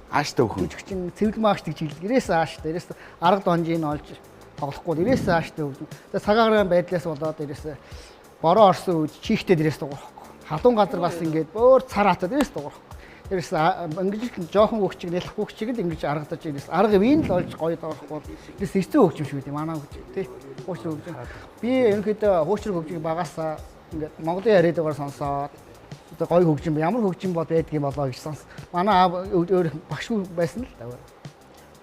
ааштай хөгжим. Жүжигчин цэвэрлэг мааштай гэж хэлдэг. Ерөөсөө ааштай. Ерөөсөө арга донжийг олж тоглохгүй. Ерөөсөө ааштай хөгжим. Тэгээ цагаагаар байдлаас болоод ерөөсөө бороо орсон үед чихтэй дээрээс дуурахгүй. Халуун газар бас ингээд өөр цар хатад дээрээс дуурахгүй. Ерөөсөө ингэж жоохон хөгчиг нэлэх хөгчиг л ингэж аргадаж ерөөсөө арга вийн л олж гоё доорхгүй. Ерөөсөө хэцүү хөгжим шүү дээ. Манай хөгжим тий. Хуучир хөгжим. Би ерөнхийдөө хуучир хөгжиг багасаа ингээд Монголын яриадагаар сонсоод одоо гоё хөгжим ямар хөгжим бол байдгийг болоо гэж сонс. Манай аав өөр багшгүй байсан л да.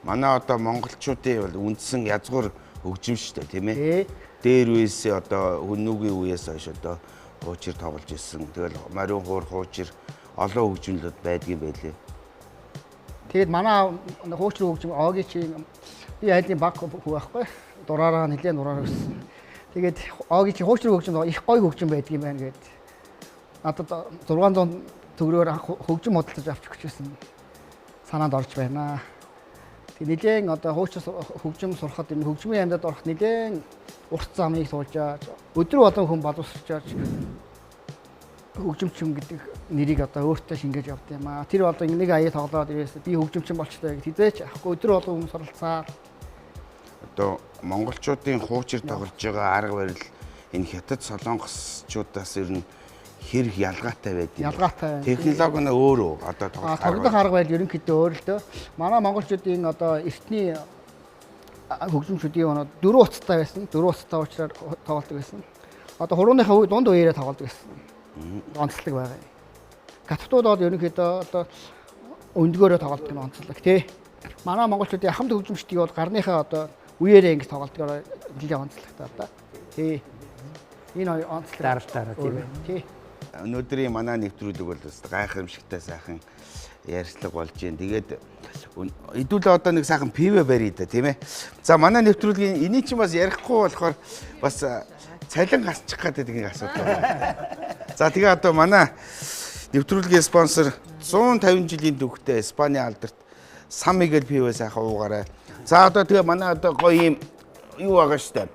Манай одоо монголчуудын бол үндсэн язгуур хөгжим шүү дээ, тийм ээ. Дээр үесээ одоо хүнүүгийн үеэс хойш одоо хуучир тоглож ирсэн. Тэгэл мариун хуур хуучир олон хөгжимлүүд байдгийн байлээ. Тэгээд манай хуучир хөгжим Огийн чи би айлын баг хүү байхгүй. Дураараа нэлээд дураар өссөн. Тэгээд Огийн чи хуучир хөгжим их гоё хөгжим байдгийн байна гэд. Надад 600 төгрөгөөр хөгжим худалдаж авч өгчээсэн. Санаанд орж байна. Тэгээд нэлээд одоо хуучир хөгжим сурахад энэ хөгжмийн амьдад орох нэлээд урт замыг суулжаа. Өдрө болон хүн боловсрчааж хөгжимчин гэдэг нэрийг одоо өөртөө шингээж явд юм аа. Тэр одоо нэг аяа тоглоод ирээс би хөгжимчин болчтой гэж хизээч ахгүй өдрө болон хүмүүс оролцаа. Одоо монголчуудын хуучир тоглож байгаа арга барил энэ хятад солонгосчуудаас ер нь хэр ялгаатай байдаг. Ялгаатай. Технологи нь өөр үү? Одоо тоглох арга барил ерөнхийдөө өөр л дөө. Манай монголчуудын одоо эртний хөгжимчүүдийн оноо 4 уцтай байсан. 4 уцтай уучраар тоглодог байсан. Одоо хурууныхаа үе дунд үеэрээ тоглодог байсан. Онцлог байгаа. Гатдууд бол ерөнхийдөө одоо өндгөөрөө тоглодог нь онцлог тий. Манай монголчуудын хамт хөгжимчдийг бол гарныхаа одоо үеэрээ ингэж тоглодгоор нэлээд онцлогтой одоо. Тий. Энэ онцлог дараа тийм ээ. Тий. Өнөөдрийн манай нэвтрүүлэг бол гайхамшигтай сайхан ярьцлага болж байна. Тэгээд хэдүүлээ одоо нэг сайхан пивэ барья да тийм ээ. За манай нэвтрүүлгийн энийг чинь бас ярихгүй болохоор бас цалин гасчих гэдэг нэг асуудал байна. За тэгээ одоо манай нэвтрүүлгийн спонсор 150 жилийн түүхтэй Испани алдарт Сан Мигель пивэ сайхан уугаарай. За одоо тэгээ манай одоо гоё юм юу байгаа штэ.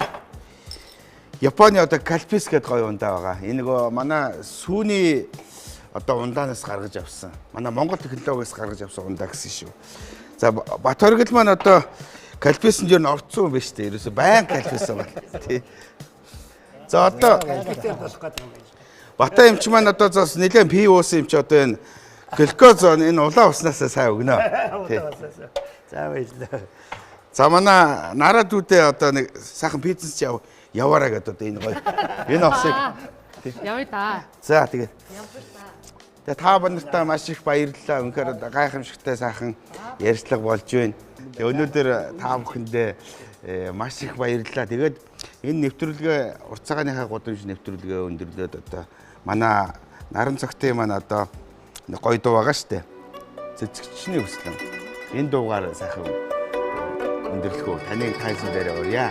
Японы одоо Кальпис гэдэг гоё ундаа байгаа. Энэ нөгөө манай сүүний одоо ундаанаас гаргаж авсан. Манай Монгол технологиос гаргаж авсан ундаа гэсэн шүү. За Бат хоригл маань одоо Кальписэнд юу н орцсон юм байна шүү дээ. Ерөөсө байн Кальпис байгаа. Тий. За одоо Бата эмч маань одоо зас нэлээд пи уусан эмч одоо энэ глюкозон энэ улаан уснаас сайн өгнө. Тий. За баярлалаа. За манай нараа дүүдээ одоо нэг сайхан бизнес яваарай гэдэг одоо энэ гоё. Энэ усыг явъя та. За тэгээд. Тэгээ та бүхэндээ маш их баярлалаа. Үнэхээр гайхамшигтай сайхан ярьцлага болж байна. Тэгээ өнөөдөр та бүхэндээ маш их баярлалаа. Тэгээд энэ нэвтрүүлгээ урт цагааныхаа гудамж нэвтрүүлгээ өндөрлөөд одоо манай наран цогтын маань одоо гоё дуу байгаа штэ. Цэцэгчний хүслэн. Энэ дуугаар сайхан өндөрлөхөө таныг тайсан дээр өрье.